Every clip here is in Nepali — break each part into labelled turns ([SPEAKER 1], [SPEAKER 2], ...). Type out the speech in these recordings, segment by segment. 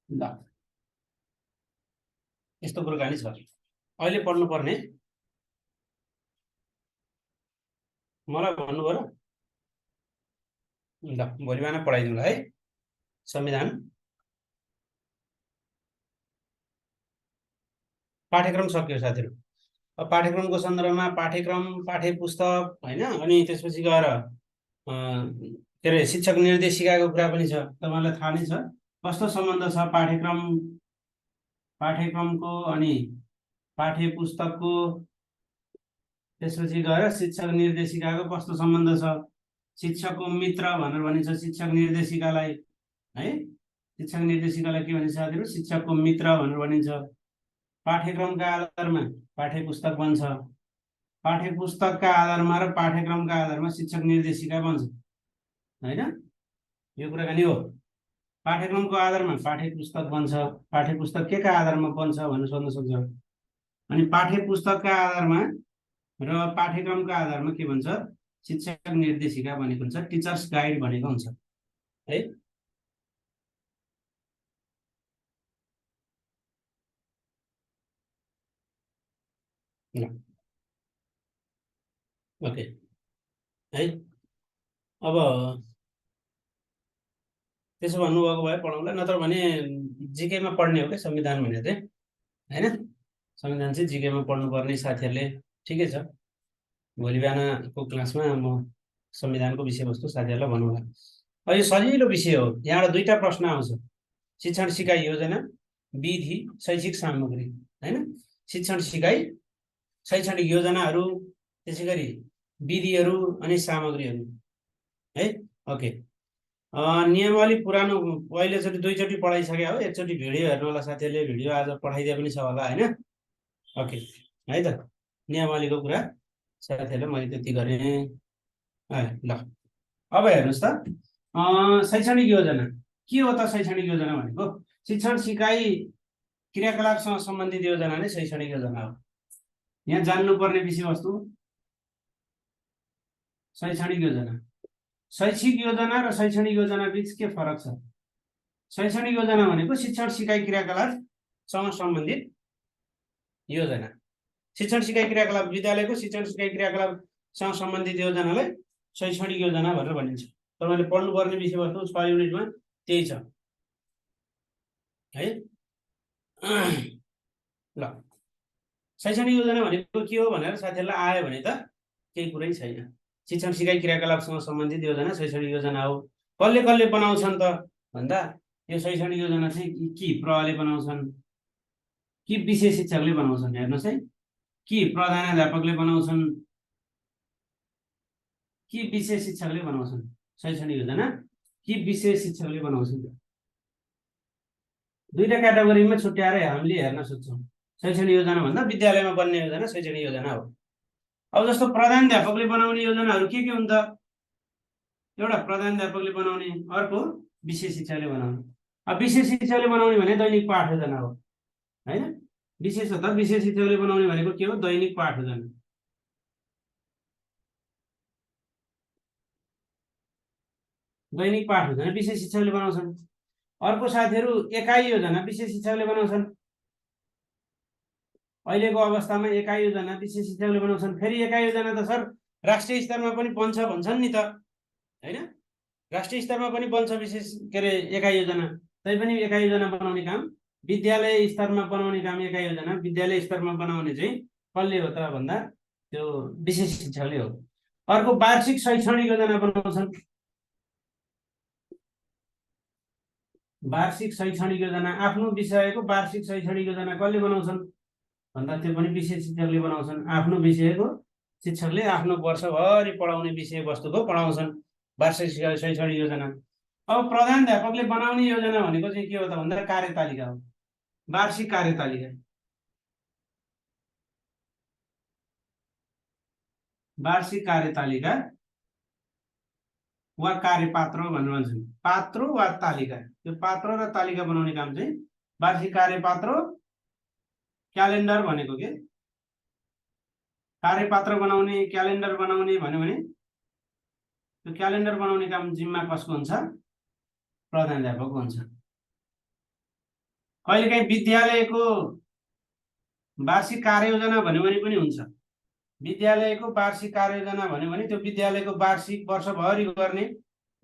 [SPEAKER 1] ल यस्तो कुराकानी छ। अहिले पढ्नुपर्ने मलाई भन्नुभयो र ल भोलि बिहान पढाइदिउँला है। संविधान पाठ्यक्रम सक्यो साथीहरू। अब पाठ्यक्रमको सन्दर्भमा पाठ्यक्रम पाठ्य पुस्तक होइन, अनि त्यसपछि गएर के अरे शिक्षक निर्देशिकाको कुरा पनि छ। तपाईँलाई थाहा नै छ कस्तो सम्बन्ध छ पाठ्यक्रमको अनि पाठ्य पुस्तकको, त्यसपछि गएर शिक्षक निर्देशिकाको कस्तो सम्बन्ध छ। शिक्षकको मित्र भनेर भनिन्छ शिक्षक निर्देशिकालाई है। शिक्षक निर्देशिकालाई के भनिन्छ साथीहरू? शिक्षकको मित्र भनेर भनिन्छ। पाठ्यक्रमका आधारमा पाठ्य पुस्तक बन्छ, पाठ्य पुस्तकका आधारमा र पाठ्यक्रमका आधारमा शिक्षक निर्देशिका बन्छ होइन। यो कुराकानी हो। पाठ्यक्रमको आधारमा पाठ्य पुस्तक बन्छ, पाठ्य पुस्तक के का आधारमा बन्छ भनेर सोध्न सक्छ। अनि पाठ्य पुस्तकका आधारमा र पाठ्यक्रमका आधारमा के भन्छ? शिक्षक निर्देशिका भनेको हुन्छ, टिचर्स गाइड भनेको हुन्छ है। ओके है। अब त्यसो भन्नुभएको भए पढाउँला, नत्र भने जिकेमा पढ्ने हो क्या संविधान भने चाहिँ होइन। संविधान चाहिँ जिकेमा पढ्नुपर्ने साथीहरूले ठिकै छ। भोलि बिहानको क्लासमा म संविधानको विषयवस्तु साथीहरूलाई भनौँला। अब यो सजिलो विषय हो। यहाँबाट दुईवटा प्रश्न आउँछ। शिक्षण सिकाइ योजना, विधि, शैक्षिक सामग्री होइन। शिक्षण सिकाइ, शैक्षणिक योजनाहरू, त्यसै गरी विधिहरू अनि सामग्रीहरू है। ओके, नियमावली पुरानो पहिलोचोटि दुईचोटि पढाइसक्यो हो। एकचोटि भिडियो हेर्नु होला साथीहरूले, भिडियो आज पठाइदिए पनि छ होला होइन। ओके है त, नियमावलीको कुरा साथीहरूले मैले त्यति गरेँ है। ल अब हेर्नुहोस् त, शैक्षणिक योजना के हो त? शैक्षणिक योजना भनेको शिक्षण सिकाइ क्रियाकलापसँग सम्बन्धित योजना नै शैक्षणिक योजना हो। यहाँ जान्नुपर्ने विषयवस्तु शैक्षणिक योजना। शैक्षिक योजना र शैक्षणिक योजना बीच के फरक छ? शैक्षणिक योजना भनेको शिक्षण सिकाइ क्रियाकलापसँग सम्बन्धित योजना। शिक्षण सिकाइ क्रियाकलाप, विद्यालयको शिक्षण सिकाइ क्रियाकलापसँग सम्बन्धित योजनालाई शैक्षणिक योजना भनेर भनिन्छ। तपाईँले पढ्नुपर्ने विषयवस्तु 6 युनिटमा त्यही छ है। ल शैक्षणिक योजना भनेको के हो भनेर साथीहरूलाई आयो भने त केही कुरै छैन। शिक्षण सिकाइ क्रियाकलापसँग सम्बन्धित योजना शैक्षणिक योजना हो। कसले कसले बनाउँछन् त भन्दा यो शैक्षणिक योजना चाहिँ कि प्रहले बनाउँछन् कि विषय शिक्षकले बनाउँछन्। हेर्नुहोस् है, कि प्रधानाध्यापकले बनाउँछन् कि विषय शिक्षकले बनाउँछन् शैक्षणिक योजना, कि विषय शिक्षकले बनाउँछन्। दुईटा क्याटेगोरीमा छुट्याएर हामीले हेर्न सक्छौँ। शैक्षणिक योजना भन्दा विद्यालयमा बन्ने योजना शैक्षणिक योजना हो। अब जस्तो प्रधानाध्यापकले बनाउने योजनाहरू के हुन् त? एउटा प्रधानाध्यापकले बनाउने, अर्को विषय शिक्षकले बनाउने। अब विषय शिक्षकले बनाउने भने दैनिक पाठ योजना हो होइन। विशेषतः विषय शिक्षकले बनाउने भनेको के हो? दैनिक पाठ योजना। दैनिक पाठ योजना विषय शिक्षकले बनाउँछन्। अर्को साथीहरू एकाइ योजना विषय शिक्षकले बनाउँछन्। अहिलेको अवस्थामा एकाइ योजना विषय शिक्षकले बनाउँछन्। फेरि एकाइ योजना त सर राष्ट्रिय स्तरमा पनि बन्छ भन्छन् नि त होइन। राष्ट्रिय स्तरमा पनि बन्छ विशेष के अरे एकाइ योजना। तैपनि एकाइ योजना बनाउने काम, विद्यालय स्तरमा बनाउने काम एकाइ योजना विद्यालय स्तरमा बनाउने चाहिँ कसले हो त भन्दा त्यो विशेष शिक्षकले हो। अर्को वार्षिक शैक्षणिक योजना बनाउँछन्। वार्षिक शैक्षणिक योजना आफ्नो विषयको वार्षिक शैक्षणिक योजना कसले बनाउँछन् भन्दा त्यो पनि विषय शिक्षकले बनाउँछन्। आफ्नो विषयको शिक्षकले आफ्नो वर्षभरि पढाउने विषय वस्तुको पढाउँछन् वार्षिक शैक्षणिक योजना। अब प्रधानाध्यापकले बनाउने योजना भनेको चाहिँ के हो त भन्दा कार्यतालिका हो। वार्षिक कार्यतालिका, वार्षिक कार्यतालिका वा कार्यपात्र भनेर भन्छन्। पात्र वा तालिका, त्यो पात्र र तालिका बनाउने काम चाहिँ वार्षिक कार्यपात्र, क्यालेन्डर भनेको के कार्यपात्र बनाउने क्यालेन्डर बनाउने भन्यो भने त्यो क्यालेन्डर बनाउने काम जिम्मा कसको हुन्छ? प्रधानाध्यापकको हुन्छ। कहिलेकाहीँ विद्यालयको वार्षिक कार्ययोजना भन्यो भने पनि हुन्छ। विद्यालयको वार्षिक कार्ययोजना भन्यो भने त्यो विद्यालयको वार्षिक वर्षभरि गर्ने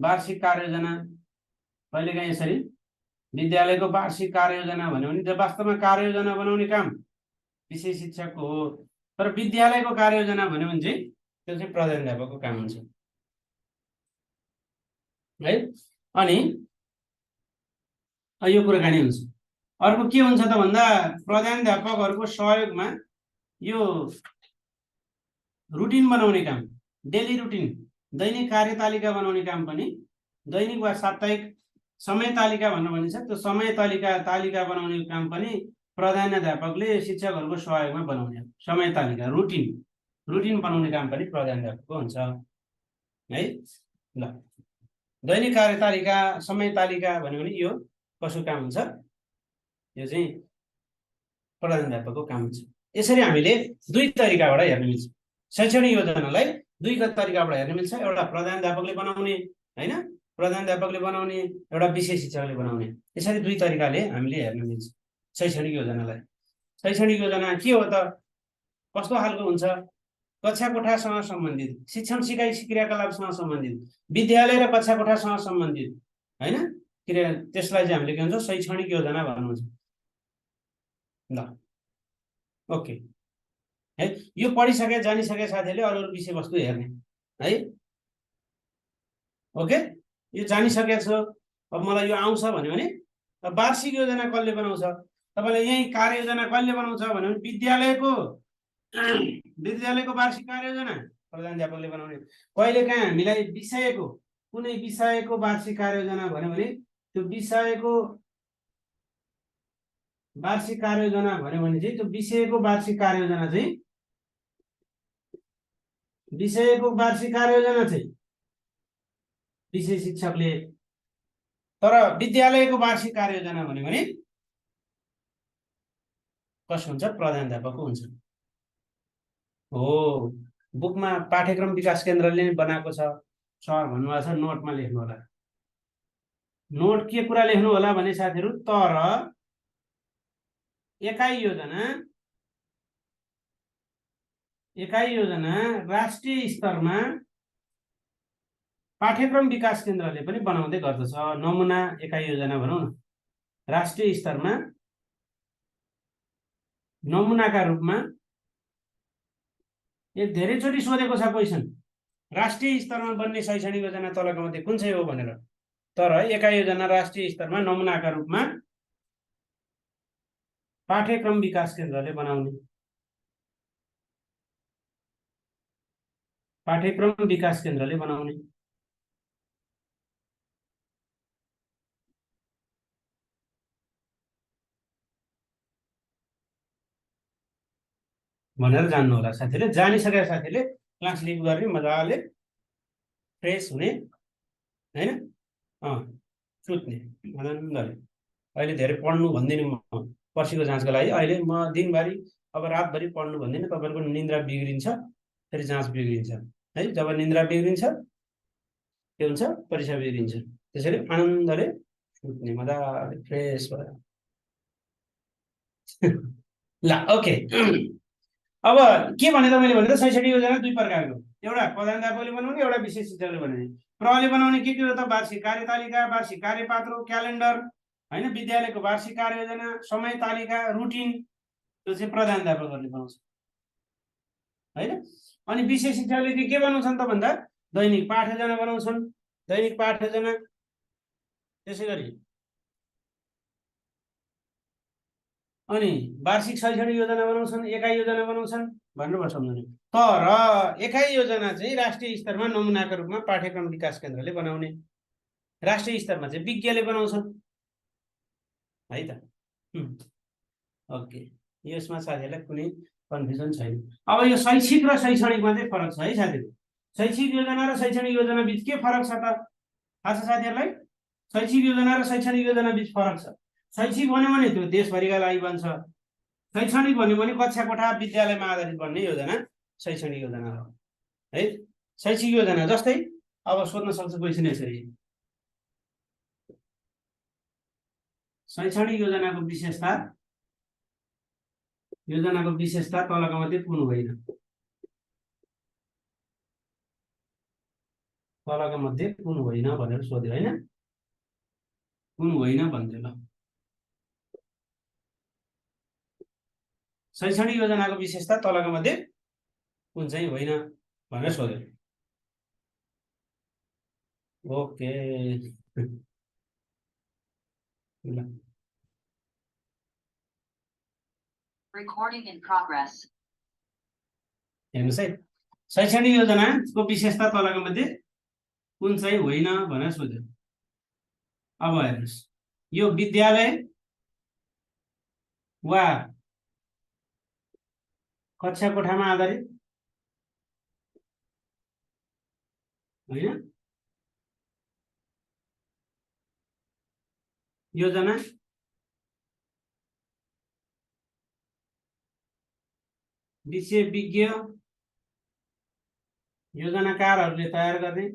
[SPEAKER 1] वार्षिक कार्ययोजना। कहिलेकाहीँ यसरी विद्यालयको वार्षिक कार्ययोजना भन्यो भने त्यो वास्तवमा कार्ययोजना बनाउने काम विषय शिक्षकको हो। तर विद्यालयको कार्ययोजना भन्यो भने चाहिँ त्यो चाहिँ प्रधानाध्यापकको काम हुन्छ है। अनि यो कुराकानी हुन्छ। अर्को के हुन्छ त भन्दा प्रधानाध्यापकहरूको सहयोगमा यो रुटिन बनाउने काम, डेली रुटिन, दैनिक कार्यतालिका बनाउने काम पनि, दैनिक वा साप्ताहिक समय तालिका भनेर भनिन्छ, त्यो समय तालिका बनाउने काम पनि प्रधानाध्यापकले शिक्षकहरूको सहयोगमा बनाउने। समय तालिका रुटिन बनाउने काम पनि प्रधानाध्यापकको हुन्छ है। ल, दैनिक कार्यतालिका, समय तालिका भन्यो भने यो कसको काम हुन्छ? यो चाहिँ प्रधानाध्यापकको काम हुन्छ। यसरी हामीले दुई तरिकाबाट हेर्न मिल्छ। शैक्षणिक योजनालाई दुई तरिकाबाट हेर्न मिल्छ। एउटा प्रधानाध्यापकले बनाउने हैन, प्रधानाध्यापकले बनाउने, एउटा विषय शिक्षकले बनाउने। यसरी दुई तरिकाले हामीले हेर्न मिल्छ शैक्षणिक योजनालाई। शैक्षणिक योजना के हो त? कस्तो खालको हुन्छ? कक्षा कोठासँग सम्बन्धित, शिक्षण सिकाइ क्रियाकलापसँग सम्बन्धित, विद्यालय र कक्षा कोठासँग सम्बन्धित हैन क्रिया, त्यसलाई चाहिँ हामीले के भन्छौँ? शैक्षणिक योजना भन्नुहुन्छ। ल, ओके है। यो पढिसके जानिसके साथीहरूले अरू विषयवस्तु हेर्ने है। ओके, यो जानिसकेको छु, अब मलाई यो आउँछ भन्यो भने वार्षिक योजना कसले बनाउँछ? तपाईँलाई यही कार्ययोजना कसले बनाउँछ भन्यो भने विद्यालयको वार्षिक कार्ययोजना प्रधानाध्यापकले बनाउने। कहिलेकाहीँ हामीलाई विषयको, कुनै विषयको वार्षिक कार्ययोजना भन्यो भने त्यो विषयको वार्षिक कार्ययोजना भन्यो भने चाहिँ त्यो विषयको वार्षिक कार्ययोजना चाहिँ विषय शिक्षकले, तर विद्यालयको वार्षिक कार्ययोजना भन्यो भने कसो हुन्छ? प्रधानाध्यापकको हुन्छ। हो, बुकमा पाठ्यक्रम विकास केन्द्रले बनाएको छ सर भन्नुभएको छ, नोटमा लेख्नु होला। नोट के कुरा लेख्नु होला भने साथीहरू, तर एकाइ योजना राष्ट्रिय स्तरमा पाठ्यक्रम विकास केन्द्रले पनि बनाउँदै गर्दछ। नमुना एकाइ योजना भनौँ न, राष्ट्रिय स्तरमा नमुनाका रूपमा। यो धेरैचोटि सोधेको छ क्वेसन, राष्ट्रिय स्तरमा बन्ने शैक्षणिक योजना तलका मध्ये कुन चाहिँ हो भनेर। तर एकाइ योजना राष्ट्रिय स्तरमा नमुनाका रूपमा पाठ्यक्रम विकास केन्द्रले बनाउने। पाठ्यक्रम विकास केन्द्रले बनाउने। भनेर जान्नु होला साथीले। जानिसकेका साथीले क्लास लिभ गर्ने, मजाले फ्रेस हुने हैन, सुत्ने आनन्दले। अहिले धेरै पढ्नु भन्दिनँ म पर्सिको जाँचको लागि। अहिले म दिनभरि, अब रातभरि पढ्नु भन्दिनँ। तपाईँहरूको निन्द्रा बिग्रिन्छ, फेरि जाँच बिग्रिन्छ है। जब निन्द्रा बिग्रिन्छ के हुन्छ? परीक्षा बिग्रिन्छ। त्यसैले आनन्दले सुत्ने, मजाले फ्रेस भएर। ल, ओके। अब के भने त मैले भने त शैक्षणिक योजना दुई प्रकारको, एउटा प्रधानाध्यापकले बनाउने, एउटा विशेष शिक्षकले बनाउने। प्रले बनाउने के हो त? वार्षिक कार्यतालिका, वार्षिक कार्यपात्र, क्यालेन्डर हैन, विद्यालयको वार्षिक कार्ययोजना, समय तालिका, रुटिन, त्यो चाहिँ प्रधानाध्यापकहरूले बनाउँछ हैन। अनि विशेष शिक्षकले के बनाउँछन् त भन्दा दैनिक पाठयोजना बनाउँछन्। दैनिक पाठयोजना, त्यसै गरी अनि वार्षिक शैक्षणिक योजना बनाउँछन्, एकाइ योजना बनाउँछन् भनेर सम्झनु। तर एकाइ योजना चाहिँ राष्ट्रिय स्तरमा नमुनाका रूपमा पाठ्यक्रम विकास केन्द्रले बनाउने। राष्ट्रिय स्तरमा चाहिँ विज्ञले बनाउँछन् है त। ओके, यसमा साथीहरूलाई कुनै कन्फ्युजन छैन। अब यो शैक्षिक र शैक्षणिकमा चाहिँ फरक छ है साथीहरू। शैक्षिक योजना र शैक्षणिक योजना बीच के फरक छ त? थाहा छ साथीहरूलाई? शैक्षिक योजना र शैक्षणिक योजना बीच फरक छ। शैक्षिक भन्यो भने त्यो देशभरिका लागि बन्छ। शैक्षणिक भन्यो भने कक्षा कोठा विद्यालयमा आधारित बन्ने योजना शैक्षणिक योजना हो है। शैक्षिक योजना जस्तै अब सोध्न सक्छ क्वेसन यसरी, शैक्षणिक योजनाको विशेषता तलका मध्ये कुन होइन? तलका मध्ये कुन होइन भनेर सोध्यो हैन? कुन होइन भन्दै ल। शैक्षणिक योजनाको विशेषता तलका मध्ये कुन चाहिँ होइन भनेर सोध्यो। Okay
[SPEAKER 2] Recording in progress.
[SPEAKER 1] हेर्नुस् है, शैक्षणिक योजनाको विशेषता तलका मध्ये कुन चाहिँ होइन भनेर सोध्यो। अब हेर्नुस्, यो विद्यालय वा कक्षा कोठामा आधारित होइन, योजना विषय विज्ञ योजनाकारहरूले तयार गर्ने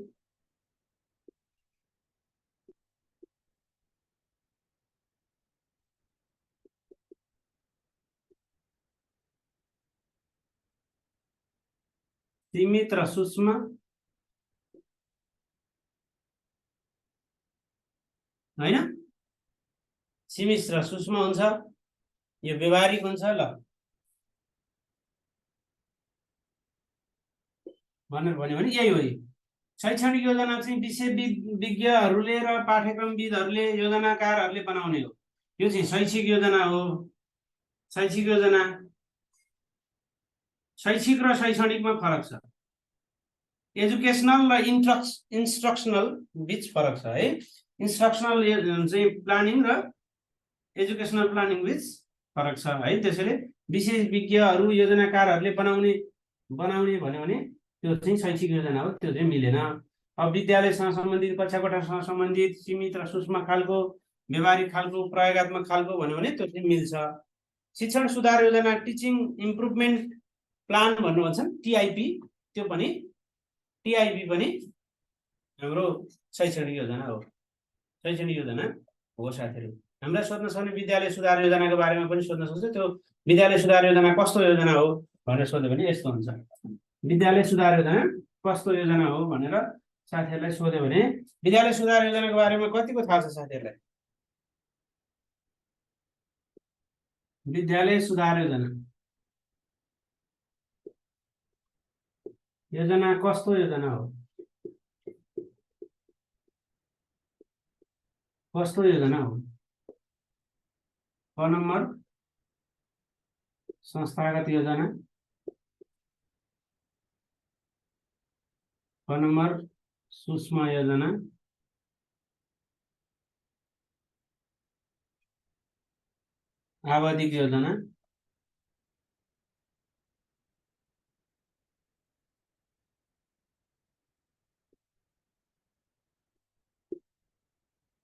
[SPEAKER 1] सीमित र सूक्ष्म हैन, सीमित र सूक्ष्म हुन्छ, यो व्यवहारिक हुन्छ ल भनेर भन्यो भने यही हो। शैक्षणिक योजना चाहिँ विषय विज्ञहरूले र पाठ्यक्रमविदहरूले योजनाकारहरूले बनाउने हो। यो चाहिँ शैक्षिक योजना हो। शैक्षिक योजना, शैक्षिक र शैक्षणिकमा फरक छ। एजुकेसनल र इन्स्ट्रक्सनल बीच फरक छ है। इन्स्ट्रक्सनल चाहिँ प्लानिङ र एजुकेसनल प्लानिङ बीच फरक छ है। त्यसैले विशेष विज्ञहरू योजनाकारहरूले बनाउने भन्यो भने त्यो चाहिँ शैक्षिक योजना हो, त्यो चाहिँ मिलेन। अब विद्यालयसँग सम्बन्धित, कक्षा कोठासँग सम्बन्धित, सीमित र सूक्ष्म खालको, व्यवहारिक खालको, प्रयोगात्मक खालको भन्यो भने त्यो चाहिँ मिल्छ। शिक्षण सुधार योजना, टिचिङ इम्प्रुभमेन्ट प्लान भन्नु भन्छ टिआइपी, त्यो पनि टिआइपी पनि हाम्रो शैक्षणिक योजना हो। शैक्षणिक योजना हो साथीहरू। हामीलाई सोध्न सक्ने विद्यालय सुधार योजनाको बारेमा पनि सोध्न सक्छ। त्यो विद्यालय सुधार योजना कस्तो योजना हो भनेर सोध्यो भने यस्तो हुन्छ, विद्यालय सुधार योजना कस्तो योजना हो भनेर साथीहरूलाई सोध्यो भने विद्यालय सुधार योजनाको बारेमा कतिको थाहा छ साथीहरूलाई? विद्यालय सुधार योजना कस्तो योजना हो? कस्तो योजना हो? क नम्बर संस्थागत योजना, क नम्बर सूक्ष्म योजना, आवधिक योजना,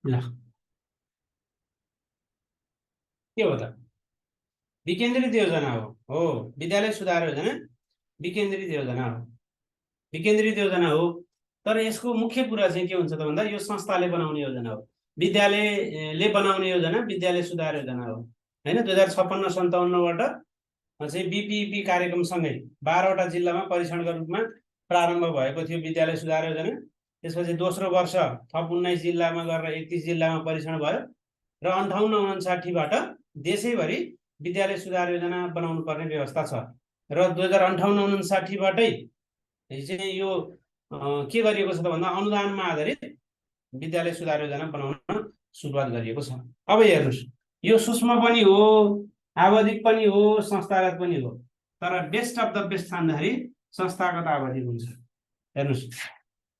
[SPEAKER 1] ल के हो त? विकेन्द्रित योजना हो। विद्यालय सुधार योजना विकेन्द्रित योजना हो। विकेन्द्रित योजना हो, तर यसको मुख्य कुरा चाहिँ के हुन्छ त भन्दा यो संस्थाले बनाउने योजना हो। विद्यालयले बनाउने योजना विद्यालय सुधार योजना हो हैन। 2056-57बाट चाहिँ बीपीपी कार्यक्रमसँगै 12वटा जिल्लामा परीक्षणको रूपमा प्रारम्भ भएको थियो विद्यालय सुधार योजना। त्यसपछि दोस्रो वर्ष थप 19 जिल्लामा गरेर 31 जिल्लामा परीक्षण भयो र 58-59बाट देशैभरि विद्यालय सुधार योजना बनाउनु पर्ने व्यवस्था छ र 2058-59बाटै चाहिँ यो के गरिएको छ त भन्दा अनुदानमा आधारित विद्यालय सुधार योजना बनाउन सुरुवात गरिएको छ। अब हेर्नुस्, यो सूक्ष्म पनि हो, आवधिक पनि हो, संस्थागत पनि हो, तर बेस्ट अफ द बेस्ट ठान्दाखेरि संस्थागत आवधिक हुन्छ। हेर्नुस्,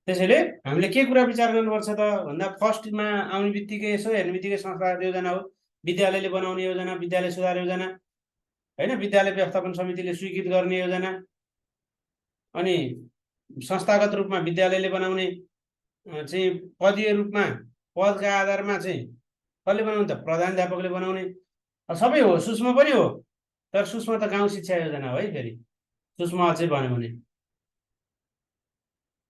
[SPEAKER 1] त्यसैले हामीले के कुरा विचार गर्नुपर्छ त भन्दा फर्स्टमा आउने बित्तिकै यसो हेर्ने बित्तिकै संस्थागत योजना हो, विद्यालयले बनाउने योजना विद्यालय सुधार योजना हैन, विद्यालय व्यवस्थापन समितिले स्वीकृत गर्ने योजना। अनि संस्थागत रूपमा विद्यालयले बनाउने चाहिँ पदीय रूपमा पदका आधारमा चाहिँ कसले बनाउने त? प्रधानाध्यापकले बनाउने। सबै हो, सूक्ष्म पनि हो, तर सूक्ष्म त गाउँ शिक्षा योजना हो है। फेरि सूक्ष्म अझै भन्यो भने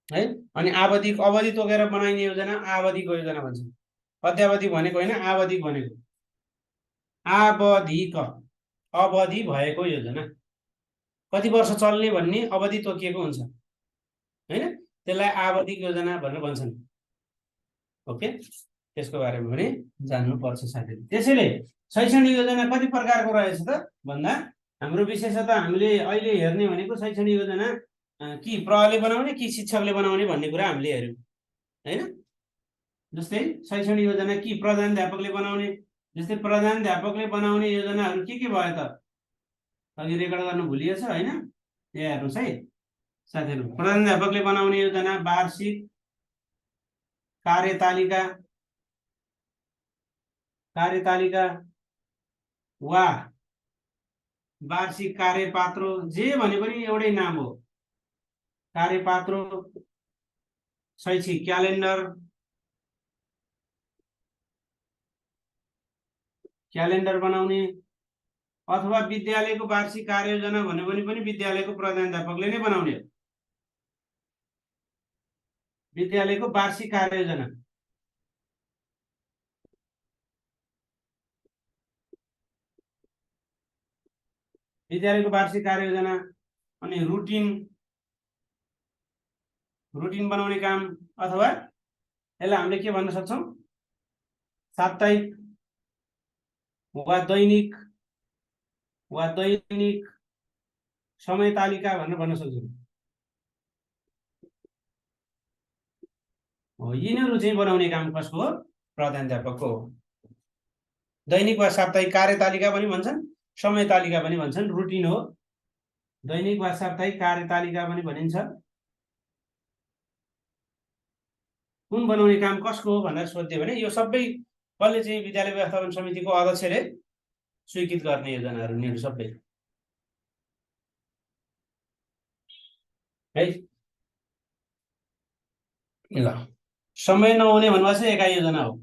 [SPEAKER 1] है। अनि आवधिक, अवधि तोकेर बनाइने योजना आवधिक योजना भन्छ। अध्यावधिक भनेको होइन, आवधिक भनेको आवधिक अवधि भएको योजना, कति वर्ष चल्ने भन्ने अवधि तोकिएको हुन्छ हैन, त्यसलाई आवधिक योजना भनेर भन्छन्। ओके, त्यसको बारेमा पनि जान्नुपर्छ साथीहरु। त्यसैले शैक्षणिक योजना कति प्रकारको रहेछ त भन्दा हाम्रो विशेषतः हामीले अहिले हेर्ने भनेको शैक्षणिक योजना कि प्रहरीले बनाउने कि शिक्षकले बनाउने भन्ने कुरा हामीले हेर्यौं हैन। जस्तै शैक्षणिक योजना कि प्रधानाध्यापकले बनाउने, जस्तै प्रधानाध्यापकले बनाउने योजनाहरू के भयो त अघि रेकर्ड गर्नु भुलिएछ हैन। यहाँ हेर्नुस् है साथीहरु, प्रधानाध्यापकले बनाउने योजना वार्षिक कार्यतालिका वा वार्षिक कार्यपात्रो, जे भने पनि एउटै नाम हो, कार्यपात्रो, शैक्षिक क्यालेन्डर बनाउने, अथवा विद्यालयको वार्षिक कार्ययोजना भन्यो भने पनि विद्यालयको प्रधानाध्यापकले नै बनाउने हो। विद्यालयको वार्षिक कार्ययोजना अनि रुटिन बनाउने काम, अथवा यसलाई हामीले के भन्न सक्छौं, साप्ताहिक वा दैनिक समय तालिका भनेर भन्न सक्छौं। यिनीहरू चाहिँ बनाउने काम कसको हो? प्रधानाध्यापकको हो। दैनिक वा साप्ताहिक कार्यतालिका पनि भन्छन्, समय तालिका पनि भन्छन्, रुटिन हो। दैनिक वा साप्ताहिक कार्यतालिका पनि भनिन्छ। कुन बनाउने काम कसको हो भनेर सोध्यो भने यो सबै कसले चाहिँ विद्यालय व्यवस्थापन समितिको अध्यक्षले स्वीकृत गर्ने योजनाहरू नि सबै है। ल, समय नहुने भन्नुभएको छ एकाइ योजना हो,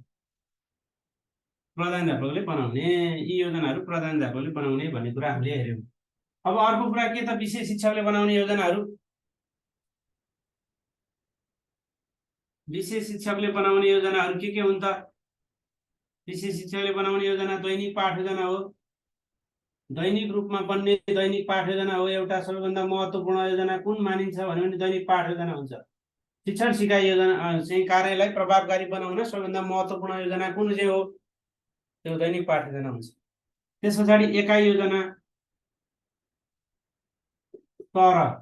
[SPEAKER 1] प्रधानाध्यापकले बनाउने, यी योजनाहरू प्रधानाध्यापकले बनाउने भन्ने कुरा हामीले हेर्यौं। अब अर्को कुरा के त, विशेष शिक्षकले बनाउने योजनाहरू। विशेष शिक्षकले बनाउने योजनाहरू के हुन् त? विशेष शिक्षकले बनाउने योजना दैनिक पाठ योजना हो। दैनिक रूपमा बन्ने दैनिक पाठ योजना हो। एउटा सबैभन्दा महत्त्वपूर्ण योजना कुन मानिन्छ भने दैनिक पाठ योजना हुन्छ। शिक्षण सिकाइ योजना चाहिँ कार्यलाई प्रभावकारी बनाउन सबैभन्दा महत्त्वपूर्ण योजना कुन चाहिँ हो? त्यो दैनिक पाठ योजना हुन्छ। त्यसपछाडि एकाइ योजना, तर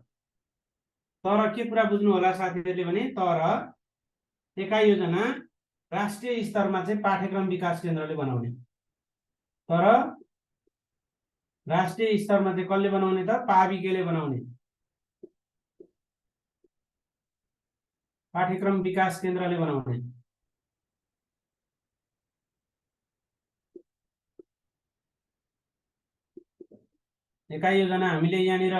[SPEAKER 1] के कुरा बुझ्नु होला साथीहरुले भने, तर एकाइ योजना राष्ट्रिय स्तरमा चाहिँ पाठ्यक्रम विकास केन्द्रले बनाउने, तर राष्ट्रिय स्तरमा चाहिँ कसले बनाउने त? पाविकेले बनाउने, पाठ्यक्रम विकास केन्द्रले बनाउने। एकाइ योजना हामीले यहाँनिर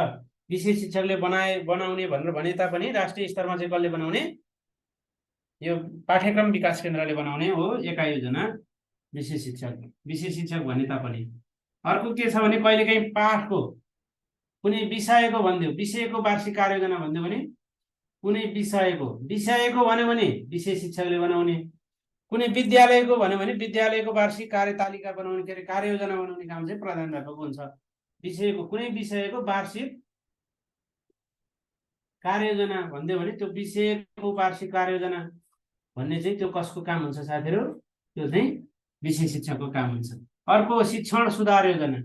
[SPEAKER 1] विशेष शिक्षकले बनाउने भनेर भने तापनि राष्ट्रिय स्तरमा चाहिँ कसले बनाउने? यो पाठ्यक्रम विकास केन्द्रले बनाउने हो एकाइ योजना विशेष शिक्षक भने तापनि। अर्को के छ भने कहिलेकाहीँ पाठको कुनै विषयको भन्दियो, विषयको वार्षिक कार्ययोजना भन्दियो भने कुनै विषयको भन्यो भने विशेष शिक्षकले बनाउने, कुनै विद्यालयको भन्यो भने विद्यालयको वार्षिक कार्यतालिका बनाउने, के अरे कार्ययोजना बनाउने काम चाहिँ प्रधानाध्यापकको हुन्छ। विषयको कुनै विषयको वार्षिक कार्ययोजना भन्दियो भने त्यो विषयको वार्षिक कार्ययोजना भन्ने चाहिँ त्यो कसको काम हुन्छ साथीहरु? त्यो चाहिँ विशेष शिक्षकको काम हुन्छ। अर्को शिक्षण सुधार योजना,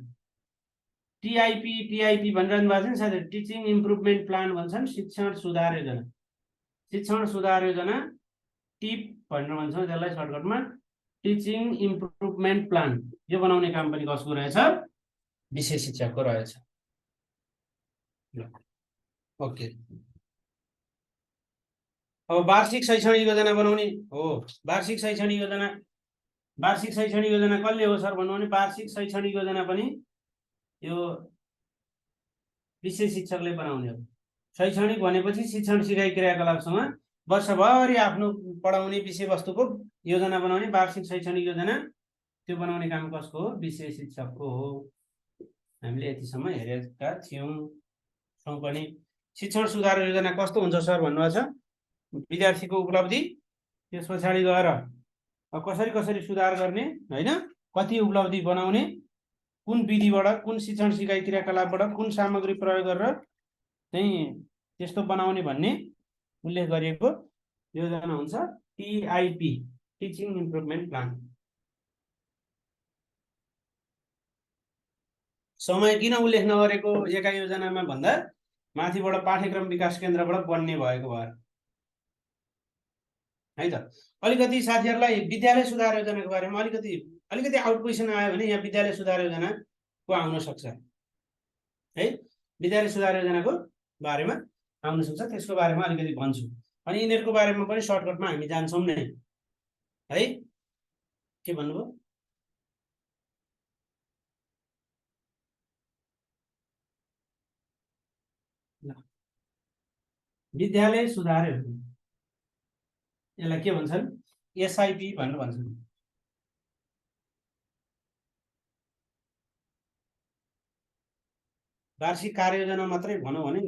[SPEAKER 1] टिआइपी भनिरहनु भएको छ नि साथीहरु, टिचिङ इम्प्रुभमेन्ट प्लान भन्छन्। शिक्षण सुधार योजना टिप भनेर भन्छौँ त्यसलाई सर्टकटमा, टिचिङ इम्प्रुभमेन्ट प्लान। यो बनाउने काम पनि कसको रहेछ? विशेष शिक्षकको रहेछ। ओके, अब वार्षिक शैक्षणिक योजना बनाउने हो। वार्षिक शैक्षणिक योजना कसले हो सर भन्नु भने, वार्षिक शैक्षणिक योजना पनि यो विशेष शिक्षकले बनाउने हो। शैक्षणिक भनेपछि शिक्षण सिकाइ क्रियाकलापसँग वर्षभरि आफ्नो पढाउने विषयवस्तुको योजना बनाउने वार्षिक शैक्षणिक योजना, त्यो बनाउने काम कसको हो? विशेष शिक्षकको हो। हामीले यतिसम्म हेरेका थियौं पनि। शिक्षण सुधार योजना कस्तो हुन्छ सर भन्नुभएको छ? विद्यार्थीको उपलब्धि, त्यस पछाडि गएर कसरी सुधार गर्ने हैन, कति उपलब्धि बनाउने, कुन विधिबाट कुन शिक्षण सिकाइ क्रियाकलापबाट कुन सामग्री प्रयोग गरेर चाहिँ त्यस्तो बनाउने भन्ने उल्लेख गरिएको योजना हुन्छ टिआइपी, टिचिङ इम्प्रुभमेन्ट प्लान। समय किन उल्लेख नगरेको एका योजनामा भन्दा माथिबाट पाठ्यक्रम विकास केन्द्रबाट बन्ने भएको भएर है त। अलिकति साथीहरूलाई विद्यालय सुधार योजनाको बारेमा अलिकति आउट क्वेसन आयो भने यहाँ विद्यालय सुधार योजनाको आउन सक्छ है। विद्यालय सुधार योजनाको बारेमा आउन सक्छ, त्यसको बारेमा अलिकति भन्छु। अनि यिनीहरूको बारेमा पनि सर्टकटमा हामी जान्छौँ नै है। के भन्नुभयो? विद्यालय सुधार योजना, यसलाई के भन्छन्? एसआइपी भनेर भन्छन्। वार्षिक कार्ययोजना मात्रै भनौँ भने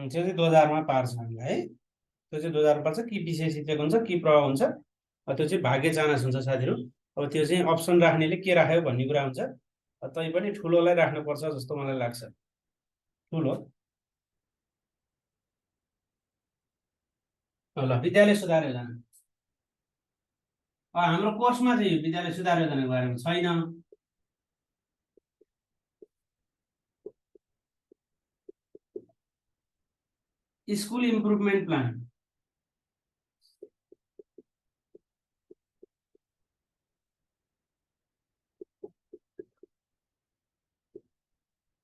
[SPEAKER 1] त्यो चाहिँ 2000 मा पार्छ हामीलाई है। त्यो चाहिँ 2000 पर्छ। के विषय शिक्षक हुन्छ, के प्रभाव हुन्छ, त्यो चाहिँ भाग्य चानस हुन्छ साथीहरू। अब त्यो चाहिँ अप्सन राख्नेले के राख्यो भन्ने कुरा हुन्छ। तै पनि ठुलोलाई राख्नुपर्छ जस्तो मलाई लाग्छ। ठुलो ल विद्यालय सुधार योजना हाम्रो कोर्समा चाहिँ विद्यालय सुधार योजनाको बारेमा छैन। स्कुल इम्प्रुभमेन्ट प्लान,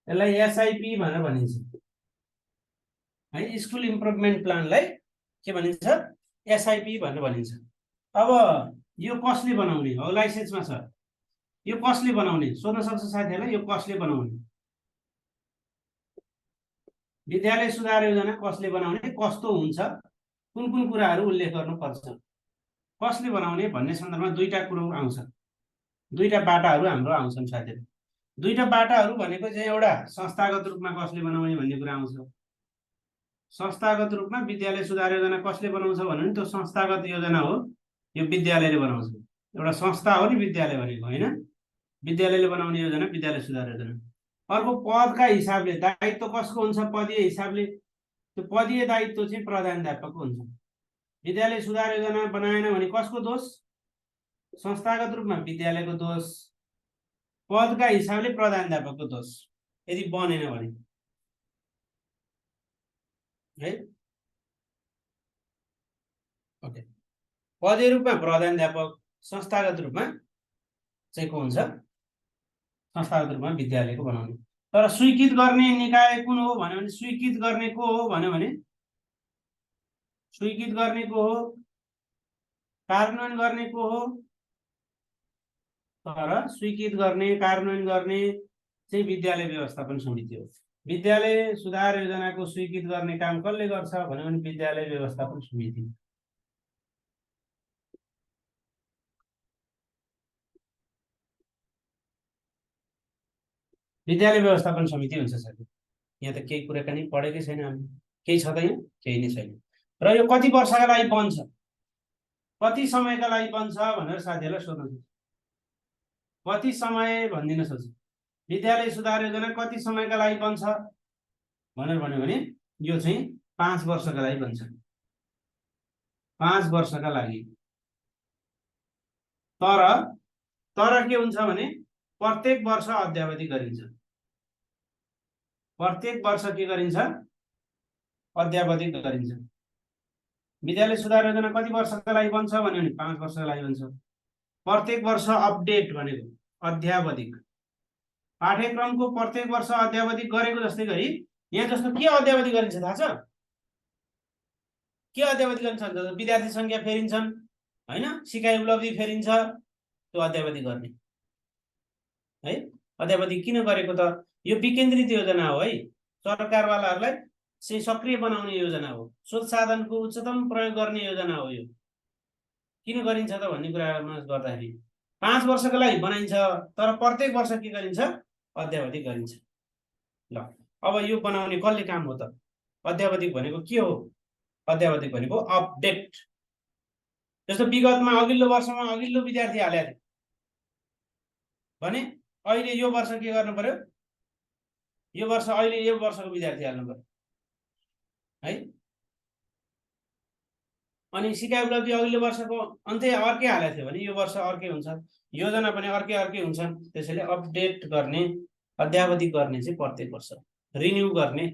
[SPEAKER 1] यसलाई एसआइपी भनेर भनिन्छ है। स्कुल इम्प्रुभमेन्ट प्लानलाई के भनिन्छ? एसआइपी भनेर भनिन्छ। अब यो कसले बनाउने हो? लाइसेन्समा छ। यो कसले बनाउने सोध्न सक्छ साथीहरूलाई, यो कसले बनाउने? विद्यालय सुधार योजना कसले बनाउने, कस्तो हुन्छ, कुन कुन कुराहरू उल्लेख गर्नुपर्छ, कसले बनाउने भन्ने सन्दर्भमा दुईटा कुरो आउँछ। दुईटा बाटाहरू हाम्रो आउँछन् साथीहरू। दुईटा बाटाहरू भनेको चाहिँ एउटा संस्थागत रूपमा कसले बनाउने भन्ने कुरा आउँछ। संस्थागत रूपमा विद्यालय सुधार योजना कसले बनाउँछ भने त्यो संस्थागत योजना हो, यो विद्यालयले बनाउँछ। एउटा संस्था हो नि विद्यालय भनेको, होइन? विद्यालयले बनाउने योजना विद्यालय सुधार योजना। अर्को पदका हिसाबले दायित्व कसको हुन्छ? पदीय हिसाबले त्यो पदीय दायित्व चाहिँ प्रधानाध्यापकको हुन्छ। विद्यालय सुधार योजना बनाएन भने कसको दोष? संस्थागत रूपमा विद्यालयको दोष, पदका हिसाबले प्रधानाध्यापकको दोष यदि बनेन भने है। ओके, पदीय रूपमा प्रधानाध्यापक, संस्थागत रूपमा चाहिँ को हुन्छ? संस्थागत रूपमा विद्यालयको बनाउने। तर स्वीकृत गर्ने निकाय कुन हो भन्यो भने स्वीकृत गर्ने को हो भन्यो भने स्वीकृत गर्ने को हो, कार्यान्वयन गर्ने को हो। तर स्वीकृत गर्ने कार्यान्वयन गर्ने चाहिँ विद्यालय व्यवस्थापन समिति हो। विद्यालय सुधार योजनाको स्वीकृत गर्ने काम कसले गर्छ भन्यो भने विद्यालय व्यवस्थापन समिति। विद्यालय व्यवस्थापन समिति हुन्छ साथी। यहाँ त केही कुराकानी पढेकै छैन हामी, केही छ त यहाँ? केही नै छैन। र यो कति वर्षका लागि बन्छ, कति समयका लागि बन्छ भनेर साथीहरूलाई सोध्नु। कति समय भनिदिन सक्छ? विद्यालय सुधार योजना कति समयका लागि बन्छ भनेर भन्यो भने यो चाहिँ 5 वर्षका लागि बन्छ। 5 वर्षका लागि। तर के हुन्छ भने प्रत्येक वर्ष अद्यावधि गरिन्छ। प्रत्येक वर्ष के गरिन्छ? अद्यावधि गरिन्छ। विद्यालय सुधार योजना कति वर्षका लागि बन्छ भन्यो भने 5 वर्षका लागि बन्छ। प्रत्येक वर्ष अपडेट भनेको अध्यावधिक। पाठ्यक्रमको प्रत्येक वर्ष अध्यावधिक गरेको जस्तै गरी यहाँ जस्तो के अध्यावधि गरिन्छ थाहा छ? के अध्यावधि गरिन्छ? विद्यार्थी संख्या फेरिन्छन् हैन, सिकाइ उपलब्धि फेरिन्छ, त्यो अध्यावधि गर्ने है। अध्यावधि किन गरेको त? यो विकेन्द्रित योजना हो है। सरकारवालाहरूलाई चाहिँ सक्रिय बनाउने योजना हो। स्रोत साधनको उच्चतम प्रयोग गर्ने योजना हो। यो किन गरिन्छ त भन्ने कुरामा गर्दाखेरि 5 वर्षको लागि बनाइन्छ, तर प्रत्येक वर्ष के गरिन्छ? अध्यावधि गरिन्छ। ल अब यो बनाउने कसले काम हो त? अध्यावधिक भनेको के हो? अध्यावधिक भनेको अपडेट। जस्तो विगतमा अघिल्लो वर्षमा अघिल्लो विद्यार्थी हालेको थियो भने अहिले यो वर्ष के गर्नु पर्यो, यो वर्ष अहिले यो वर्षको विद्यार्थी हाल्नु पर्यो है। अनि सिकाइ उपलब्धि अघिल्लो वर्षको अन्त्य अर्कै हालेको थियो भने यो वर्ष अर्कै हुन्छ, योजना पनि अर्कै हुन्छन्। त्यसैले अपडेट गर्ने, अद्यावधिक गर्ने चाहिँ प्रत्येक वर्ष रिन्यू गर्ने।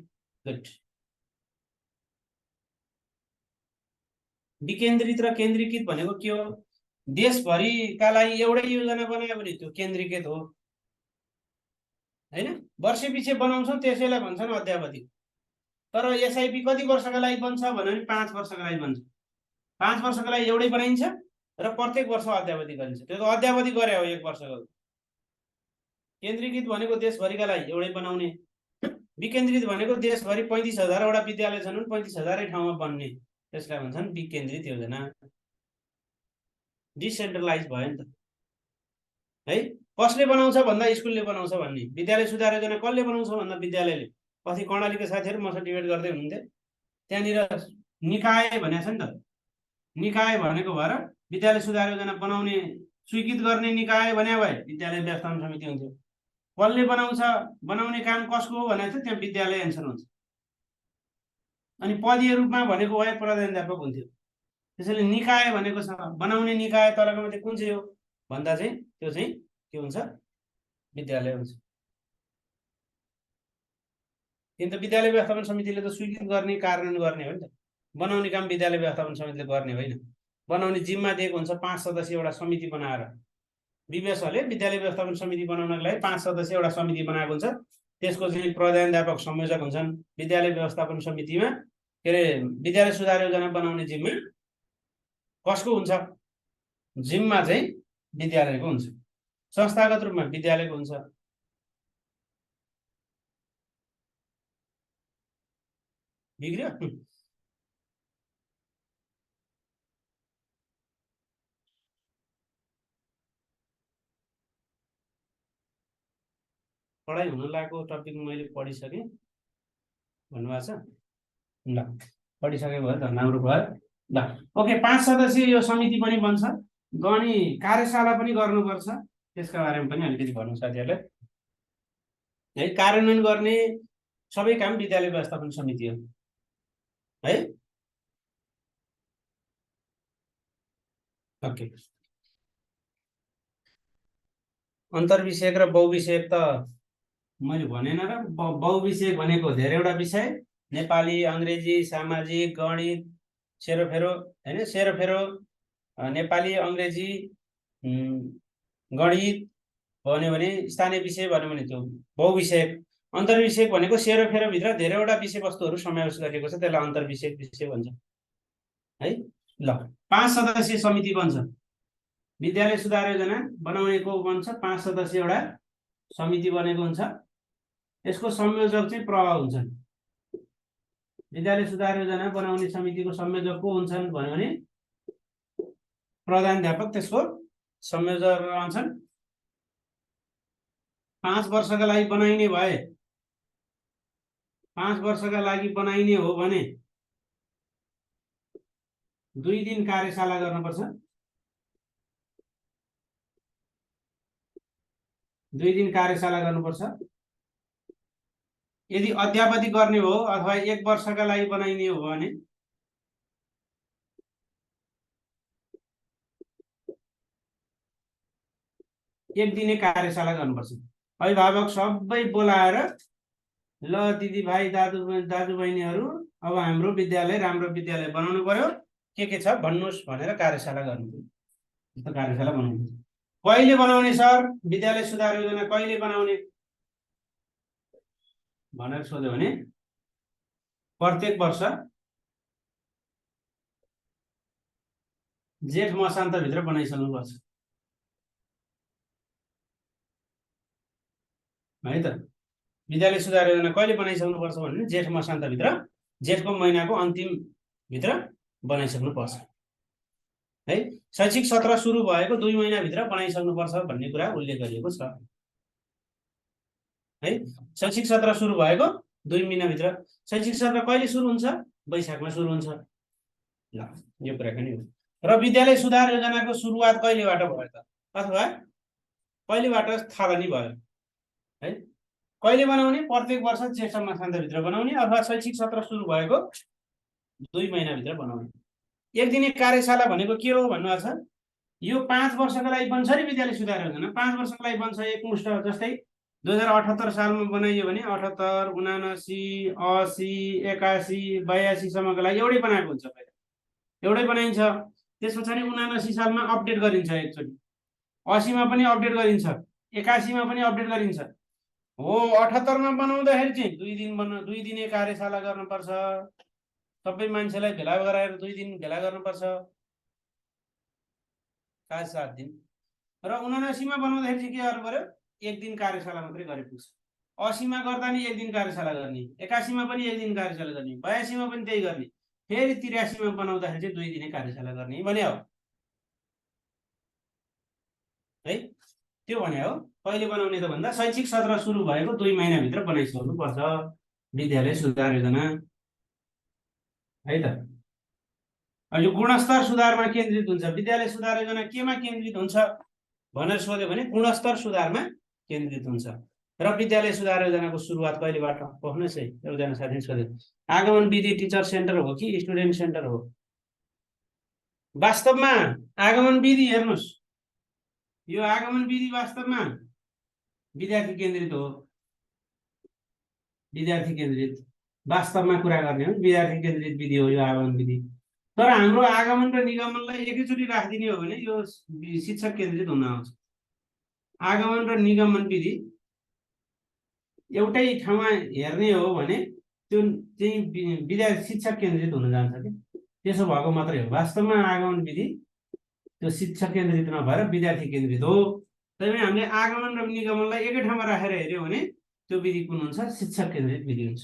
[SPEAKER 1] गुड। विकेन्द्रित र केन्द्रीकृत भनेको के हो? देशभरिका लागि एउटै योजना बनायो भने त्यो केन्द्रीकृत हो हैन। वर्ष पछि बनाउँछौँ त्यसैलाई भन्छन् अद्यावधिक। तर एसआइपी कति वर्षका लागि बन्छ भने 5 वर्षका लागि बन्छ। 5 वर्षका लागि एउटै बनाइन्छ र प्रत्येक वर्ष अद्यावधिक गरिन्छ। त्यो त अद्यावधिक गरे हो 1 वर्षको। केन्द्रीकृत भनेको देशभरिका लागि एउटै बनाउने, विकेन्द्रित भनेको देशभरि 35,000 वटा विद्यालय छन्, 35,000 ठाउँमा बन्ने, त्यसलाई भन्छन् विकेन्द्रित योजना। डिसेन्ट्रलाइज भयो नि त है। कसले बनाउँछ भन्दा स्कुलले बनाउँछ भन्ने। विद्यालय सुधार योजना कसले बनाउँछ भन्दा विद्यालयले। पछि कर्णालीका साथीहरू मसँग डिबेट गर्दै हुनुहुन्थ्यो, त्यहाँनिर निकाय भनेको छ नि त। निकाय भनेको भएर विद्यालय सुधार योजना बनाउने स्वीकृत गर्ने निकाय भने भए विद्यालय व्यवस्थापन समिति हुन्थ्यो। कसले बनाउँछ, बनाउने काम कसको हो भनेको चाहिँ त्यहाँ विद्यालय एन्सर हुन्छ। अनि पदीय रूपमा भनेको भए प्रधानाध्यापक हुन्थ्यो। त्यसैले निकाय भनेको छ बनाउने निकाय तलको मध्ये कुन चाहिँ हो भन्दा चाहिँ त्यो चाहिँ के हुन्छ, विद्यालय हुन्छ। किन त विद्यालय व्यवस्थापन समितिले त स्वीकृत गर्ने कार्यान्वयन गर्ने हो नि त। बनाउने काम विद्यालय व्यवस्थापन समितिले गर्ने होइन। बनाउने जिम्मा दिएको हुन्छ 5 सदस्यीय एउटा समिति बनाएर। विवेशले विद्यालय व्यवस्थापन समिति बनाउनको लागि 5 सदस्यीय एउटा समिति बनाएको हुन्छ। त्यसको चाहिँ प्रधानाध्यापक संयोजक हुन्छन्। विद्यालय व्यवस्थापन समितिमा के अरे विद्यालय सुधार योजना बनाउने जिम्मा कसको हुन्छ? जिम्मा चाहिँ विद्यालयको हुन्छ। संस्थागत रूपमा विद्यालयको हुन्छ। बिग्रियो? पढाइ हुन लागेको टपिक मैले पढिसकेँ भन्नुभएको छ। ल पढिसकेको भयो त, राम्रो भयो। ल ओके, 5 सदस्यीय यो समिति पनि बन्छ। अनि कार्यशाला पनि गर्नुपर्छ, त्यसका बारेमा पनि अलिकति भन्नु साथीहरूले है। कार्यान्वयन गर्ने सबै काम विद्यालय व्यवस्थापन समिति हो है। ओके, अन्तर्विषयक र बहुविषयक त मैले भनेन र। बहुविषयक भनेको धेरैवटा विषय, नेपाली, अङ्ग्रेजी, सामाजिक, गणित, सेरोफेरो हैन। सेरोफेरो नेपाली, अङ्ग्रेजी, गणित भन्यो भने, स्थानीय विषय भन्यो भने त्यो बहुविषयक। अन्तर्विषयक भनेको सेरोफेरोभित्र धेरैवटा विषयवस्तुहरू समावेश गरिएको छ, त्यसलाई अन्तर्विषयक विषय भन्छ है। ल 5 सदस्यीय समिति बन्छ। विद्यालय सुधार योजना बनाउनेको बन्छ 5 सदस्यीय एउटा समिति बनेको हुन्छ। यसको संयोजक चाहिँ प्रभाव हुन्छन्। विद्यालय सुधार योजना बनाउने समितिको संयोजक को हुन्छन् भन्यो भने प्रधानाध्यापक त्यसको संयोजक रहन्छन्। 5 वर्षका लागि बनाइने भए, 5 वर्षका लागि बनाइने हो भने 2 दिन कार्यशाला गर्नुपर्छ। 2 दिन कार्यशाला गर्नुपर्छ। यदि अध्यावधिक गर्ने हो अथवा 1 वर्षका लागि बनाइने हो भने 1 दिने कार्यशाला गर्नुपर्छ। अभिभावक सबै बोलाएर, ल दिदी भाइ दाजु बहिनीहरू, अब हाम्रो विद्यालय राम्रो विद्यालय बनाउनु पर्यो, के छ भन्नुहोस् भनेर कार्यशाला गर्नुपर्छ। त्यस्तो कार्यशाला बनाउनुपर्छ। कहिले बनाउने सर विद्यालय सुधार योजना, कहिले बनाउने भनेर सोध्यो भने प्रत्येक वर्ष जेठ मसान्तभित्र बनाइसक्नुपर्छ है त। विद्यालय सुधार योजना कहिले बनाइसक्नुपर्छ भने जेठ मसान्तभित्र, जेठको महिनाको अन्तिमभित्र बनाइसक्नुपर्छ है। शैक्षिक सत्र सुरु भएको 2 महिनाभित्र बनाइसक्नुपर्छ भन्ने कुरा उल्लेख गरिएको छ है। शैक्षिक सत्र सुरु भएको 2 महिनाभित्र। शैक्षिक सत्र कहिले सुरु हुन्छ? वैशाखमा सुरु हुन्छ। ल यो कुरा पनि हो। र विद्यालय सुधार योजनाको सुरुवात कहिलेबाट भयो त? अथवा कहिलेबाट थालनी भयो है। कहिले बनाउने? प्रत्येक वर्ष जेठ मसान्तभित्र बनाउने अथवा शैक्षिक सत्र सुरु भएको 2 महिनाभित्र बनाउने। 1 दिने कार्यशाला भनेको के हो भन्नुभएको छ? यो 5 वर्षका लागि बन्छ नि विद्यालय सुधार योजना। 5 वर्षका लागि बन्छ एकमुष्ट। जस्तै 2078 सालमा बनाइयो भने 78, 79, 80, 81, 82 सम्मको लागि एउटै बनाएको हुन्छ। पहिला एउटै बनाइन्छ, त्यस पछाडि 79 सालमा अपडेट गरिन्छ एकचोटि, 80 मा पनि अपडेट गरिन्छ, 81 मा पनि अपडेट गरिन्छ। हो 78 मा बनाउँदाखेरि चाहिँ 2 दिने कार्यशाला गर्नुपर्छ। सबै मान्छेलाई भेला गराएर 2 दिन भेला गर्नुपर्छ, 7 दिन। र 79 मा बनाउँदाखेरि चाहिँ के गर्नु पर्यो? 1 दिन कार्यशाला मात्रै गरे पुग्छ। 80 मा गर्दा नि 1 दिन कार्यशाला गर्ने, 81 मा पनि 1 दिन कार्यशाला गर्ने, 82 मा पनि त्यही गर्ने, फेरि 83 मा बनाउँदाखेरि चाहिँ 2 दिने कार्यशाला गर्ने भने हो है। त्यो भने हो। कहिले बनाउने त भन्दा शैक्षिक सत्र सुरु भएको 2 महिनाभित्र बनाइसक्नुपर्छ विद्यालय सुधार योजना है त। अब यो गुणस्तर सुधारमा केन्द्रित हुन्छ। विद्यालय सुधार योजना केमा केन्द्रित हुन्छ भनेर सोध्यो भने गुणस्तर सुधारमा केन्द्रित हुन्छ। र विद्यालय सुधार योजनाको सुरुवात कहिलेबाट? पढ्नुहोस् है, एकजना साथीले सोध्यो आगमन विधि टिचर सेन्टर हो कि स्टुडेन्ट सेन्टर हो? वास्तवमा आगमन विधि हेर्नुहोस्, यो आगमन विधि वास्तवमा विद्यार्थी केन्द्रित हो। विद्यार्थी केन्द्रित वास्तवमा कुरा गर्ने हो विद्यार्थी केन्द्रित विधि हो यो आगमन विधि। तर हाम्रो आगमन र निगमनलाई एकैचोटि राखिदिने हो भने यो शिक्षक केन्द्रित हुन आउँछ। आगमन र निगमन विधि एउटै ठाउँमा हेर्ने हो भने त्यो चाहिँ विद्यार्थी शिक्षक केन्द्रित हुन जान्छ कि त्यसो भएको मात्रै हो। वास्तवमा आगमन विधि त्यो शिक्षक केन्द्रित नभएर विद्यार्थी केन्द्रित हो। त्यही भएर हामीले आगमन र निगमनलाई एकै ठाउँमा राखेर हेर्यो भने त्यो विधि कुन हुन्छ? शिक्षक केन्द्रित विधि हुन्छ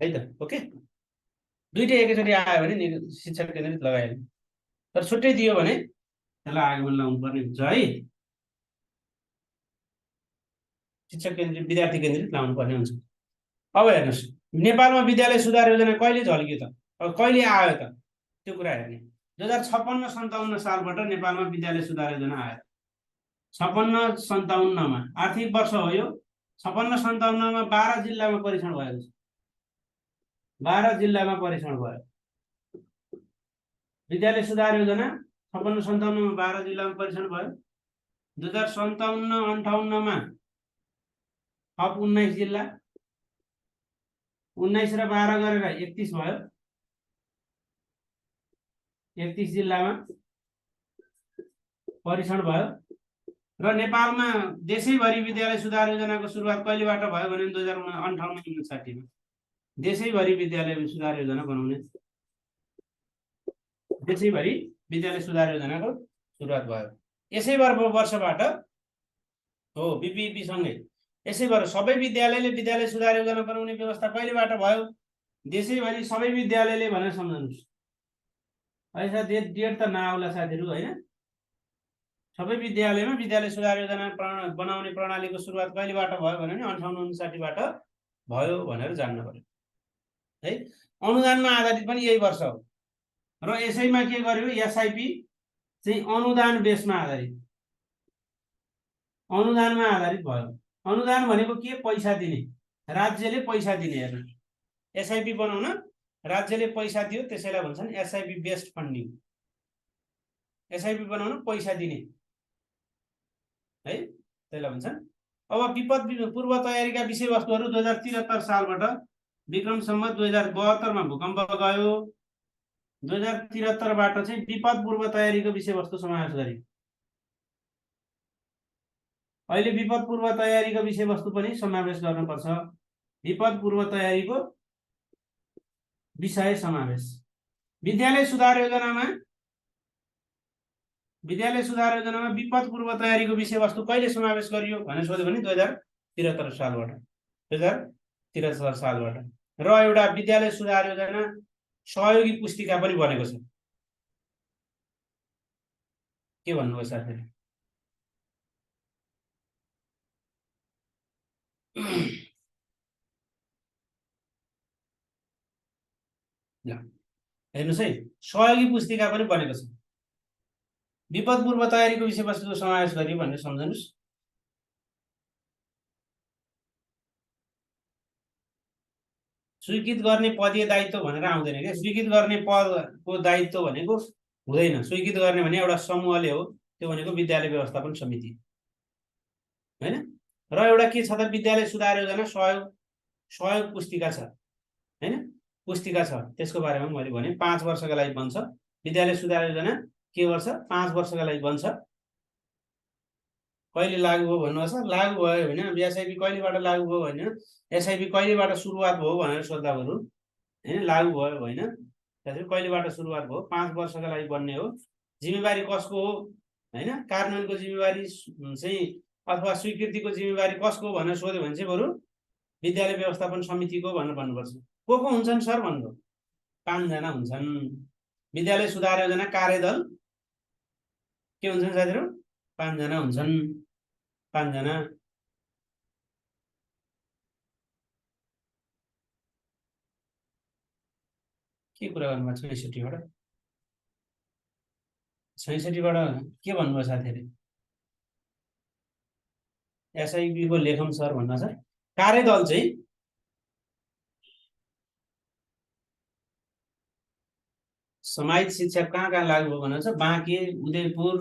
[SPEAKER 1] है त। ओके, दुईटै एकैचोटि आयो भने शिक्षक केन्द्रित लगाइहाल्यो, तर छुट्टै दियो भने त्यसलाई आगमन लाउनु पर्ने हुन्छ है। शिक्षक केन्द्रित विद्यार्थी केन्द्रित लाउनु पर्ने हुन्छ। अब हेर्नुहोस्, नेपालमा विद्यालय सुधार योजना कहिले झल्कियो त? अब कहिले आयो त? त्यो कुरा हेर्ने। 2056-57 सालबाट नेपालमा विद्यालय सुधार योजना आयो। 56-57 मा आर्थिक वर्ष हो यो। 56-57 मा 12 जिल्लामा परीक्षण भएको छ। 12 जिल्लामा परीक्षण भयो विद्यालय सुधार योजना। 56-57 मा 12 जिल्लामा परीक्षण भयो। 2057-58 मा थप 19 जिल्ला, 19 र 12 गरेर 31 भयो। 31 जिल्लामा परीक्षण भयो। र नेपालमा देशैभरि विद्यालय सुधार योजनाको सुरुवात कहिलेबाट भयो भने 2058-59 मा देशैभरि विद्यालय सुधार योजना बनाउने, देशैभरि विद्यालय सुधार योजनाको सुरुवात भयो। यसै वर्षबाट हो बीपीपी सँगै यसै वर्ष सबै विद्यालयले विद्यालय सुधार योजना बनाउने व्यवस्था कहिलेबाट भयो? देशैभरि सबै विद्यालयले भनेर सम्झनुहोस्। ऐसा डेट त नआउला साथीहरू हैन। सबै विद्यालयमा विद्यालय सुधार योजना बनाउने प्रणालीको सुरुवात कहिलेबाट भयो भने 58-59 बाट भयो भनेर जान्न पर्यो है। अनुदानमा आधारित पनि यही वर्ष हो र यसैमा के गर्यो? एसआईपी चाहिँ अनुदान बेसमा आधारित, अनुदानमा आधारित भयो। अनुदान भनेको के? पैसा दिने, राज्यले पैसा दिने। हेर्नु, एसआईपी बनाउन राज्यले पैसा दियो, त्यसैलाई भन्छन् एसआईपी बेस्ड फन्डिङ। एसआईपी बनाउन पैसा दिने है, त्यसलाई भन्छन्। अब विपद पूर्व तयारीका विषयवस्तुहरू 2073 सालबाट विक्रम सम्वत 2072 मा भूकम्प गयो। 2073 बाट चाहिँ विपद पूर्व तयारीको विषयवस्तु समावेश गरियो। अहिले विपद पूर्व तयारीको विषयवस्तु पनि समावेश गर्नुपर्छ। विपद पूर्व तयारीको विषय समावेश। विद्यालय सुधार योजनामा विपद पूर्व तयारीको विषयवस्तु कहिले समावेश गरियो भनेर सोध्यो भने 2073 सालबाट। 2073 सालबाट। र एउटा विद्यालय सुधार योजना सहयोगी पुस्तिका पनि बनेको छ। के भन्नुभयो साथीले? हेर्नुहोस् है, सहयोगी पुस्तिका पनि बनेको छ। विपद पूर्व तयारीको विषयवस्तुको समावेश गरियो भनेर सम्झनुस्। स्वीकृत गर्ने पदीय दायित्व भनेर आउँदैन क्या। स्वीकृत गर्ने पदको दायित्व भनेको हुँदैन। स्वीकृत गर्ने भने एउटा समूहले हो, त्यो भनेको विद्यालय व्यवस्थापन समिति हैन। र एउटा के छ त, विद्यालय सुधार योजना सहयोग पुस्तिका छ हैन, पुस्तिका छ। त्यसको बारेमा मैले भने 5 वर्षका लागि बन्छ विद्यालय सुधार योजना। के वर्ष? 5 वर्षका लागि बन्छ। कहिले लागू भयो भन्नुहोस्। लागू भयो होइन, एसआइपी कहिलेबाट लागू भयो होइन, एसआइपी कहिलेबाट सुरुवात भयो भनेर सोध्दा बरु हैन, लागू भयो होइन, त्यसरी कहिलेबाट सुरुवात भयो। 5 वर्षका लागि बन्ने हो। जिम्मेवारी कसको हो हैन, कार्यान्वयनको जिम्मेवारी चाहिँ अथवा स्वीकृतिको जिम्मेवारी कसको हो भनेर सोध्यो भने चाहिँ बरु विद्यालय व्यवस्थापन समितिको भनेर भन्नुपर्छ। को हुन्छन् सर भन्नु? 5 जना हुन्छन्। विद्यालय सुधार योजना कार्यदल के हुन्छन् साथीहरु? 5 जना हुन्छन्। 5 जना। के कुरा गर्नुभयो 66 बाट? 66 बाट के भन्नुभयो साथीहरु? एसआइबी को लेखम सर भन्न छ। कार्यदल चाहिँ समाहित शिक्षा कहाँ कहाँ लागू भयो भन्नुहुन्छ? बाँके, उदयपुर,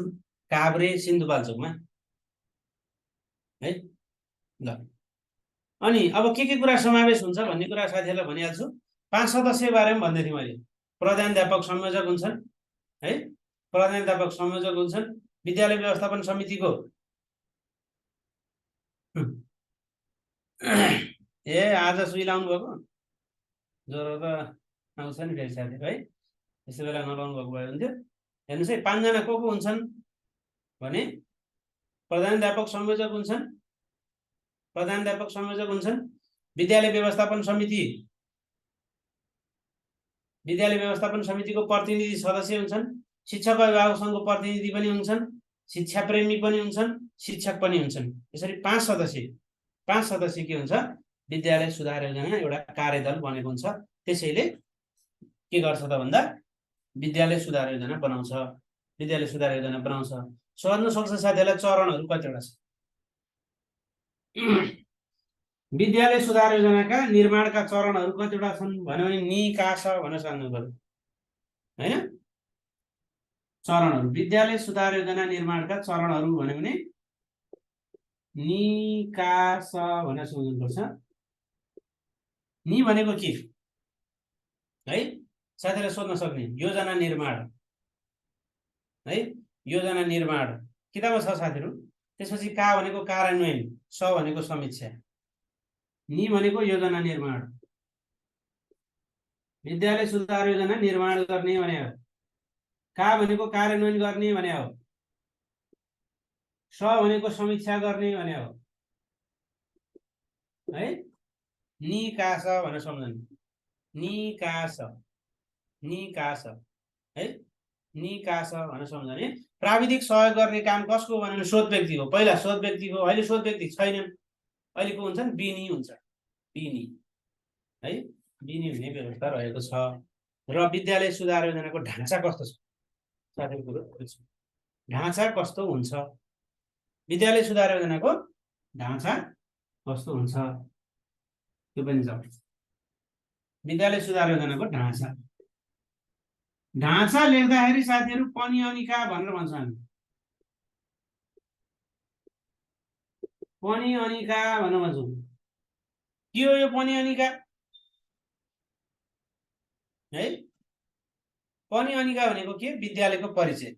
[SPEAKER 1] काभ्रे, सिन्धुपाल्चोकमा है ल। अनि अब के कुरा समावेश हुन्छ भन्ने कुरा साथीहरुलाई भनिहाल्छु। 5 सदस्य बारेमा भन्दै थिएँ मैले। प्रधानाध्यापक संयोजक हुन्छन् है, प्रधानाध्यापक संयोजक हुन्छन्। विद्यालय व्यवस्थापन समितिको ए आज सुइलाउनु भएको ज्वरो त आउँछ नि फेरि साथी है, यसै बेला नलाउनु भएको भए हुन्थ्यो। हेर्नुहोस् है, 5 जना को हुन्छन् भने प्रधानाध्यापक संयोजक हुन्छन्, प्रधानाध्यापक संयोजक हुन्छन्। विद्यालय व्यवस्थापन समिति, विद्यालय व्यवस्थापन समितिको प्रतिनिधि सदस्य हुन्छन्। शिक्षक अभिभावक संघको प्रतिनिधि पनि हुन्छन्, शिक्षा प्रेमी पनि हुन्छन्, शिक्षक पनि हुन्छन्। यसरी 5 सदस्य के हुन्छ? विद्यालय सुधार योजना एउटा कार्यदल बनेको हुन्छ। त्यसैले के गर्छ त भन्दा विद्यालय सुधार योजना बनाउँछ, विद्यालय सुधार योजना बनाउँछ। सोध्न सक्छ साथीहरुलाई चरणहरु कतिवटा छ? विद्यालय सुधार योजनाका निर्माणका चरणहरु कतिवटा छन् भन्यो भने निकास भनेर सोध्नु पर्यो हैन। चरणहरु, विद्यालय सुधार योजना निर्माणका चरणहरु भन्यो भने निकास भनेर सोध्नु पर्छ। नि भनेको के है साथीहरुले सोध्न सक्ने? योजना निर्माण है, योजना निर्माण किताबमा छ साथीहरु। त्यसपछि का भनेको कार्यान्वयन, स भनेको समीक्षा, नि भनेको योजना निर्माण। विद्यालय सुधार योजना निर्माण गर्ने भने हो, का भनेको कार्यान्वयन गर्ने भने हो, स भनेको समीक्षा गर्ने भने हो है। निकास भनेर सम्झनु, निकास, निकास है, निकास भनेर सम्झने। प्राविधिक सहयोग गर्ने काम कसको भने शोध व्यक्तिको। पहिला शोध व्यक्तिको, अहिले शोध व्यक्ति छैनन्, अहिले को हुन्छन्? बिनी हुन्छ, बिनी है, बिनी हुने व्यवस्था रहेको छ। र विद्यालय सुधार योजनाको ढाँचा कस्तो छ साथीहरु? ढाँचा कस्तो हुन्छ? विद्यालय सुधार योजनाको ढाँचा कस्तो हुन्छ त्यो पनि छ। विद्यालय सुधार योजनाको ढाँचा, ढाँचा लेख्दाखेरि साथीहरु पनि अनि का भनेर भन्छ हामी। पनि अनि का भनेर भन्छौँ। के हो यो पनि अनि का है? पनि अनि का भनेको के? विद्यालयको परिचय।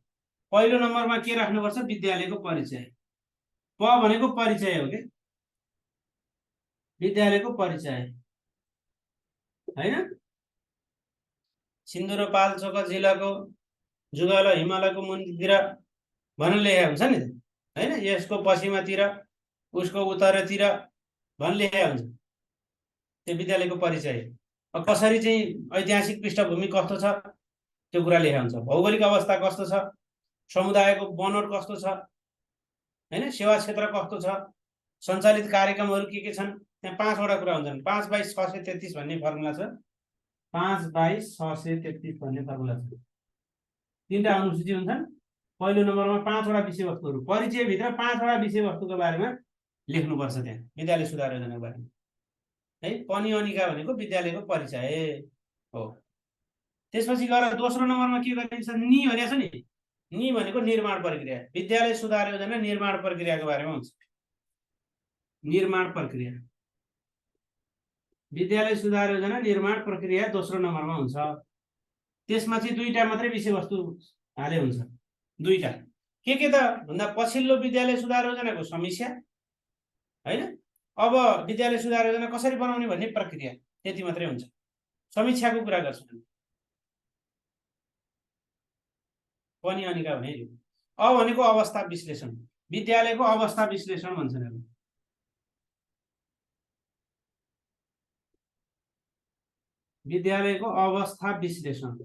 [SPEAKER 1] पहिलो नम्बरमा के राख्नुपर्छ? विद्यालयको परिचय। प भनेको परिचय हो के, विद्यालयको परिचय हैन। सिन्धुपाल्चोक जिल्लाको जुगाल हिमालयको मुनितिर भनेर लेखेको हुन्छ नि हैन। यसको पश्चिमतिर, उसको उत्तरतिर भनेर लेखेको हुन्छ। त्यो विद्यालयको परिचय। अब कसरी चाहिँ ऐतिहासिक पृष्ठभूमि कस्तो छ त्यो कुरा लेखेको हुन्छ। भौगोलिक अवस्था कस्तो छ, समुदायको बनोट कस्तो छ हैन, सेवा क्षेत्र कस्तो छ, सञ्चालित कार्यक्रमहरु के छन्। त्यहाँ 5 वटा कुरा हुन्छन्। 5/633 भन्ने फर्मुला छ। 5/633 भन्ने फर्मुला छ। 3टा अनुसूची हुन्छन्। पहिलो नम्बरमा 5 वटा विषयवस्तुहरू, परिचयभित्र 5 वटा विषयवस्तुको बारेमा लेख्नुपर्छ त्यहाँ विद्यालय सुधार योजनाको बारेमा है। पनि अनिका भनेको विद्यालयको परिचय हो। त्यसपछि गएर दोस्रो नम्बरमा के गरिन्छ, नि भनेको छ नि, नि भनेको निर्माण प्रक्रिया, विद्यालय सुधार योजना निर्माण प्रक्रियाको बारेमा हुन्छ। निर्माण प्रक्रिया, विद्यालय सुधार योजना निर्माण प्रक्रिया दोस्रो नम्बरमा हुन्छ। त्यसमा चाहिँ 2टा मात्रै विषयवस्तु हाले हुन्छ, 2टा के त भन्दा पछिल्लो विद्यालय सुधार योजनाको समीक्षा हैन, अब विद्यालय सुधार योजना कसरी बनाउने भन्ने प्रक्रिया, त्यति मात्रै हुन्छ। समीक्षाको कुरा गर्छन् पनि अनिका भने। अब भनेको अवस्था विश्लेषण, विद्यालयको अवस्था विश्लेषण भन्छन्। विद्यालयको अवस्था विश्लेषण,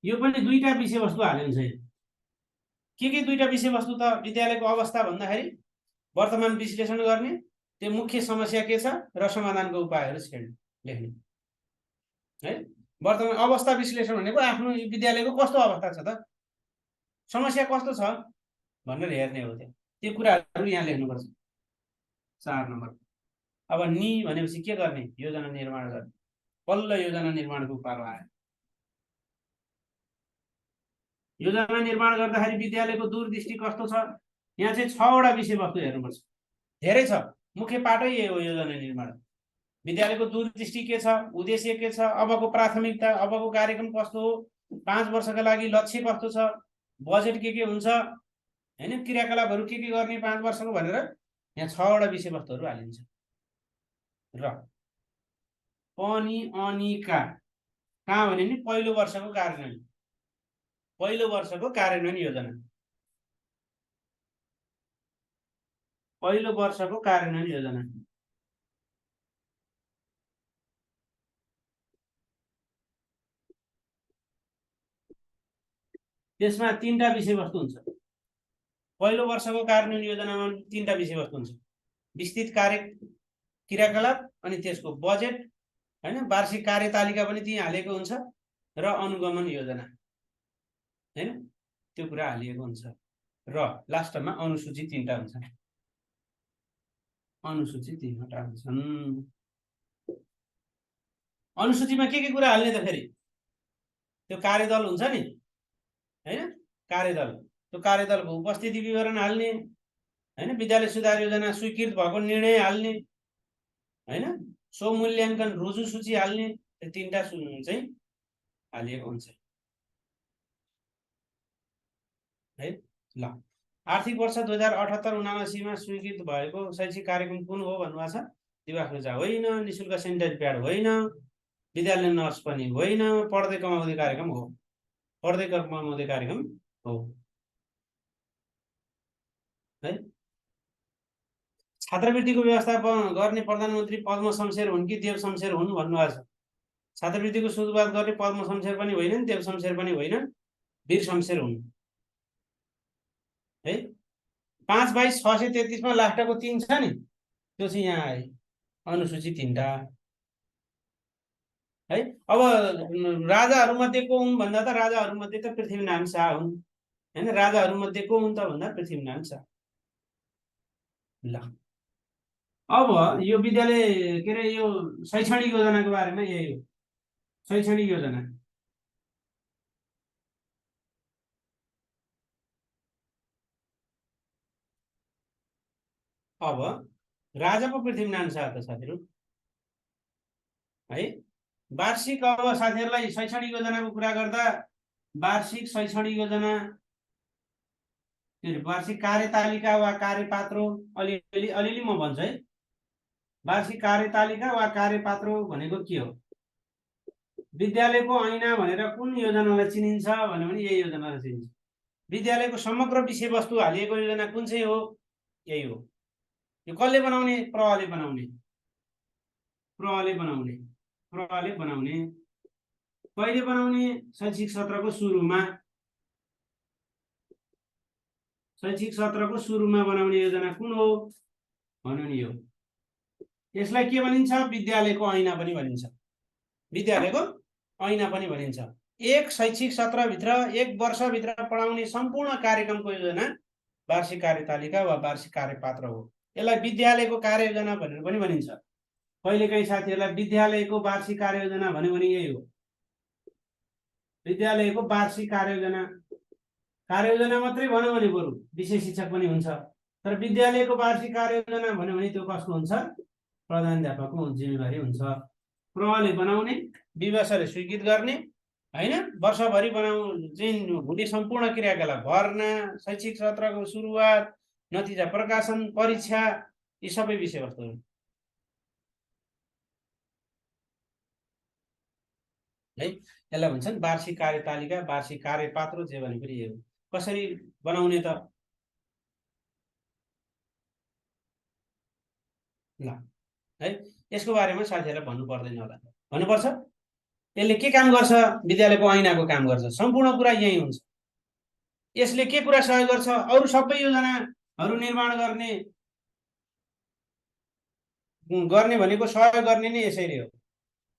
[SPEAKER 1] यो पनि 2टा विषयवस्तु हालिन्छ। के 2टा विषयवस्तु त विद्यालयको अवस्था भन्दाखेरि वर्तमान विश्लेषण गर्ने, त्यो मुख्य समस्या के छ र समाधानको उपायहरू लेख्ने है। वर्तमान अवस्था विश्लेषण भनेको आफ्नो विद्यालयको कस्तो अवस्था छ त, समस्या कस्तो छ भनेर हेर्ने हो। त्यो कुराहरू यहाँ लेख्नुपर्छ 4 नम्बर। अब नि भनेपछि के गर्ने, योजना निर्माण गर्ने, बल्ल योजना निर्माणको पालो आयो। योजना निर्माण गर्दाखेरि विद्यालयको दूरदृष्टि कस्तो छ, यहाँ चाहिँ 6 वटा विषयवस्तु हेर्नुपर्छ। धेरै छ, मुख्य पाटै यही हो योजना निर्माण। विद्यालयको दूरदृष्टि के छ, उद्देश्य के छ, अबको प्राथमिकता, अबको कार्यक्रम कस्तो हो, 5 वर्षका लागि लक्ष्य कस्तो छ, बजेट के हुन्छ हैन, क्रियाकलापहरू के गर्ने 5 वर्षको भनेर यहाँ 6 वटा विषयवस्तुहरू हालिन्छ। र पनि अनिका कहाँ भने नि पहिलो वर्षको कार्यान्वयन, पहिलो वर्षको कार्यान्वयन योजना, पहिलो वर्षको कार्यान्वयन योजना। त्यसमा 3टा विषयवस्तु हुन्छ। पहिलो वर्षको कार्यान्वयन योजनामा 3टा विषयवस्तु हुन्छ, विस्तृत कार्य क्रियाकलाप अनि त्यसको बजेट हैन, वार्षिक कार्यतालिका पनि त्यही हालेको हुन्छ र अनुगमन योजना हैन, त्यो कुरा हालिएको हुन्छ। र लास्टमा अनुसूची 3टा हुन्छ, अनुसूची 3वटा हुन्छन्। अनुसूचीमा के कुरा हाल्ने त फेरि, त्यो कार्यदल हुन्छ नि हैन, कार्यदल, त्यो कार्यदलको उपस्थिति विवरण हाल्ने हैन, विद्यालय सुधार योजना स्वीकृत भएको निर्णय हाल्ने हैन, सो मूल्याङ्कन रुजु सूची हाल्ने, त्यो 3टा चाहिँ हालिएको हुन्छ है। ल आर्थिक वर्ष 2078-79 मा स्वीकृत भएको शैक्षिक कार्यक्रम कुन हो भन्नुभएको छ, दिवा खोजा होइन, निशुल्क सेनिटरी प्याड होइन, विद्यालय नर्स पनि होइन, पढ्दै कमाउँदै कार्यक्रम हो, पढ्दै कमाउँदै कार्यक्रम हो है। छात्रवृत्तिको व्यवस्थापन गर्ने प्रधानमन्त्री पद्म शमशेर हुन् कि देव शमशेर हुन् भन्नुभएको छ। छात्रवृत्तिको सुरुवात गर्ने पद्म शमशेर पनि होइन, देव शमशेर पनि होइन, वीर शमशेर हुन् है। 5/633 मा लास्टको 3 छ नि, त्यो चाहिँ यहाँ आए, अनुसूची 3टा है। अब राजाहरूमध्ये को हुन् भन्दा त राजाहरूमध्ये त पृथ्वीनारायण शाह हुन् हैन, राजाहरूमध्ये को हुन् त भन्दा पृथ्वीनारायण शाह। ल अब यो विद्यालय के अरे यो शैक्षणिक योजनाको बारेमा यही हो, शैक्षणिक योजना। अब राजा पो पृथ्वीनारायण शाह त साथीहरू है। वार्षिक, अब साथीहरूलाई शैक्षणिक योजनाको कुरा गर्दा वार्षिक शैक्षणिक योजना, वार्षिक कार्यतालिका वा कार्यपात्रो, अलिअलि म भन्छु है। वार्षिक कार्यतालिका वा कार्यपात्रो भनेको के हो, विद्यालयको ऐना भनेर कुन योजनालाई चिनिन्छ भने यही योजनालाई चिनिन्छ। विद्यालयको समग्र विषयवस्तु हालिएको योजना कुन चाहिँ हो, यही हो। यो कसले बनाउने, प्रहले बनाउने, प्रहले बनाउने, प्रहले बनाउने। कहिले बनाउने, शैक्षिक सत्रको सुरुमा, शैक्षिक सत्रको सुरुमा बनाउने योजना कुन हो भन्नु नि यो। यसलाई के भनिन्छ, विद्यालयको ऐना पनि भनिन्छ, विद्यालयको ऐना पनि भनिन्छ। एक शैक्षिक सत्रभित्र एक वर्षभित्र पढाउने सम्पूर्ण कार्यक्रमको योजना वार्षिक कार्यतालिका वा वार्षिक कार्यपात्र हो। यसलाई विद्यालयको कार्ययोजना भनेर पनि भनिन्छ। कहिलेकाहीँ साथीहरूलाई विद्यालयको वार्षिक कार्ययोजना भन्यो भने यही हो, विद्यालयको वार्षिक कार्ययोजना। कार्ययोजना मात्रै भन्यो भने बरु विषय शिक्षक पनि हुन्छ, तर विद्यालयको वार्षिक कार्ययोजना भन्यो भने त्यो कसको हुन्छ? प्रधानाध्यापकको जिम्मेवारी हुन्छ। प्रहले बनाउने, विभागले स्वीकृत गर्ने, हैन? वर्षभरि चाहिँ हुने सम्पूर्ण क्रियाकलाप, भर्ना, शैक्षिक सत्रको सुरुवात, नतिजा प्रकाशन, परीक्षा, यी सबै विषयवस्तुहरू। है, यसलाई भन्छन् वार्षिक कार्यतालिका, वार्षिक कार्यपात्र, जे भने पनि यो कसरी बनाउने त? ल है, यसको बारेमा साथीहरूलाई भन्नु पर्दैन होला, भन्नुपर्छ। यसले के काम गर्छ? विद्यालयको ऐनाको काम गर्छ। सम्पूर्ण कुरा यही हुन्छ। यसले के कुरा सहयोग गर्छ? अरू सबै योजनाहरू निर्माण गर्ने भनेको सहयोग गर्ने नै यसैले हो।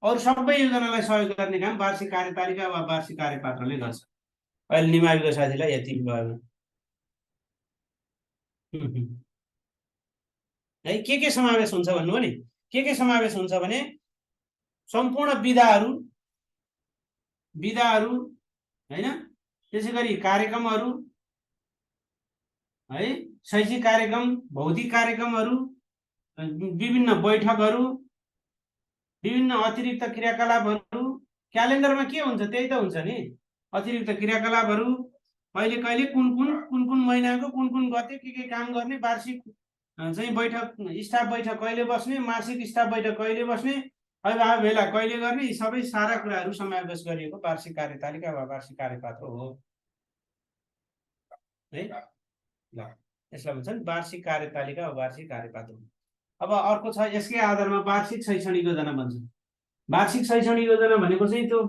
[SPEAKER 1] अरू सबै योजनालाई सहयोग गर्ने काम वार्षिक कार्यतालिका वा वार्षिक कार्यपात्रले गर्छ। अहिले निमाविको साथीलाई यति भयो है। के समावेश हुन्छ भन्नु नि? के समावेश हुन्छ भने सम्पूर्ण विधाहरू हैन, त्यसैगरी कार्यक्रमहरू है, शैक्षिक कार्यक्रम, भौतिक कार्यक्रमहरू, विभिन्न बैठकहरू, विभिन्न अतिरिक्त क्रियाकलापहरू। क्यालेन्डरमा के हुन्छ? त्यही त हुन्छ नि, अतिरिक्त क्रियाकलापहरू। कहिले कहिले कुन महिनाको कुन गते के काम गर्ने, वार्षिक चाहिँ बैठक, स्टाफ बैठक कहिले बस्ने, मासिक स्टाफ बैठक कहिले बस्ने, अभिभावक भेला कहिले गर्ने, यी सबै सारा कुराहरू समावेश गरिएको वार्षिक कार्यतालिका वा वार्षिक कार्यपात्र हो है। ल, यसलाई भन्छन् वार्षिक कार्यतालिका वा वार्षिक कार्यपात्र। अब अर्को छ, यसकै आधारमा वार्षिक शैक्षणिक योजना भन्छ। वार्षिक शैक्षणिक योजना भनेको चाहिँ त्यो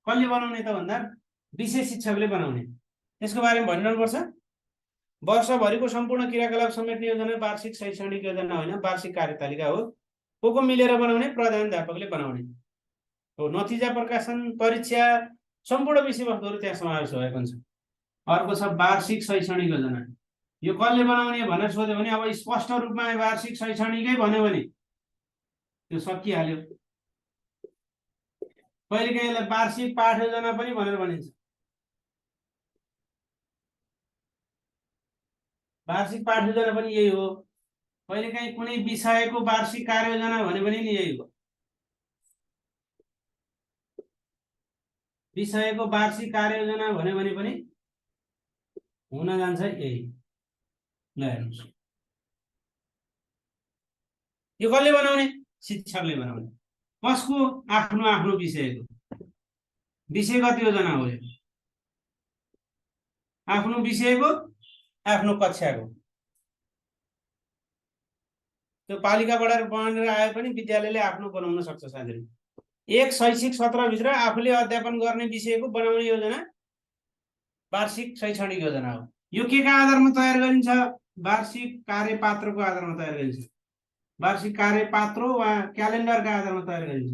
[SPEAKER 1] कसले बनाउने त भन्दा विषय शिक्षकले बनाउने। त्यसको बारेमा भनिरहनुपर्छ। वर्षभरिको सम्पूर्ण क्रियाकलाप समेट्ने योजना वार्षिक शैक्षणिक योजना होइन, वार्षिक कार्यतालिका हो। को मिलेर बनाउने? प्रधानाध्यापकले बनाउने हो। नतिजा प्रकाशन, परीक्षा, सम्पूर्ण विषयवस्तुहरू त्यहाँ समावेश भएको हुन्छ। अर्को छ वार्षिक शैक्षणिक योजना। यो कसले बनाउने भनेर सोध्यो भने अब स्पष्ट रूपमा वार्षिक शैक्षणिकै भन्यो भने त्यो सकिहाल्यो। कहिलेकाहीँ यसलाई वार्षिक पाठ योजना पनि भनेर भनिन्छ। वार्षिक पाठ योजना पनि यही हो। कहिलेकाहीँ कुनै विषयको वार्षिक कार्ययोजना भन्यो भने नि यही हो। विषयको वार्षिक कार्ययोजना भन्यो भने पनि हुन जान्छ यही। ल हेर्नुहोस्, यो कसले बनाउने? शिक्षकले बनाउने। कसको? आफ्नो विषयको। विषयगत योजना हो यो। आफ्नो विषयको, आफ्नो कक्षाको। त्यो पालिकाबाट बनेर आए पनि विद्यालयले आफ्नो बनाउन सक्छ साथीहरू। एक शैक्षिक सत्रभित्र आफूले अध्यापन गर्ने विषयको बनाउने योजना वार्षिक शैक्षणिक योजना हो। यो के का आधारमा तयार गरिन्छ? वार्षिक कार्यपात्रको आधारमा तयार गरिन्छ। वार्षिक कार्यपात्र वा क्यालेन्डरका आधारमा तयार गरिन्छ।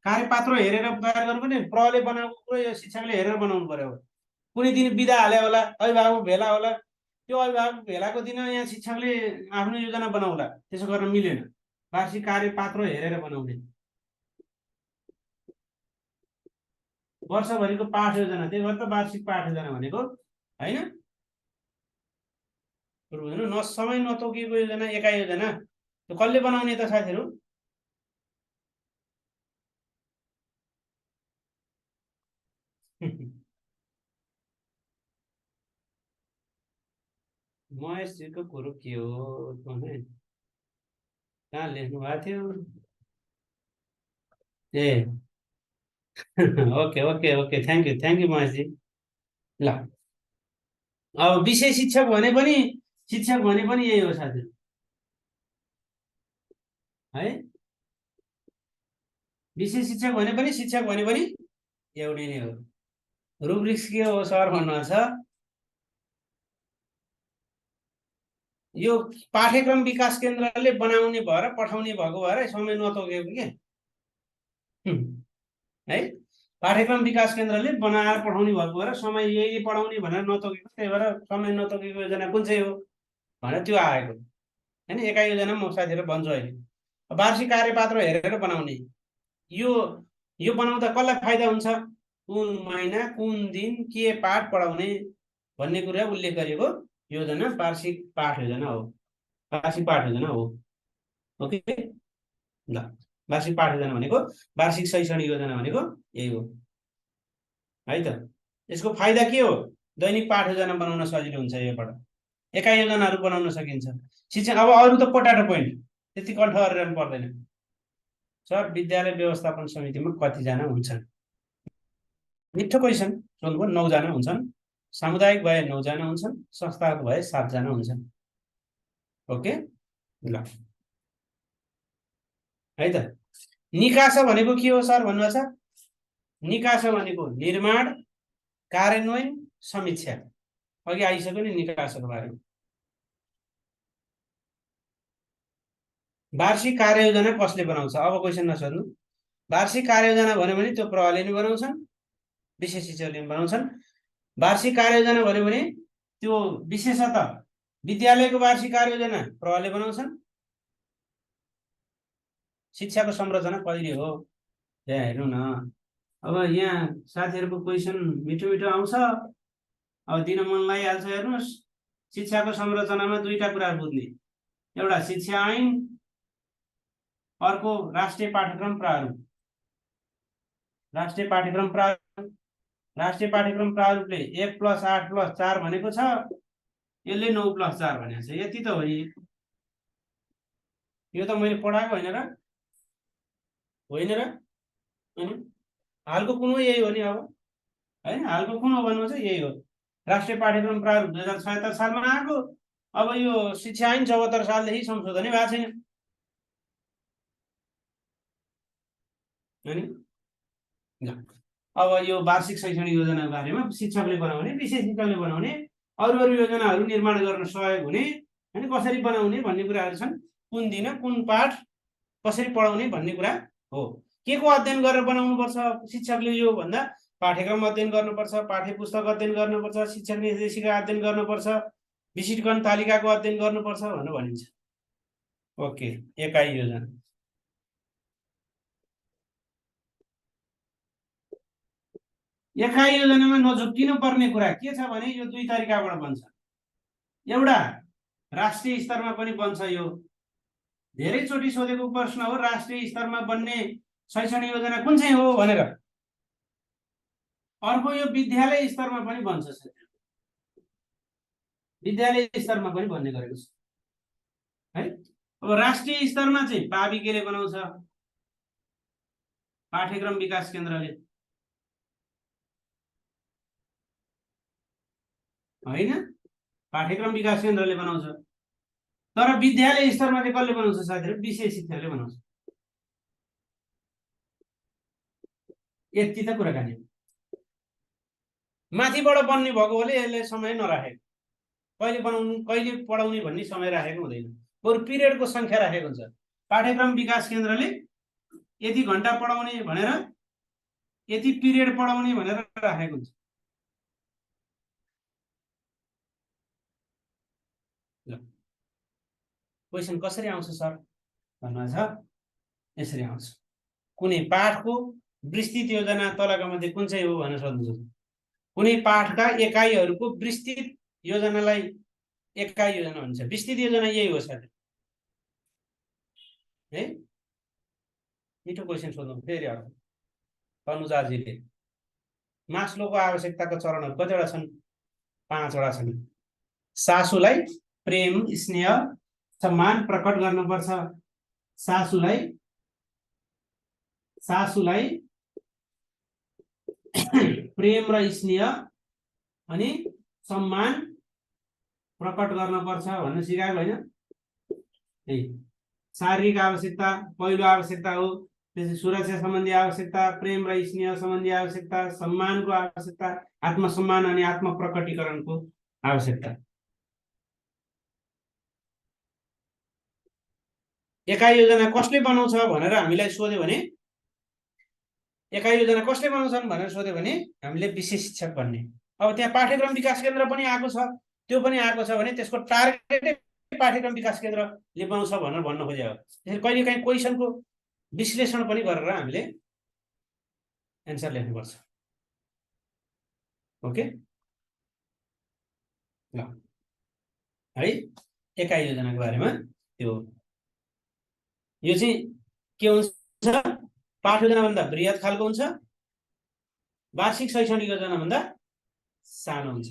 [SPEAKER 1] कार्यपात्र हेरेर तयार गर्नु पनि प्रहले बनाएको कुरो यो शिक्षकले हेरेर बनाउनु पर्यो। कुनै दिन बिदा हाले होला, अभिभावक भेला होला, त्यो अभिभावक भेलाको दिन यहाँ शिक्षकले आफ्नो योजना बनाउला, त्यसो गर्न मिलेन। वार्षिक कार्यपात्र हेरेर बनाउने। वर्षभरिको पाठ योजना, त्यही भएर त वार्षिक पाठ योजना भनेको हैन। न समय नतोकिएको योजना, एका योजना, त्यो कसले बनाउने त साथीहरू? महेशजीको कुरो के हो भने कहाँ लेख्नु भएको थियो? ए ओके, थ्याङ्क यू महेशजी। ल, अब विषय शिक्षक भने पनि यही हो साथीहरू है। विषय शिक्षक भने पनि एउटै नै हो। रुब्रिक्स के हो सर भन्नुहुन्छ? यो पाठ्यक्रम विकास केन्द्रले बनाउने भएर पठाउने भएको भएर समय नतोकेको के है। पाठ्यक्रम विकास केन्द्रले बनाएर पठाउने भएको भएर समय यही पढाउने भनेर नतोकेको, त्यही भएर समय नतोकेको योजना कुन चाहिँ हो भनेर त्यो आएको हैन। एकाइ योजना म साथीहरु भन्छु अहिले। वार्षिक कार्यपत्र हेरेर बनाउने, यो बनाउँदा कसलाई फाइदा हुन्छ, कुन महिना कुन दिन के पाठ पढाउने भन्ने कुरा उल्लेख गरेको योजना वार्षिक पाठ योजना हो। वार्षिक पाठ योजना हो। ओके ल, वार्षिक पाठ योजना भनेको वार्षिक शैक्षणिक योजना भनेको यही हो है त। यसको फाइदा के हो, दैनिक पाठ योजना बनाउन सजिलो हुन्छ, योबाट एकाइ योजनाहरू बनाउन सकिन्छ। शिक्षण अब अरू त पोटाटो पोइन्ट त्यति कण्ठ गरेर पर्दैन। सर विद्यालय व्यवस्थापन समितिमा कतिजना हुन्छन्, मिठो क्वेसन सोध्नुभयो। 9 जना हुन्छन्, सामुदायिक भए 9 जना हुन्छन्, संस्थागत भए 7 जना हुन्छन्। ओके ल है त। निकास भनेको के हो सर भन्नुहुन्छ, निकास भनेको निर्माण, कार्यान्वयन, समीक्षा। अघि आइसक्यो नि निकासको बारेमा। वार्षिक कार्ययोजना कसले बनाउँछ, अब क्वेसन नसोध्नु। वार्षिक कार्ययोजना भन्यो भने त्यो प्रहरीले नि बनाउँछन्, विशेष शिक्षकले पनि बनाउँछन्। वार्षिक कार्ययोजना भन्यो भने त्यो विशेषतः विद्यालयको वार्षिक कार्ययोजना प्रहरीले बनाउँछन्। शिक्षाको संरचना कहिले हो यहाँ हेर्नु न। अब यहाँ साथीहरूको क्वेसन मिठो मिठो आउँछ, अब दिन मन लागिहाल्छ। हेर्नुहोस्, शिक्षाको संरचनामा दुईटा कुरा बुझ्ने, एउटा शिक्षा ऐन, अर्को राष्ट्रिय पाठ्यक्रम प्रारूप। राष्ट्रिय पाठ्यक्रम प्रारूप, राष्ट्रिय पाठ्यक्रम प्रारूपले 1+8+4 भनेको छ, यसले 9+4 भनेको छ। यति त हो नि, यो त मैले पढाएको होइन र, होइन र। अनि हालको कुन हो, यही हो नि अब हैन। हालको कुन हो भन्नु चाहिँ यही हो। राष्ट्रिय पाठ्यक्रम प्रारूप 2076 सालमा आएको। अब यो शिक्षा ऐन 74 सालदेखि संशोधनै भएको छैन। अनि अब यो वार्षिक शैक्षणिक योजनाको बारेमा शिक्षकले बनाउने, विशेष शिक्षकले बनाउने, अरू योजनाहरू निर्माण गर्न सहयोग हुने हैन, कसरी बनाउने भन्ने कुराहरू छन्। कुन दिन कुन पाठ कसरी पढाउने भन्ने कुरा हो। के को अध्ययन गरेर बनाउनु पर्छ शिक्षकले, यो भन्दा पाठ्यक्रम अध्ययन गर्नुपर्छ, पाठ्य पुस्तक अध्ययन गर्नुपर्छ, शिक्षक निर्देशिका अध्ययन गर्नुपर्छ, विशिष्टकरण तालिकाको अध्ययन गर्नुपर्छ भनेर भनिन्छ। ओके, एकाइ योजना। एकाइ योजनामा नझुक्किनु पर्ने कुरा के छ भने यो दुई तरिकाबाट बन्छ। एउटा राष्ट्रिय स्तरमा पनि बन्छ, यो धेरैचोटि सोधेको प्रश्न हो, राष्ट्रिय स्तरमा बन्ने शैक्षणिक योजना कुन चाहिँ हो भनेर। अर्को यो विद्यालय स्तरमा पनि बन्छ, विद्यालय स्तरमा पनि बन्ने गरेको छ है। अब राष्ट्रिय स्तरमा चाहिँ पाविकेले बनाउँछ, पाठ्यक्रम विकास केन्द्रले हैन, पाठ्यक्रम विकास केन्द्रले बनाउँछ। तर विद्यालय स्तरमा चाहिँ कसले बनाउँछ साथीहरु, विशेष शिक्षकले बनाउँछ। यति त कुराकानी। माथिबाट बन्ने भएको भले यसले समय नराखेको, कहिले बनाउनु कहिले पढाउने भन्ने समय राखेको हुँदैन, बरु पिरियडको संख्या राखेको हुन्छ। पाठ्यक्रम विकास केन्द्रले यति घण्टा पढाउने भनेर, यति पिरियड पढाउने भनेर राखेको हुन्छ। क्वेसन कसरी आउँछ सर भन्नुहुन्छ, यसरी आउँछ। कुनै पाठको विस्तृत योजना तलका मध्ये कुन चाहिँ हो भनेर सोध्नुहुन्छ। कुनै पाठका एकाइहरूको विस्तृत योजनालाई एकाइ योजना भन्छ। विस्तृत योजना यही हो साथी है। मिठो क्वेसन सोध्नु फेरि अब तनुजाजीले। मास्लोको आवश्यकताको चरणहरू कतिवटा छन्, 5 वटा छन्। सासूलाई प्रेम, स्नेह, सम्मान प्रकट गर्नुपर्छ। सासूलाई प्रेम र स्नेह अनि सम्मान प्रकट गर्नुपर्छ भन्ने सिकाएको हैन। शारीरिक आवश्यकता पहिलो आवश्यकता हो, त्यसै सुरक्षा सम्बन्धी आवश्यकता, प्रेम र स्नेह सम्बन्धी आवश्यकता, सम्मानको आवश्यकता, आत्मसम्मान अनि आत्म प्रकटीकरणको आवश्यकता। एकाइ योजना कसले बनाउँछ भनेर हामीलाई सोध्यो भने एकाइ योजना कसले बनाउँछन् भनेर सोध्यो भने हामीले विशेष शिक्षक भन्ने। अब त्यहाँ पाठ्यक्रम विकास केन्द्र पनि आएको छ, त्यो पनि आएको छ भने त्यसको टार्गेटै पाठ्यक्रम विकास केन्द्रले बनाउँछ भनेर भन्न खोजेको हो। त्यसैले कहिलेकाहीँ क्वेसनको विश्लेषण पनि गरेर हामीले एन्सर लेख्नुपर्छ। ओके ल है, एकाइ योजनाको बारेमा त्यो यो चाहिँ के हुन्छ, पाठ योजना भन्दा बृहत खालको हुन्छ, वार्षिक शैक्षणिक योजना भन्दा सानो हुन्छ।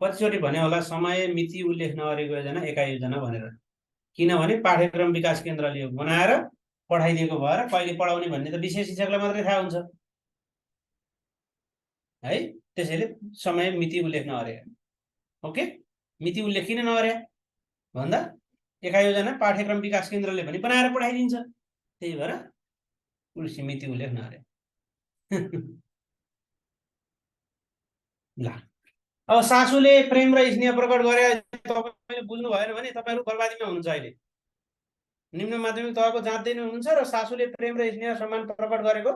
[SPEAKER 1] कतिचोटि भने होला समय मिति उल्लेख नगरेको योजना एकाइ योजना भनेर, किनभने पाठ्यक्रम विकास केन्द्रले बनाएर पठाइदिएको भएर कहिले पढाउने भन्ने त विशेष शिक्षकलाई मात्रै थाहा हुन्छ है। त्यसैले समय मिति उल्लेख नगरे। ओके, मिति उल्लेख किन नगरे भन्दा एकाइ योजना पाठ्यक्रम विकास केन्द्रले पनि बनाएर पठाइदिन्छ, त्यही भएर उल्सी मिति उल्लेख नगरे। ल अब सासूले प्रेम र स्नेह प्रकट गरे, तपाईले बुझ्नु भएन भने तपाईहरु बर्बादीमा हुनुहुन्छ। अहिले निम्न माध्यमिक तहको जाँच्दै हुनुहुन्छ र सासूले प्रेम र स्नेह सम्मान प्रकट गरेको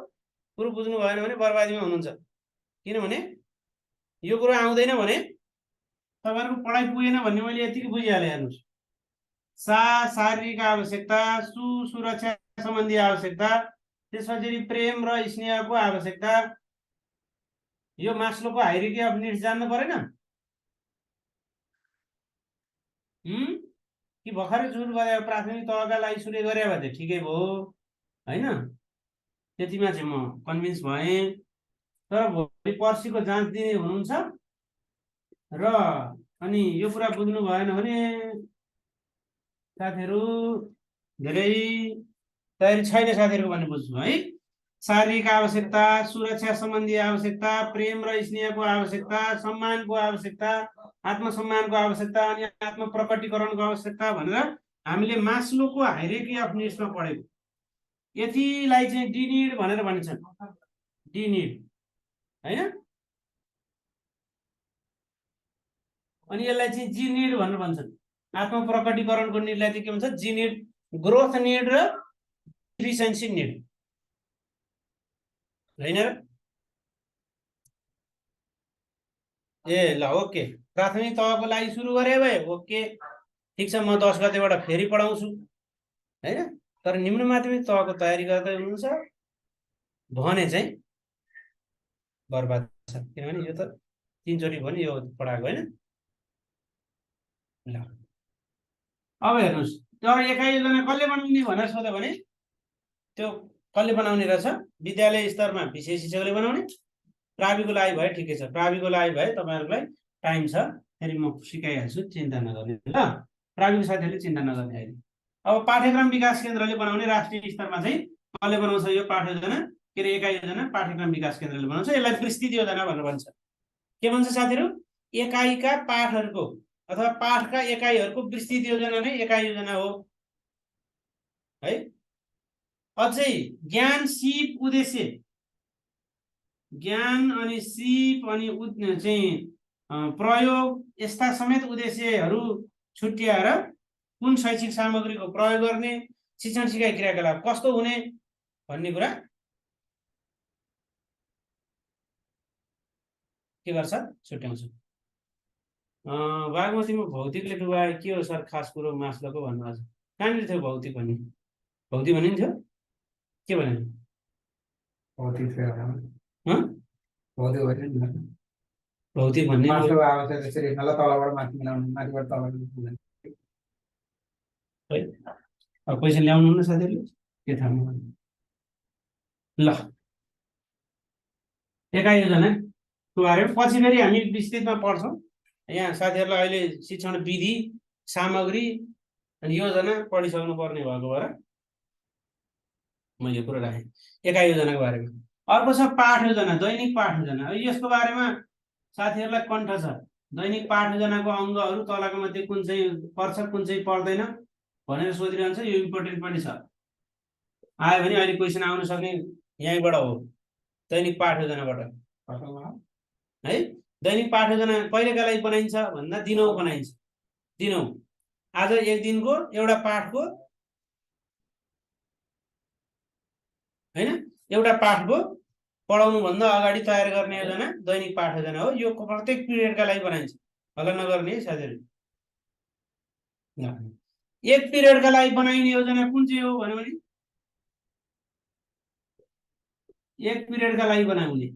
[SPEAKER 1] कुरो बुझ्नु भएन भने बर्बादीमा हुनुहुन्छ। किनभने यो कुरो आउँदैन भने तपाईहरुको पढाइ पुगेन भन्ने मैले यतिकै बुझिहाले। हेर्नुस्, शारीरिक आवश्यकता, सुरक्षा सम्बन्धी आवश्यकता, त्यसपछि प्रेम र स्नेहको आवश्यकता, यो मास्लोको हायरार्की अफ निड्स जान्नु परेन कि भर्खरै सुरु गरे प्राथमिक तहका लागि सुरु गरे भए ठिकै भयो हैन। त्यतिमा चाहिँ म कन्भिन्स भएँ। तर भोलि पर्सिको जाँच दिने हुनुहुन्छ र अनि यो कुरा बुझ्नु भएन भने साथीहरु धेरै तयारी छैन साथीहरुको भन्ने बुझ्नु है। शारीरिक आवश्यकता, सुरक्षा सम्बन्धी आवश्यकता, प्रेम र स्नेहको आवश्यकता, सम्मानको आवश्यकता, आत्मसम्मानको आवश्यकता अनि आत्म प्रकटीकरणको आवश्यकता भनेर हामीले मास्लोको हायरार्की अफ निड्समा पढेको। यतिलाई चाहिँ डी निड भनेर भनिन्छन्, डी निड हैन। अनि यसलाई चाहिँ जी निड भनेर भन्छन्। आत्म प्रकटीकरणको निडलाई चाहिँ के भन्छ, जी निड, ग्रोथ निड र एफिसिएन्सी निड हैन। ए ल ओके, प्राथमिक तहको लागि सुरु गरे भए ओके ठीक छ, म 10 गतेबाट फेरि पढाउँछु हैन। तर निम्न माध्यमिक तहको तयारी गर्दै हुनुहुन्छ भने चाहिँ बर्बाद छ, किनभने यो त 3 चोटि पनि यो पढाएको हैन। ल अब हेर्नुस्, तर एकाइ योजना कसले बनाउने भनेर सोध्यो भने त्यो कसले बनाउने रहेछ, विद्यालय स्तरमा विशेष शिक्षकले बनाउने। प्राविको लागि भए ठिकै छ, प्राविको लागि भए तपाईहरुलाई टाइम छ, फेरि म सिकाइहाल्छु, चिन्ता नगर्नु ल। प्राविको साथीहरुले चिन्ता नगर्नु। अहिले अब पाठ्यक्रम विकास केन्द्रले बनाउने राष्ट्रिय स्तरमा चाहिँ कसले बनाउँछ यो पाठ योजना, के रे एकाइ योजना पाठ्यक्रम विकास केन्द्रले बनाउँछ। यसलाई विस्तृत योजना भनेर भन्छ। के भन्छ साथीहरु, एकाइका पाठहरुको अथवा पाठका एकाइहरुको विस्तृत योजना नै एकाइ योजना हो है। अझै ज्ञान, सिप, उद्देश्य, ज्ञान अनि सिप अनि चाहिँ प्रयोग यस्ता समेत उद्देश्यहरु छुट्याएर कुन शैक्षिक सामग्रीको प्रयोग गर्ने, शिक्षण सिकाइ क्रियाकलाप कस्तो हुने भन्ने कुरा के गर्छ, छुट्याउँछ। बागमतीमा भौतिक लेख्नु भए के हो सर खास कुरो मास्लोको भन्नु छ। कहाँनिर थियो भौतिक भन्ने, भौतिक भनिन्थ्यो के भने भौतिक भन्ने क्वेसन ल्याउनु न साथीहरुले के थाहा। ल एकाइ योजना बारेमा पछि फेरि हामी विस्तृतमा पढ्छौँ। यहाँ साथीहरुलाई अहिले शिक्षण विधि, सामग्री अनि योजना पढिसक्नु पर्ने भएको भएर मैले कुरा राखेँ एकाइ योजनाको बारेमा। अर्को छ पाठ योजना, दैनिक पाठ योजना। यसको बारेमा साथीहरुलाई कण्ठ छ, दैनिक पाठ योजनाको अङ्गहरू तलका मध्ये कुन चाहिँ पर्छ कुन चाहिँ पर्दैन भनेर सोधिरहन्छ। यो इम्पोर्टेन्ट पनि छ, आयो भने अहिले क्वेसन आउन सक्ने यहीँबाट हो, दैनिक पाठ योजनाबाट है। दैनिक पाठ योजना कहिलेका लागि बनाइन्छ भन्दा दिनौँ बनाइन्छ। दिनौँ आज एक दिनको एउटा पाठको हैन एउटा पाठको पढाउनु भन्दा अगाडि तयार गर्ने योजना दैनिक पाठ योजना हो। यो प्रत्येक पिरियडका लागि बनाइन्छ, हल्ला नगर्ने है साथीहरू। एक पिरियडका लागि बनाइने योजना कुन चाहिँ हो भन्यो भने एक पिरियडका लागि बनाउने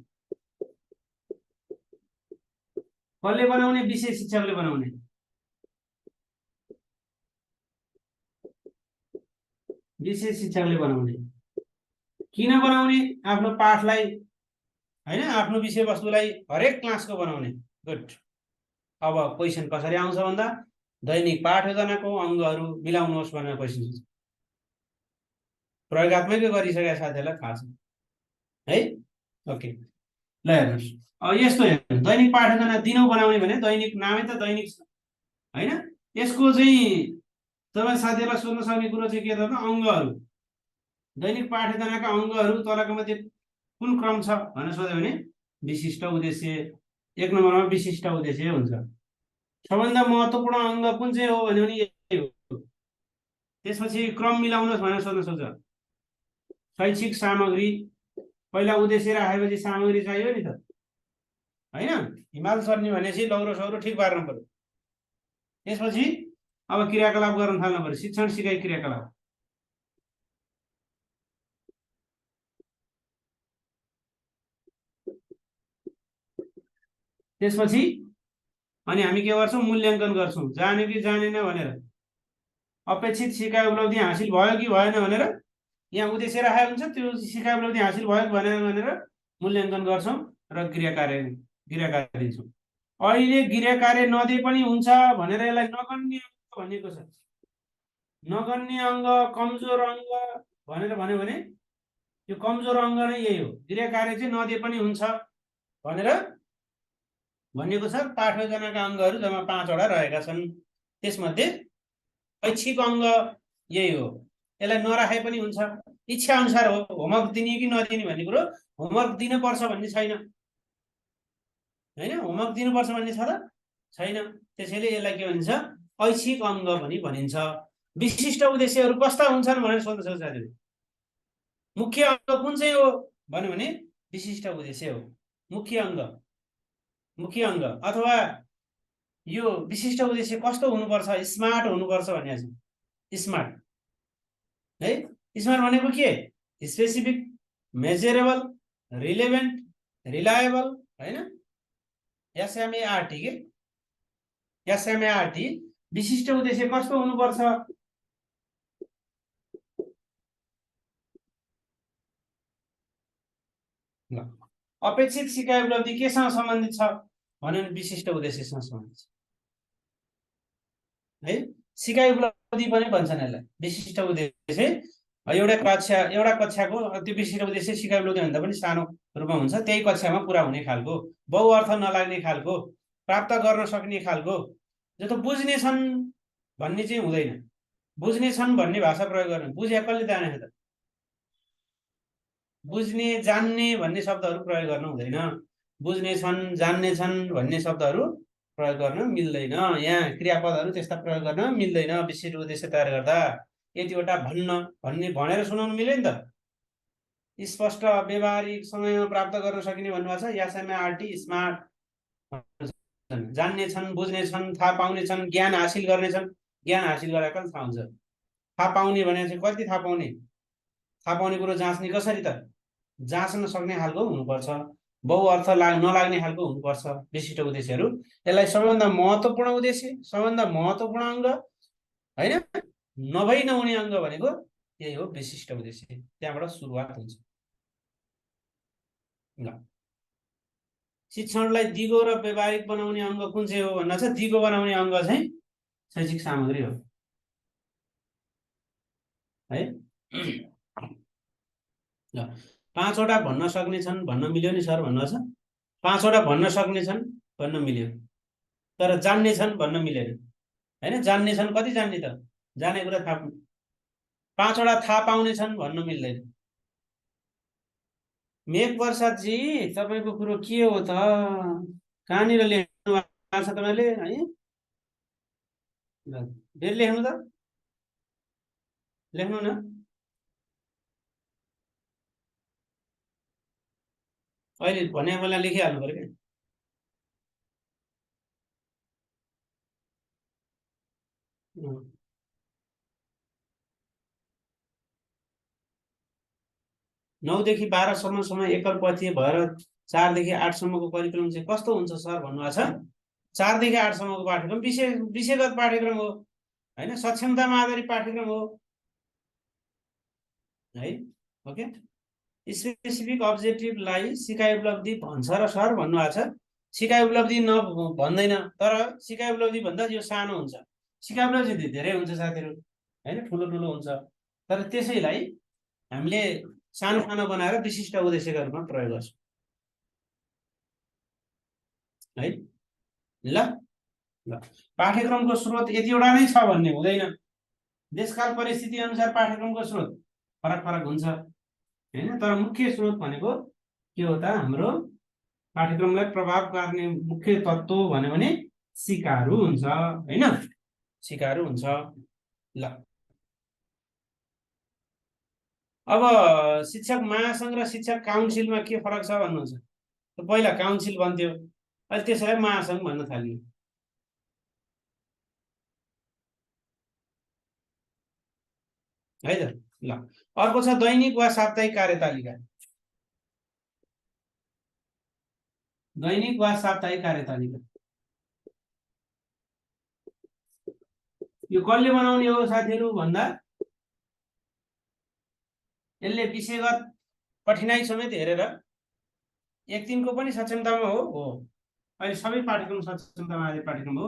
[SPEAKER 1] कसले बनाउने? विषय शिक्षकले बनाउने। विषय शिक्षकले बनाउने। किन बनाउने? आफ्नो पाठलाई हैन, आफ्नो विषयवस्तुलाई हरेक क्लासको बनाउने। गुड। अब क्वेसन कसरी आउँछ भन्दा दैनिक पाठ योजनाको अङ्गहरू मिलाउनुहोस् भनेर क्वेसन छ। प्रयोगात्मकै गरिसकेका साथीहरूलाई थाहा छ है। ओके, ल हेर्नुहोस् अब यस्तो हेर्नु, दैनिक पाठ योजना दिनौँ बनाउने भने दैनिक नामै त दैनिक छ हैन। यसको चाहिँ तपाईँ साथीहरूलाई सोध्न सक्ने कुरो चाहिँ के त अङ्गहरू, दैनिक पाठ योजनाका अङ्गहरू तलका मध्ये कुन क्रम छ भनेर सोध्यो भने विशिष्ट उद्देश्य, एक नम्बरमा विशिष्ट उद्देश्य हुन्छ। सबभन्दा महत्त्वपूर्ण अङ्ग कुन चाहिँ हो भन्यो भने यही हो। त्यसपछि क्रम मिलाउनुहोस् भनेर सोध्न सक्छ। शैक्षिक सामग्री, पहिला उद्देश्य राखेपछि सामग्री चाहियो नि त हैन। हिमाल चढ्ने भनेपछि लौरो सौरो ठिक पार्नु पर्यो। त्यसपछि अब क्रियाकलाप गर्न थाल्नु पर्यो, शिक्षण सिकाइ क्रियाकलाप। त्यसपछि अनि हामी के गर्छौँ? मूल्याङ्कन गर्छौँ, जाने कि जानेन भनेर। अपेक्षित सिकाइ उपलब्धि हासिल भयो कि भएन भनेर यहाँ उद्देश्य राखेको हुन्छ, त्यो सिकाइ उपलब्धि हासिल भयो कि भएन भनेर मूल्याङ्कन गर्छौँ र गृह कार्य दिन्छौँ। अहिले गृह कार्य नदिए पनि हुन्छ भनेर यसलाई नगन्य अङ्ग भनिएको छ। नगन्य अङ्ग, कमजोर अङ्ग भनेर भन्यो भने यो कमजोर अङ्ग नै यही हो। गृह कार्य चाहिँ नदिए पनि हुन्छ भनेर भनिएको छ। पाठ योजनाका अङ्गहरू जम्मा 5 वटा रहेका छन्। त्यसमध्ये ऐच्छिक अङ्ग यही हो। यसलाई नराखे पनि हुन्छ, इच्छा अनुसार हो। होमवर्क दिने कि नदिने भन्ने कुरो, होमवर्क दिनुपर्छ भन्ने छैन हैन। होमवर्क दिनुपर्छ भन्ने छ त छैन। त्यसैले यसलाई के भनिन्छ? ऐच्छिक अङ्ग पनि भनिन्छ। विशिष्ट उद्देश्यहरू कस्ता हुन्छन् भनेर सोध्न सक्छ साथीहरू। मुख्य अङ्ग कुन चाहिँ हो भन्यो भने विशिष्ट उद्देश्य हो। मुख्य अङ्ग अथवा यो विशिष्ट उद्देश्य कस्तो हुनुपर्छ? स्मार्ट हुनुपर्छ भन्ने छ। स्मार्ट है, स्मार्ट भनेको के? स्पेसिफिक, मेजरेबल, रिलेभेन्ट, रिलायबल हैन। एसएमएआरटी के एसएमएआरटी। विशिष्ट उद्देश्य कस्तो हुनुपर्छ? अपेक्षित सिकाइ उपलब्धि केसँग सम्बन्धित छ भन्यो भने विशिष्ट उद्देश्यसँग सम्बन्धित छ है। सिकाइ उपलब्धि पनि भन्छन् यसलाई। विशिष्ट उद्देश्य एउटा कक्षाको त्यो विशिष्ट उद्देश्य सिकाइ उपलब्धि भन्दा पनि सानो रूपमा हुन्छ। त्यही कक्षामा पुरा हुने खालको, बहुअर्थ नलाग्ने खालको, प्राप्त गर्न सक्ने खालको। जो त बुझ्ने छन् भन्ने चाहिँ हुँदैन। बुझ्ने छन् भन्ने भाषा प्रयोग गर्नु, बुझ्या कसले जाने त? बुझ्ने, जान्ने भन्ने शब्दहरू प्रयोग गर्न हुँदैन। बुझ्ने छन्, जान्ने छन् भन्ने शब्दहरू प्रयोग गर्न मिल्दैन। यहाँ क्रियापदहरू त्यस्ता प्रयोग गर्न मिल्दैन विशिष्ट उद्देश्य तयार गर्दा। यतिवटा भन्ने भनेर सुनाउनु मिल्यो नि त। स्पष्ट, व्यवहारिक, समयमा प्राप्त गर्न सकिने भन्नुभएको छ। एसएमएआरटी स्मार्ट। जान्ने छन्, बुझ्ने छन्, थाहा पाउने छन्, ज्ञान हासिल गर्ने छन्। ज्ञान हासिल गरेको थाहा हुन्छ। थाहा पाउने भने चाहिँ कति थाहा पाउने? थाहा पाउने कुरो जाँच्ने कसरी त? जाँच्न सक्ने खालको हुनुपर्छ, बहुअर्थ नलाग्ने खालको हुनुपर्छ विशिष्ट उद्देश्यहरू। यसलाई सबैभन्दा महत्त्वपूर्ण उद्देश्य, सबैभन्दा महत्त्वपूर्ण अङ्ग हैन, नभई नहुने अङ्ग भनेको यही हो विशिष्ट उद्देश्य। त्यहाँबाट सुरुवात हुन्छ। शिक्षणलाई दिगो र व्यवहारिक बनाउने अङ्ग कुन चाहिँ हो भन्दा छ? दिगो बनाउने अङ्ग चाहिँ शैक्षिक सामग्री हो है। 5 वटा भन्न सक्ने छन् भन्न मिल्यो नि सर भन्नु छ। 5 वटा भन्न सक्ने छन् भन्न मिल्यो, तर जान्ने छन् भन्न मिलेन हैन। जान्ने छन्, कति जान्ने त? जाने कुरा थाहा। 5 वटा थाहा पाउने छन् भन्न मिल्दैन। मेघ प्रसादजी, तपाईँको कुरो के हो त? कहाँनिर लेख्नु भएको छ तपाईँले है? फेरि लेख्नु त, लेख्नु न। अहिले भने बेला लेखिहाल्नु पर्यो क्या। अँ। 9 देखि 12 सम्म एकल पथीय भएर 4 देखि 8 सम्मको करिकुलम चाहिँ कस्तो हुन्छ सर भन्नुभएको छ। 4 देखि 8 सम्मको पाठ्यक्रम विषयगत पाठ्यक्रम हो हैन, सक्षमतामा आधारित पाठ्यक्रम हो है। ओके, स्पेसिफिक अब्जेक्टिभलाई सिकाइ उपलब्धि भन्छ र सर भन्नुभएको छ। सिकाइ उपलब्धि भन्दैन, तर सिकाइ उपलब्धि भन्दा यो सानो हुन्छ। सिकाइ उपलब्धि धेरै हुन्छ साथीहरू हैन, ठुलो ठुलो हुन्छ, तर त्यसैलाई हामीले सानो सानो बनाएर विशिष्ट उद्देश्यका रूपमा प्रयोग गर्छौँ है। ल ल पाठ्यक्रमको स्रोत यतिवटा नै छ भन्ने हुँदैन। देशकाल परिस्थिति अनुसार पाठ्यक्रमको स्रोत फरक फरक हुन्छ हैन, तर मुख्य स्रोत भनेको के हो त, हाम्रो पाठ्यक्रमलाई प्रभाव पार्ने मुख्य तत्त्व भन्यो भने सिकारू हुन्छ हैन, सिकारू हुन्छ। ल अब शिक्षक महासंघ र शिक्षक काउन्सिलमा के फरक छ भन्नुहुन्छ। पहिला काउन्सिल भन्थ्यो, अहिले त्यसैलाई महासंघ भन्न थालियो है त। ल अर्को छ दैनिक वा साप्ताहिक कार्यतालिका। दैनिक वा साप्ताहिक कार्यतालिका यो कसले बनाउने हो साथीहरू भन्दा, यसले विषयगत कठिनाइ समेत हेरेर एक दिनको पनि सक्षमतामा हो। अहिले सबै पाठ्यक्रम सक्षमतामा आधारित पाठ्यक्रम हो,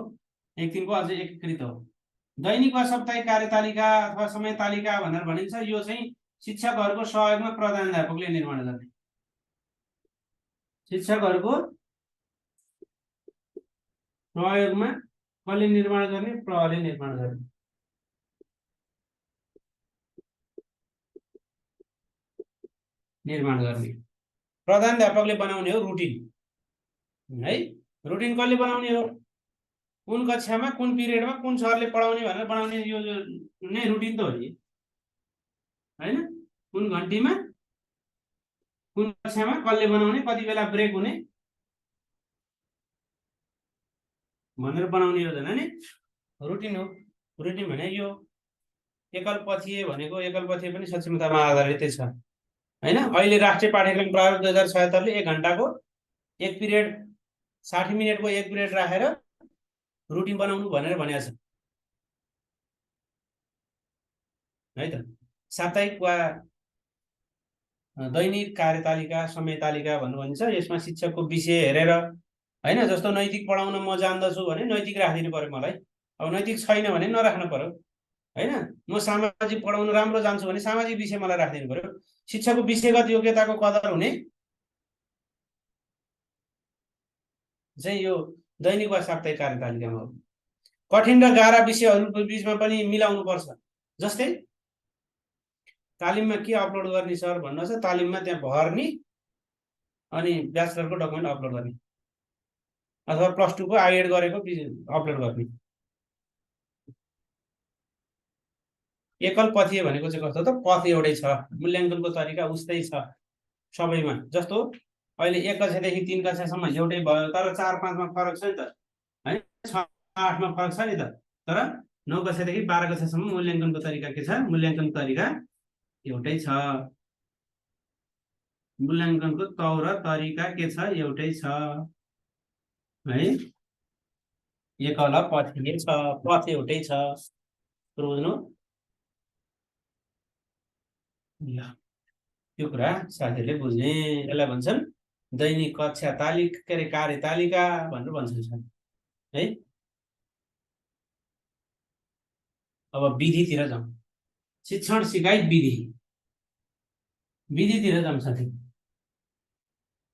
[SPEAKER 1] एक दिनको अझै एकीकृत हो। दैनिक वा साप्ताहिक कार्यतालिका अथवा समय तालिका भनेर भनिन्छ। यो चाहिँ शिक्षकहरूको सहयोगमा प्रधानाध्यापकले निर्माण गर्ने, शिक्षकहरूको सहयोगमा कसले निर्माण गर्ने, प्रहरीले निर्माण गर्ने। निर्माण गर्ने प्रधानाध्यापकले बनाउने हो रुटिन है। रुटिन कसले बनाउने हो, कुन कक्षामा कुन पिरियडमा कुन सरले पढाउने भनेर बनाउने, यो नै रुटिन त हो नि हैन। कुन घन्टीमा कुन कक्षामा कसले बनाउने, कति बेला ब्रेक हुने भनेर बनाउने योजना नै रुटिन हो। रुटिन भने यो एकल पथीय भनेको, एकल पथीय पनि सक्षमतामा आधारितै छ हैन। अहिले राष्ट्रिय पाठ्यक्रम प्रारूप 2077 ले 1 घण्टाको एक पिरियड 60 मिनटको एक पिरियड राखेर रुटिन बनाउनु भनेर भनेको छ है त। साप्ताहिक वा दैनिक कार्यतालिका समय तालिका भन्नु भनिन्छ। यसमा शिक्षकको विषय हेरेर हैन, जस्तो नैतिक पढाउन म जान्दछु भने नैतिक राखिदिनु पर्यो मलाई, अब नैतिक छैन भने नराख्नु पर्यो हैन। म सामाजिक पढाउन राम्रो जान्छु भने सामाजिक विषय मलाई राखिदिनु पर्यो। शिक्षाको विषयगत योग्यताको कदर हुने चाहिँ यो दैनिक वा साप्ताहिक कार्यतालिकामा हो। कठिन र गाह्रा विषयहरूको बिचमा पनि मिलाउनु पर्छ। जस्तै तालिममा के अपलोड गर्ने सर भन्नु छ, तालिममा त्यहाँ भर्ने अनि ब्याचलरको डकुमेन्ट अपलोड गर्ने अथवा +2 को आइएड गरेको अपलोड गर्ने। एकल पथीय भनेको चाहिँ कस्तो त, पथ एउटै छ, मूल्याङ्कनको तरिका उस्तै छ सबैमा। जस्तो अहिले 1 कक्षादेखि 3 कक्षासम्म एउटै भयो, तर 4, 5 मा फरक छ नि त है, 6, 8 मा फरक छ नि त। तर 9 कक्षादेखि 12 कक्षासम्म मूल्याङ्कनको तरिका के छ, मूल्याङ्कन तरिका एउटै छ। मूल्याङ्कनको तौर तरिका के छ, एउटै छ है। एकल पथीय छ, पथ एउटै छ, बुझ्नु। त्यो कुरा साथीहरूले बुझ्ने। यसलाई भन्छन् दैनिक कक्षा तालिका, के अरे कार्यतालिका भनेर भन्छन् है। अब विधितिर जाउँ, शिक्षण सिकाइ विधि, विधितिर जाउँ साथी।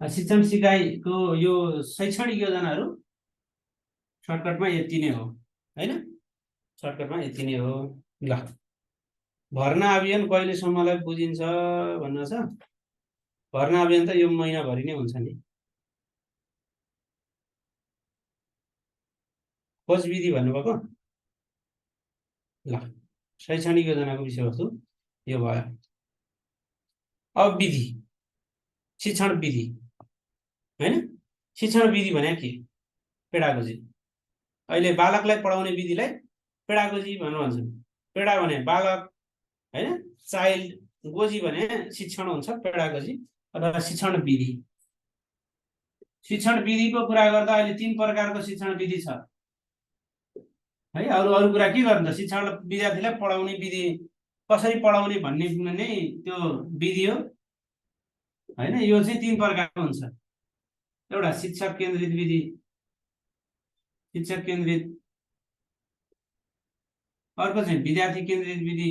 [SPEAKER 1] शिक्षण सिकाइको यो शैक्षणिक योजनाहरू सर्टकटमा यति नै हो हैन, सर्टकटमा यति नै हो। ल भर्ना अभियान कहिलेसम्मलाई बुझिन्छ भन्नु छ। भर्ना अभियान त यो महिनाभरि नै हुन्छ नि। खोज विधि भन्नुभएको। ल शैक्षणिक योजनाको विषयवस्तु यो भयो। अब विधि, शिक्षण विधि हैन। शिक्षण विधि भने के? पेडागोजी। अहिले बालकलाई पढाउने विधिलाई पेडागोजी भनेर भन्छन्। पेडा भने बालक हैन, चाइल्ड, गोजी भने शिक्षण हुन्छ, पेडागोजी अथवा शिक्षण विधि। शिक्षण विधिको कुरा गर्दा अहिले 3 प्रकारको शिक्षण विधि छ है। अरु कुरा के गर्नु त? शिक्षण विद्यार्थीलाई पढाउने विधि कसरी पढाउने भन्ने नै त्यो विधि हो हैन। यो चाहिँ 3 प्रकारको हुन्छ। एउटा शिक्षक केन्द्रित विधि, शिक्षक केन्द्रित, अर्को चाहिँ विद्यार्थी केन्द्रित विधि,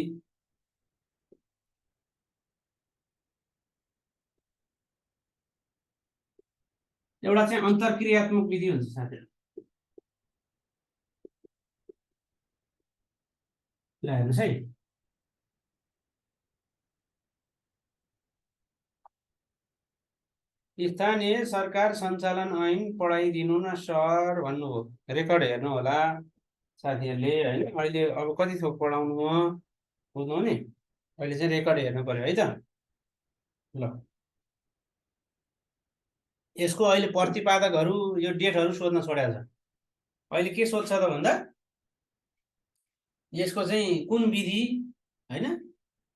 [SPEAKER 1] एउटा चाहिँ अन्तर्क्रियात्मक विधि हुन्छ साथीहरु। ल हेर्नुस् है, स्थानीय सरकार सञ्चालन ऐन पढाइदिनु न सर भन्नुभयो। रेकर्ड हेर्नु होला साथीहरुले हैन। अहिले अब कति थोक पढाउनु हो बुझ्नु हो नि। अहिले चाहिँ रेकर्ड हेर्नु पर्यो है त। ल यसको अहिले प्रतिपादकहरु यो डेटहरु सोध्न छोडेको छ। अहिले के सोध्छ त भन्दा यसको चाहिँ कुन विधि हैन,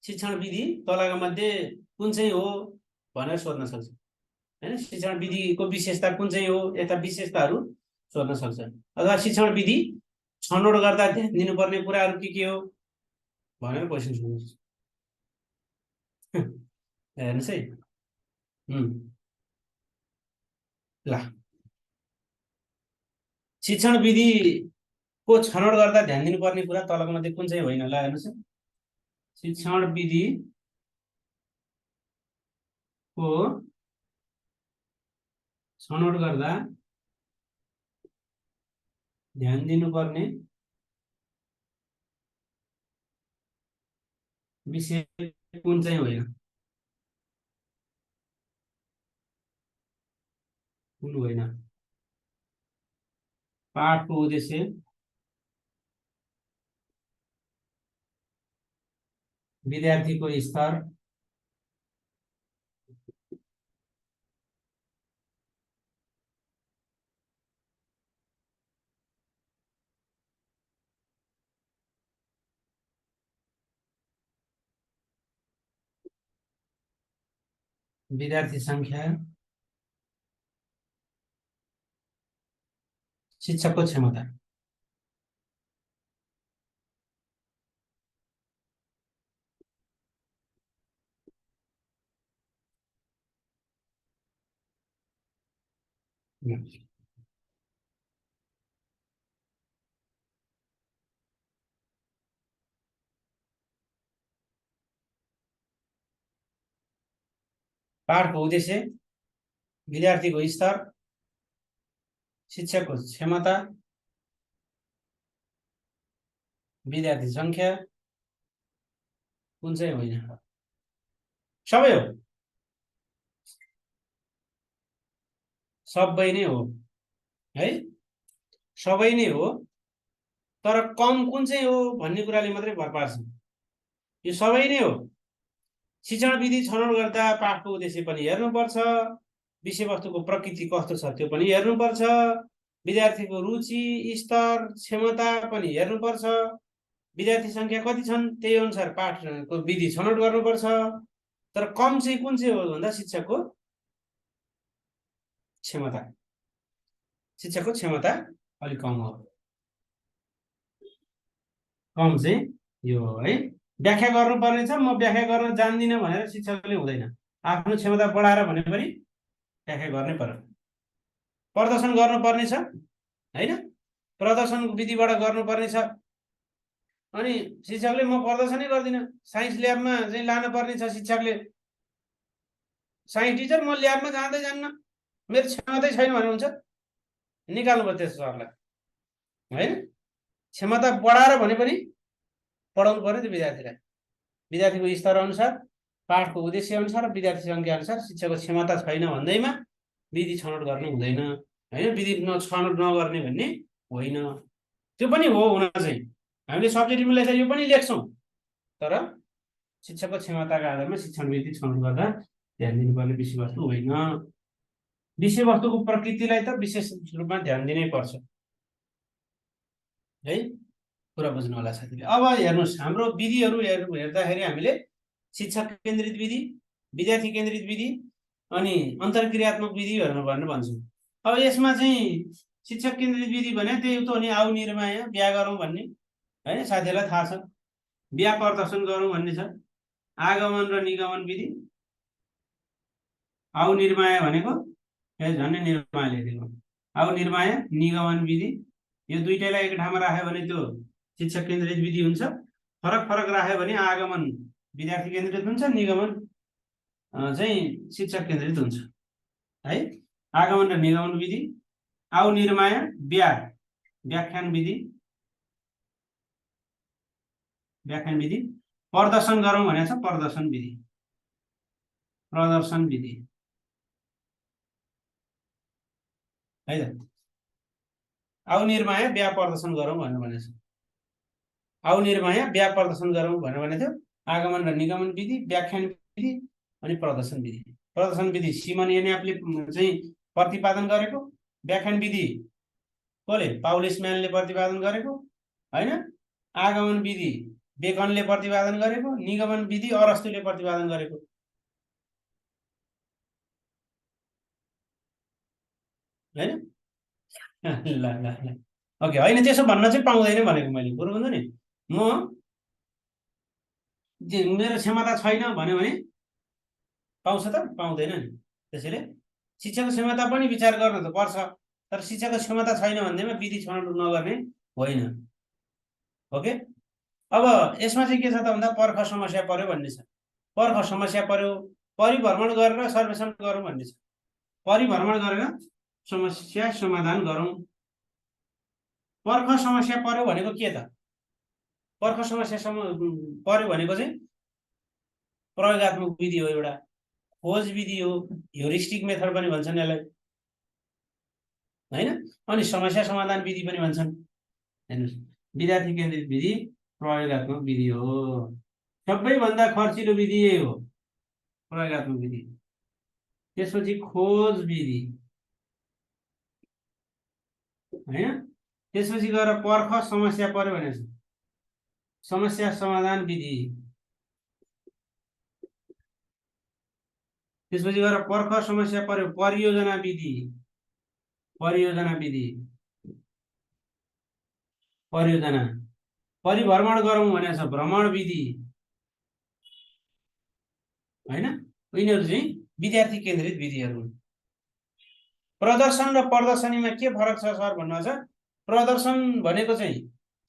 [SPEAKER 1] शिक्षण विधि तलका मध्ये कुन चाहिँ हो भनेर सोध्न सक्छ हैन। शिक्षण विधिको विशेषता कुन चाहिँ हो, यता विशेषताहरु सोध्न सक्छ। अथवा शिक्षण विधि छनौट गर्दा ध्यान दिनुपर्ने कुराहरु के हो भनेर क्वेशन सोध्न सक्छ। हेर्नुस् है। ल शिक्षण विधिको छनौट गर्दा ध्यान दिनुपर्ने कुरा तलको मध्ये कुन चाहिँ होइन? ल हेर्नुस्, शिक्षण विधि को छनौट गर्दा ध्यान दिनुपर्ने विषय कुन चाहिँ होइन? कुन होइन? पाठको उद्देश्य, विद्यार्थीको स्तर, विद्यार्थी संख्या, शिक्षकको क्षमता। पाठको उद्देश्य, विद्यार्थीको स्तर, शिक्षकको क्षमता, विद्यार्थी संख्या, कुन चाहिँ होइन? सबै हो, सबै नै हो है, सबै नै हो। तर कम कुन चाहिँ हो भन्ने कुराले मात्रै भर पार्छ। यो सबै नै हो। शिक्षण विधि छनौट गर्दा पाठको उद्देश्य पनि हेर्नुपर्छ, विषयवस्तुको प्रकृति कस्तो छ त्यो पनि हेर्नुपर्छ, विद्यार्थीको रुचि, स्तर, क्षमता पनि हेर्नुपर्छ, विद्यार्थी संख्या कति छन् त्यही अनुसार पाठको विधि छनौट गर्नुपर्छ। तर कम चाहिँ कुन चाहिँ हो भन्दा शिक्षकको क्षमता, शिक्षकको क्षमता अलि कम हो। कम चाहिँ यो हो है। व्याख्या गर्नुपर्ने छ, म व्याख्या गर्न जान्दिनँ भनेर शिक्षकले हुँदैन। आफ्नो क्षमता बढाएर भने पनि व्याख्या गर्नै पर्यो। प्रदर्शन गर्नुपर्ने छ हैन, प्रदर्शन विधिबाट गर्नुपर्ने छ। अनि शिक्षकले म प्रदर्शनै गर्दिनँ, साइन्स ल्याबमा चाहिँ लानु पर्ने छ शिक्षकले। साइन्स टिचर म ल्याबमा जाँदै जान्न, मेरो क्षमतै छैन भने हुन्छ, निकाल्नु पर्छ त्यस सरलाई हैन। क्षमता बढाएर भने पनि पढाउनु पर्यो त्यो विद्यार्थीलाई। विद्यार्थीको स्तर अनुसार, पाठको उद्देश्य अनुसार, विद्यार्थी संख्या अनुसार शिक्षकको क्षमता छैन भन्दैमा विधि छनौट गर्नु हुँदैन हैन। विधि छनौट नगर्ने भन्ने होइन। त्यो पनि हो हुन चाहिँ, हामीले सब्जेक्टिभमा लेख्दा यो पनि लेख्छौँ। तर शिक्षकको क्षमताका आधारमा शिक्षण विधि छनौट गर्दा ध्यान दिनुपर्ने विषयवस्तु होइन। विषयवस्तुको प्रकृतिलाई त विशेष रूपमा ध्यान दिनै पर्छ है, कुरा बुझ्नु होला साथीले। अब हेर्नुहोस् हाम्रो विधिहरू हेर्दाखेरि हामीले शिक्षक केन्द्रित विधि, विद्यार्थी केन्द्रित विधि अनि अन्तर्क्रियात्मक विधि भनेर भन्छौँ। अब यसमा चाहिँ शिक्षक केन्द्रित विधि भने त्यही त हो नि, आउ निर्माय बिहा गरौँ भन्ने हैन, साथीहरूलाई थाहा छ। बिहा प्रदर्शन गरौँ भन्ने छ। आगमन र निगमन विधि, आउ निर्माय भनेको झन्डै निर्माय लेखेको, आउ निर्माय निगमन विधि, यो दुईटैलाई एक ठाउँमा राख्यो भने त्यो शिक्षक केन्द्रित विधि हुन्छ। फरक फरक राख्यो भने आगमन विद्यार्थी केन्द्रित हुन्छ, निगमन चाहिँ शिक्षक केन्द्रित हुन्छ है। आगमन र निगमन विधि, आउ निर्माय व्याख्यान विधि, प्रदर्शन गरौँ भनेको छ, प्रदर्शन विधि है त। आउ निर्माय व्या प्रदर्शन गरौँ भनेको छ। आउ निर्माय व्या प्रदर्शन गरौँ भनेको थियो। आगमन र निगमन विधि, व्याख्यान विधि अनि प्रदर्शन विधि। प्रदर्शन विधि सिमन एन्यापले चाहिँ प्रतिपादन गरेको, व्याख्यान विधि कसले, पाउलिसम्यानले प्रतिपादन गरेको हैन, आगमन विधि बेकनले प्रतिपादन गरेको, निगमन विधि अरस्तुले प्रतिपादन गरेको हैन। ल ल ल ओके, होइन त्यसो भन्न चाहिँ पाउँदैन भनेको मैले, बरु भन्नु नि म मेरो क्षमता छैन भन्यो भने पाउँछ त, पाउँदैन नि। त्यसैले शिक्षाको क्षमता पनि विचार गर्न त पर्छ, तर शिक्षाको क्षमता छैन भन्दैमा विधि छनौट नगर्ने होइन। ओके, अब यसमा चाहिँ के छ त भन्दा पर्ख समस्या पर्यो भन्ने छ। पर्ख समस्या पर्यो, परिभ्रमण गरेर सर्वेक्षण गरौँ भन्ने छ। परिभ्रमण गरेर समस्या समाधान गरौँ। पर्ख समस्या पर्यो भनेको के त, पर्ख समस्या पर्यो भनेको चाहिँ प्रयोगात्मक विधि हो, एउटा खोज विधि हो, ह्युरिस्टिक मेथड पनि भन्छन् यसलाई हैन, अनि समस्या समाधान विधि पनि भन्छन्। हेर्नुहोस्, विद्यार्थी केन्द्रित विधि प्रयोगात्मक विधि हो, सबैभन्दा खर्चिलो विधि यही हो, प्रयोगात्मक विधि। त्यसपछि खोज विधि हैन, त्यसपछि गएर पर्ख समस्या पर्यो भने समस्या समाधान विधि, त्यसपछि गएर पर्ख समस्या पर्यो परियोजना विधि, परियोजना परिभ्रमण गरौँ भनेको छ भ्रमण विधि हैन। यिनीहरू चाहिँ विद्यार्थी केन्द्रित विधिहरू हुन्। प्रदर्शन र प्रदर्शनीमा के फरक छ सर भन्नुहुन्छ? प्रदर्शन भनेको चाहिँ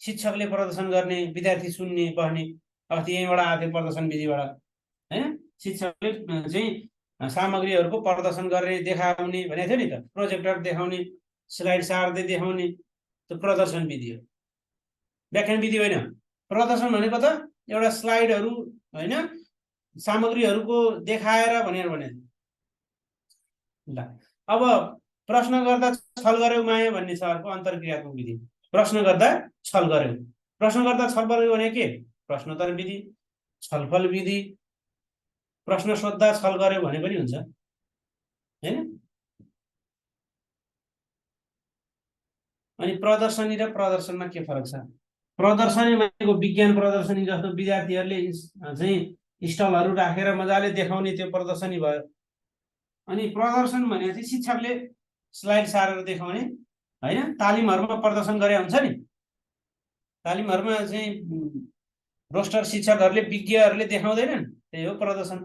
[SPEAKER 1] शिक्षकले प्रदर्शन गर्ने, विद्यार्थी सुन्ने बस्ने। अब यहीँबाट आएको थियो प्रदर्शन विधिबाट हैन, शिक्षकले चाहिँ सामग्रीहरूको प्रदर्शन गर्ने, देखाउने भनेको थियो नि त, प्रोजेक्टर देखाउने, स्लाइड सार्दै देखाउने, त्यो प्रदर्शन विधि हो, व्याख्यान विधि होइन। प्रदर्शन भनेको त एउटा स्लाइडहरू हैन, सामग्रीहरूको देखाएर भनेर भने। ल अब प्रश्न गर्दा छल गर्यो माया भन्ने छ अर्को अन्तर्क्रियात्मक विधि। प्रश्न गर्दा छल गर्यो, प्रश्न गर्दा छल गर्यो भने के, प्रश्नोत्तर विधि, छलफल विधि। प्रश्न सोध्दा छल गर्यो भने पनि हुन्छ हैन। अनि प्रदर्शनी र प्रदर्शनमा के फरक छ? प्रदर्शनी भनेको विज्ञान प्रदर्शनी जस्तो विद्यार्थीहरूले चाहिँ स्टलहरू राखेर मजाले देखाउने त्यो प्रदर्शनी भयो। अनि प्रदर्शन भनेको चाहिँ शिक्षकले स्लाइड सारेर देखाउने हैन, तालिमहरूमा प्रदर्शन गरे हुन्छ नि, तालिमहरूमा चाहिँ रोस्टर शिक्षकहरूले विज्ञहरूले देखाउँदैनन्, त्यही हो प्रदर्शन।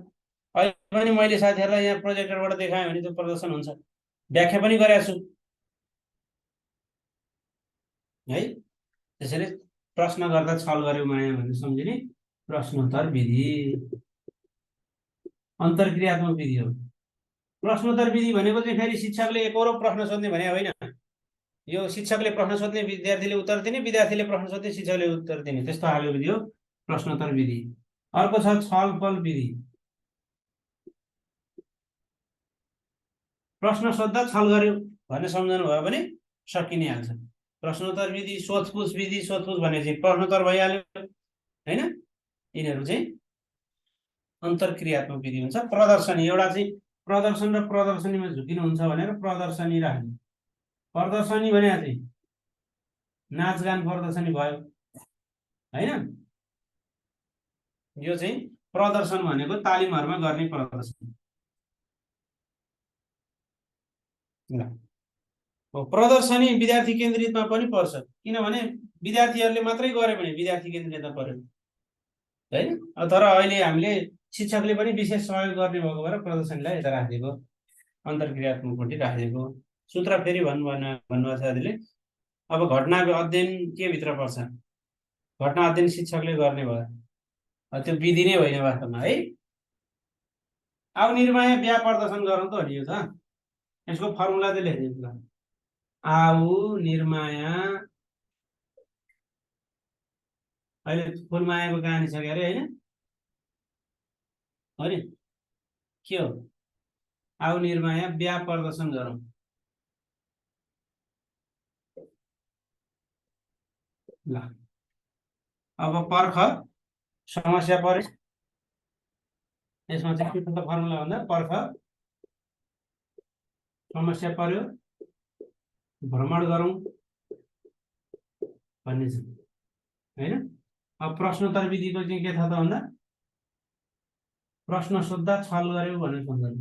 [SPEAKER 1] अहिले पनि मैले साथीहरूलाई यहाँ प्रोजेक्टरबाट देखाएँ भने त्यो प्रदर्शन हुन्छ, व्याख्या पनि गरेको छु है। त्यसैले प्रश्न गर्दा छल गर्यो माया भनेर सम्झिने प्रश्नोत्तर विधि अन्तर्क्रियात्मक विधि हो। प्रश्नोत्तर विधि भनेको चाहिँ फेरि शिक्षकले एकौरो प्रश्न सोध्ने भने होइन, यो शिक्षकले प्रश्न सोध्ने, विद्यार्थीले उत्तर दिने, विद्यार्थीले प्रश्न सोध्ने, शिक्षकले उत्तर दिने, त्यस्तो खालको विधि हो प्रश्नोत्तर विधि। अर्को छ छलफल विधि। प्रश्न सोध्दा छल गर्यो भन्ने सम्झनु भयो भने सकिने हाल्छ। प्रश्नोत्तर विधि, सोधपुछ विधि, सोधपुछ भने चाहिँ प्रश्नोत्तर भइहाल्यो हैन। यिनीहरू चाहिँ अन्तर्क्रियात्मक विधि हुन्छ। प्रदर्शनी एउटा चाहिँ प्रदर्शन र प्रदर्शनीमा झुकिनुहुन्छ भनेर प्रदर्शनी राख्ने। प्रदर्शनी भने चाहिँ नाचगान प्रदर्शनी भयो हैन। यो चाहिँ प्रदर्शन भनेको तालिमहरुमा गर्ने प्रदर्शन। ल प्रदर्शनी विद्यार्थी केन्द्रितमा पनि पर्छ, किनभने विद्यार्थीहरूले मात्रै गरे भने विद्यार्थी केन्द्रितमा पर्यो हैन। तर अहिले हामीले शिक्षकले पनि विशेष सहयोग गर्ने भएको भएर प्रदर्शनीलाई यता राखेको, अन्तर्क्रियात्मकपट्टि राखेको। सूत्र फेरि भन्नुभएको छ साथीले। अब घटना अध्ययन के भित्र पर्छ? घटना अध्ययन शिक्षकले गर्ने भयो, त्यो विधि नै होइन वास्तवमा है। आउ निर्माय व्या प्रदर्शन गरौँ त हो नि। यो त यसको फर्मुला चाहिँ लेखिदिन्छु ल। आउ निर्माया, अहिले फुलमायाको कहानी छ अरे हैन हो नि। के हो? आउ निर्माया व्या प्रदर्शन गरौँ। ल अब पर्ख समस्या पर्यो। यसमा चाहिँ के छ त फर्मुला भन्दा पर्ख समस्या पर्यो भ्रमण गरौँ भन्ने छ हैन। अब प्रश्नोत्तर विधिको चाहिँ के छ त भन्दा प्रश्न सोध्दा छल गर्यो भनेर सम्झनु।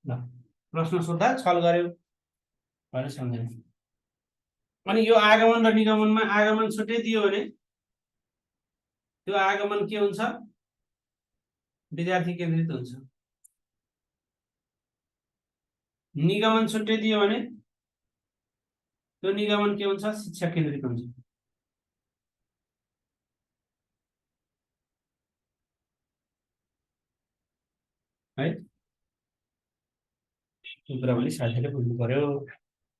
[SPEAKER 1] ल प्रश्न सोध्दा छल गर्यो भनेर सम्झनु। अनि यो आगमन र निगमनमा आगमन छुट्टै दियो भने त्यो आगमन के हुन्छ? विद्यार्थी केन्द्रित हुन्छ। निगमन छुट्टै दियो भने त्यो निगमन के हुन्छ? शिक्षक केन्द्रित हुन्छ। है त्यो कुरा पनि साथीले बुझ्नु पर्यो।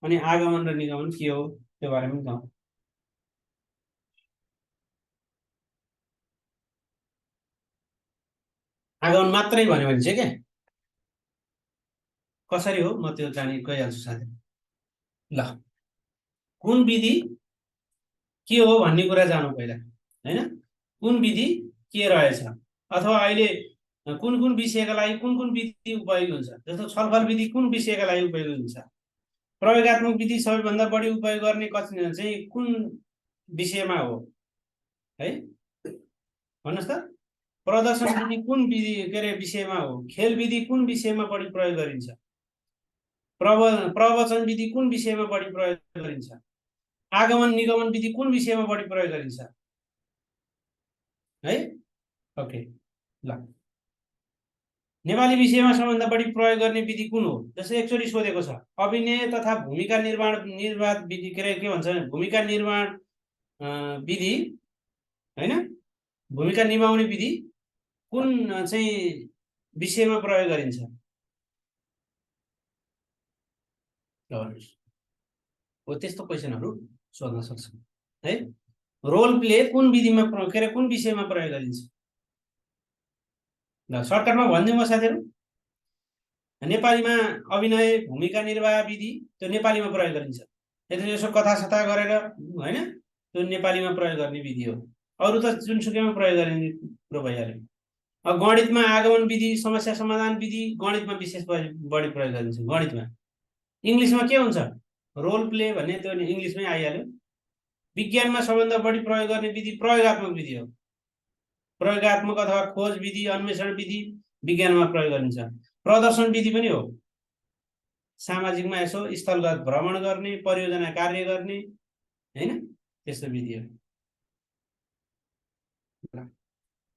[SPEAKER 1] अनि आगमन र निगमन के हो त्यो बारेमा जाउँ। आगमन मात्रै भन्यो भने चाहिँ के कसरी हो म त्यो जानी गइहाल्छु साथी। ल कुन विधि के हो भन्ने कुरा जानु पहिला हैन। कुन विधि के रहेछ, अथवा अहिले कुन कुन विषयका लागि कुन कुन विधि उपयोगी हुन्छ। जस्तो छलफल विधि कुन विषयका लागि उपयोगी हुन्छ? प्रयोगात्मक विधि सबैभन्दा बढी उपयोग गर्ने चाहिँ कुन विषयमा हो है भन्नुस् त। प्रदर्शन विधि कुन विधि के अरे विषयमा हो? खेल विधि कुन विषयमा बढी प्रयोग गरिन्छ? प्रवचन विधि कुन विषयमा बढी प्रयोग गरिन्छ? आगमन निगमन विधि कुन विषयमा बढी प्रयोग गरिन्छ है। ओके ल नेपाली विषयमा सबभन्दा बढी प्रयोग गर्ने विधि कुन हो? जस्तै एकचोटि सोधेको छ, अभिनय तथा भूमिका निर्वाह विधि के भन्छ? भूमिका निर्माण विधि हैन, भूमिका निभाउने विधि कुन चाहिँ विषयमा प्रयोग गरिन्छ? हो त्यस्तो क्वेशनहरु सोध्न सक्छ है। रोल प्ले कुन विधिमा के अरे कुन विषयमा प्रयोग गरिन्छ? ल सर्टकटमा भनिदिउँ म साथीहरु। नेपालीमा अभिनय भूमिका निर्वाह विधि त्यो नेपालीमा प्रयोग गरिन्छ। यसो कथा सथा गरेर हैन, त्यो नेपालीमा प्रयोग गर्ने विधि हो। अरु त जुनसुकैमा प्रयोग गर्ने कुरो भइहाल्यो। अब गणितमा आगमन विधि समस्या समाधान विधि गणितमा विशेष बढी प्रयोग गरिन्छ। गणितमा इंग्लिशमा के हुन्छ? रोल प्ले भन्ने त्यो इंग्लिशमै आइहाल्यो। विज्ञानमा सबभन्दा बढी प्रयोग गर्ने विधि प्रयोगात्मक विधि हो। प्रयोगात्मक अथवा खोज विधि अन्वेषण विधि विज्ञानमा प्रयोग गरिन्छ। प्रदर्शन विधि पनि हो। सामाजिकमा यसो स्थलगत भ्रमण गर्ने, परियोजना कार्य गर्ने हैन, त्यस्तो विधि हो।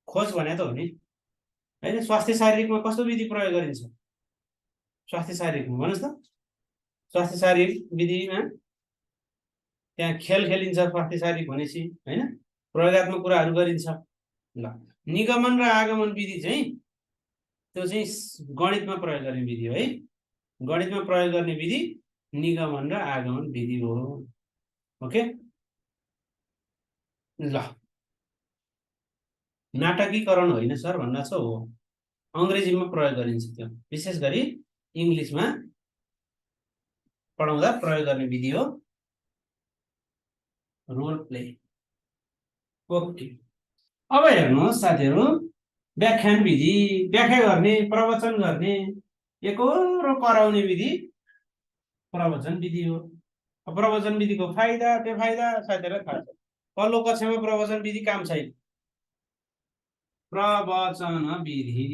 [SPEAKER 1] खोज भने त हो नि हैन। स्वास्थ्य शारीरिकमा कस्तो विधि प्रयोग गरिन्छ? स्वास्थ्य शारीरिकमा भन्नुस् त। स्वास्थ्य शारीरिक विधिमा त्यहाँ खेल खेलिन्छ। स्वास्थ्य शारीरिक भनेपछि हैन, प्रयोगात्मक कुराहरू गरिन्छ। ल निगमन र आगमन विधि चाहिँ त्यो चाहिँ गणितमा प्रयोग गर्ने विधि हो है। गणितमा प्रयोग गर्ने विधि निगमन र आगमन विधि हो। ओके ल नाटकीकरण होइन सर भन्न छ हो, अंग्रेजीमा प्रयोग गरिन्छ। त्यो विशेष गरी इंग्लिशमा पढाउँदा प्रयोग गर्ने विधि हो रोल प्ले। ओके अब हेर्नुहोस् साथीहरू, व्याख्यान विधि, व्याख्या गर्ने, प्रवचन गर्ने, एकहोरो कराउने विधि प्रवचन विधि हो। प्रवचन विधिको फाइदा बेफाइदा साथीहरूलाई थाहा छ। पल्लो कक्षामा प्रवचन विधि काम छैन। प्रवचन विधि,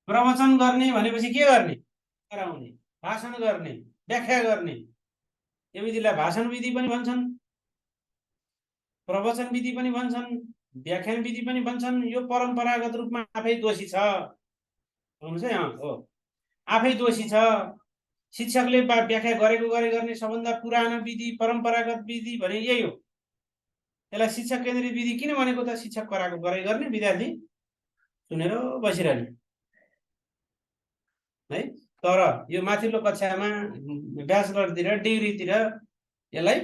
[SPEAKER 1] प्रवचन गर्ने भनेपछि के गर्ने? कराउने, भाषण गर्ने, व्याख्या गर्ने। यो विधिलाई भाषण विधि पनि भन्छन्, प्रवचन विधि पनि भन्छन्, व्याख्यान विधि पनि भन्छन्। यो परम्परागत रूपमा आफै दोषी छ। हुनुहुन्छ है? हो, आफै दोषी छ। शिक्षकले व्याख्या गरेको गर्ने सबभन्दा पुरानो विधि परम्परागत विधि भने यही हो। यसलाई शिक्षक केन्द्रित विधि किन भनेको त? शिक्षक कराएको गरे गर्ने, विद्यार्थी सुनेर बसिरहने है। तर यो माथिल्लो कक्षामा ब्याचलरतिर डिग्रीतिर यसलाई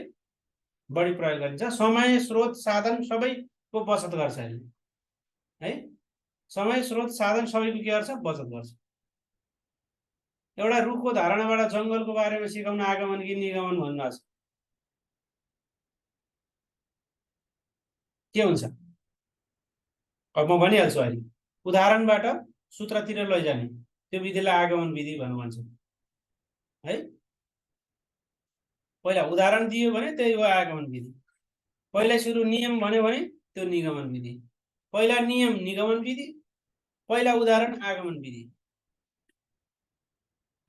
[SPEAKER 1] बढी प्रयोग गरिन्छ। समय स्रोत साधन सबैको बचत गर्छ है। समय स्रोत साधन सबैको के गर्छ? बचत गर्छ। एउटा रुखको धारणाबाट जङ्गलको बारेमा सिकाउन आगमन कि निगमन भन्नु छ, के हुन्छ? अब म भनिहाल्छु अहिले। उदाहरणबाट सूत्रतिर लैजाने त्यो विधिलाई आगमन विधि भन्छ है। पहिला उदाहरण दियो भने त्यही हो आगमन विधि। पहिला सुरु नियम भन्यो भने त्यो निगमन विधि। पहिला नियम निगमन विधि, पहिला उदाहरण आगमन विधि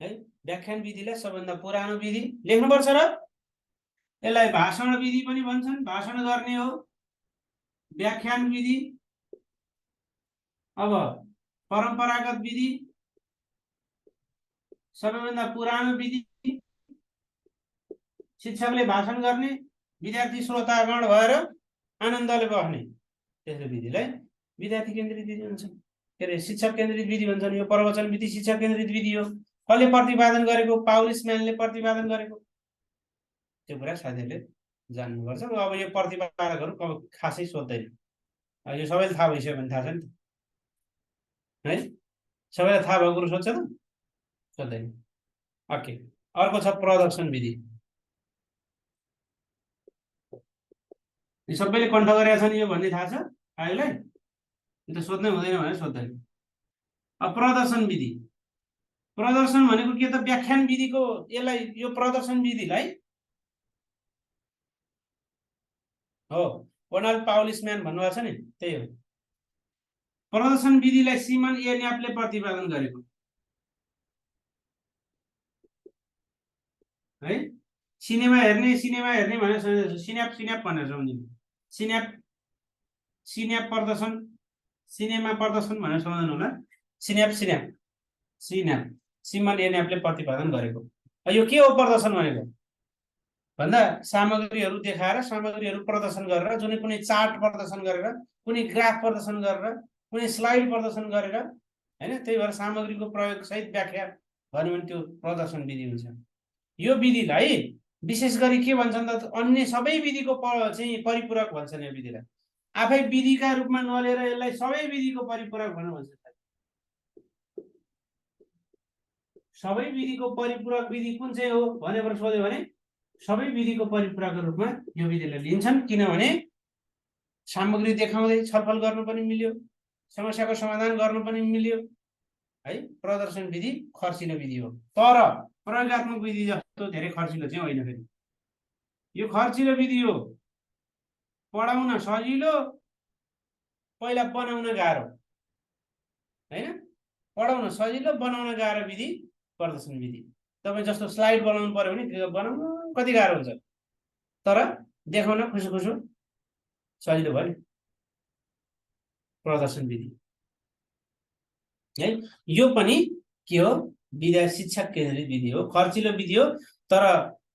[SPEAKER 1] है। व्याख्यान विधिलाई सबभन्दा पुरानो विधि लेख्नुपर्छ र यसलाई भाषण विधि पनि भन्छन्। भाषण गर्ने हो। व्याख्यान विधि, अब परम्परागत विधि, सबैभन्दा पुरानो विधि। शिक्षकले भाषण गर्ने, विद्यार्थी श्रोतागण भएर आनन्दले बस्ने, त्यसको विधिलाई विद्यार्थी केन्द्रित विधि भन्छ। के अरे, शिक्षक केन्द्रित विधि भन्छन्। यो प्रवचन विधि शिक्षक केन्द्रित विधि हो। कसले प्रतिपादन गरेको? पाउलिसम्यानले प्रतिपादन गरेको। त्यो कुरा साथीहरूले जान्नुपर्छ। अब यो प्रतिपादकहरू खासै सोध्दैन। यो सबैले थाहा भइसक्यो भने थाहा छ नि त है। सबैलाई थाहा भएको कुरो सोध्छ त? सोध्दैन। ओके, अर्को छ प्रदर्शन विधि। सबैले कण्ठ गरेका छन् यो भन्ने थाहा छ आयोलाई? त सोध्नै हुँदैन भने सोध्दैन। अब प्रदर्शन विधि, प्रदर्शन भनेको के त? व्याख्यान विधिको यसलाई, यो प्रदर्शन विधिलाई हो डोनाल्ड पाउलिसम्यान भन्नुभएको छ नि, त्यही हो। प्रदर्शन विधिलाई सिमन ए न्यापले प्रतिपादन गरेको है। सिनेमा हेर्ने भनेर सिन्याप सिन्याप भनेर सम्झिनु। सिन्याप सिन्याप प्रदर्शन, सिनेमा प्रदर्शन भनेर सम्झनु होला। सिन्याप सिन्याप सिन्याप सिमन ए न्यापले प्रतिपादन गरेको। यो के हो प्रदर्शन भनेको भन्दा? सामग्रीहरू देखाएर, सामग्रीहरू प्रदर्शन गरेर, जुनै कुनै चार्ट प्रदर्शन गरेर, कुनै ग्राफ प्रदर्शन गरेर, कुनै स्लाइड प्रदर्शन गरेर हैन, त्यही भएर सामग्रीको प्रयोग सहित व्याख्या भन्यो भने त्यो प्रदर्शन विधि हुन्छ। यो विधिलाई विशेष गरी के भन्छन् त? अन्य सबै विधिको चाहिँ परिपूरक भन्छन्। यो विधिलाई आफै विधिका रूपमा नलिएर यसलाई सबै विधिको परिपूरक भनेर भन्छ। सबै विधिको परिपूरक विधि कुन चाहिँ हो भनेर सोध्यो भने सबै विधिको परिपूरकको रूपमा यो विधिलाई लिन्छन्। किनभने सामग्री देखाउँदै छलफल गर्न पनि मिल्यो, समस्याको समाधान गर्न पनि मिल्यो है। प्रदर्शन विधि खर्चिलो विधि हो, तर प्रयोगात्मक विधि जस्तो धेरै खर्चिलो चाहिँ होइन। फेरि यो खर्चिलो विधि हो। पढाउन सजिलो, पहिला बनाउन गाह्रो हैन। पढाउन सजिलो, बनाउन गाह्रो विधि प्रदर्शन विधि। तपाईँ जस्तो स्लाइड बनाउनु पर्यो भने बनाउन कति गाह्रो हुन्छ, तर देखाउन खुसु खुसु सजिलो भयो नि प्रदर्शन विधि है। यो पनि के हो? विद्यार्थी शिक्षक केन्द्रित विधि हो। खर्चिलो विधि हो, तर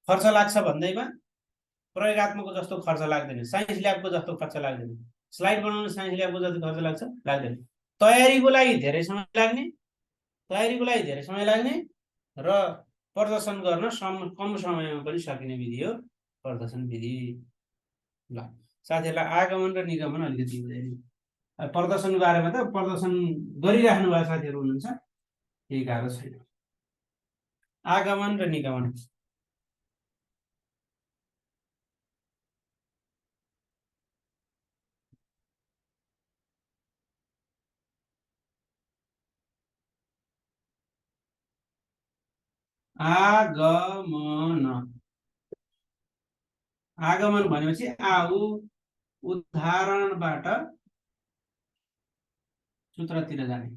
[SPEAKER 1] खर्च लाग्छ भन्दैमा प्रयोगात्मकको जस्तो खर्च लाग्दैन, साइन्स ल्याबको जस्तो खर्च लाग्दैन। स्लाइड बनाउन साइन्स ल्याबको जस्तो खर्च लाग्छ लाग्दैन। तयारीको लागि धेरै समय लाग्ने र प्रदर्शन गर्न कम समयमा पनि सकिने विधि हो प्रदर्शन विधि। ल साथीहरूलाई आगमन र निगमन अलिकति हुँदैन। प्रदर्शनको बारेमा त प्रदर्शन गरिराख्नु भएको साथीहरू हुनुहुन्छ, केही गाह्रो छैन। आगमन र निगमन, आगमन आगमन भनेपछि आऊ उदाहरणबाट सूत्रतिर जाने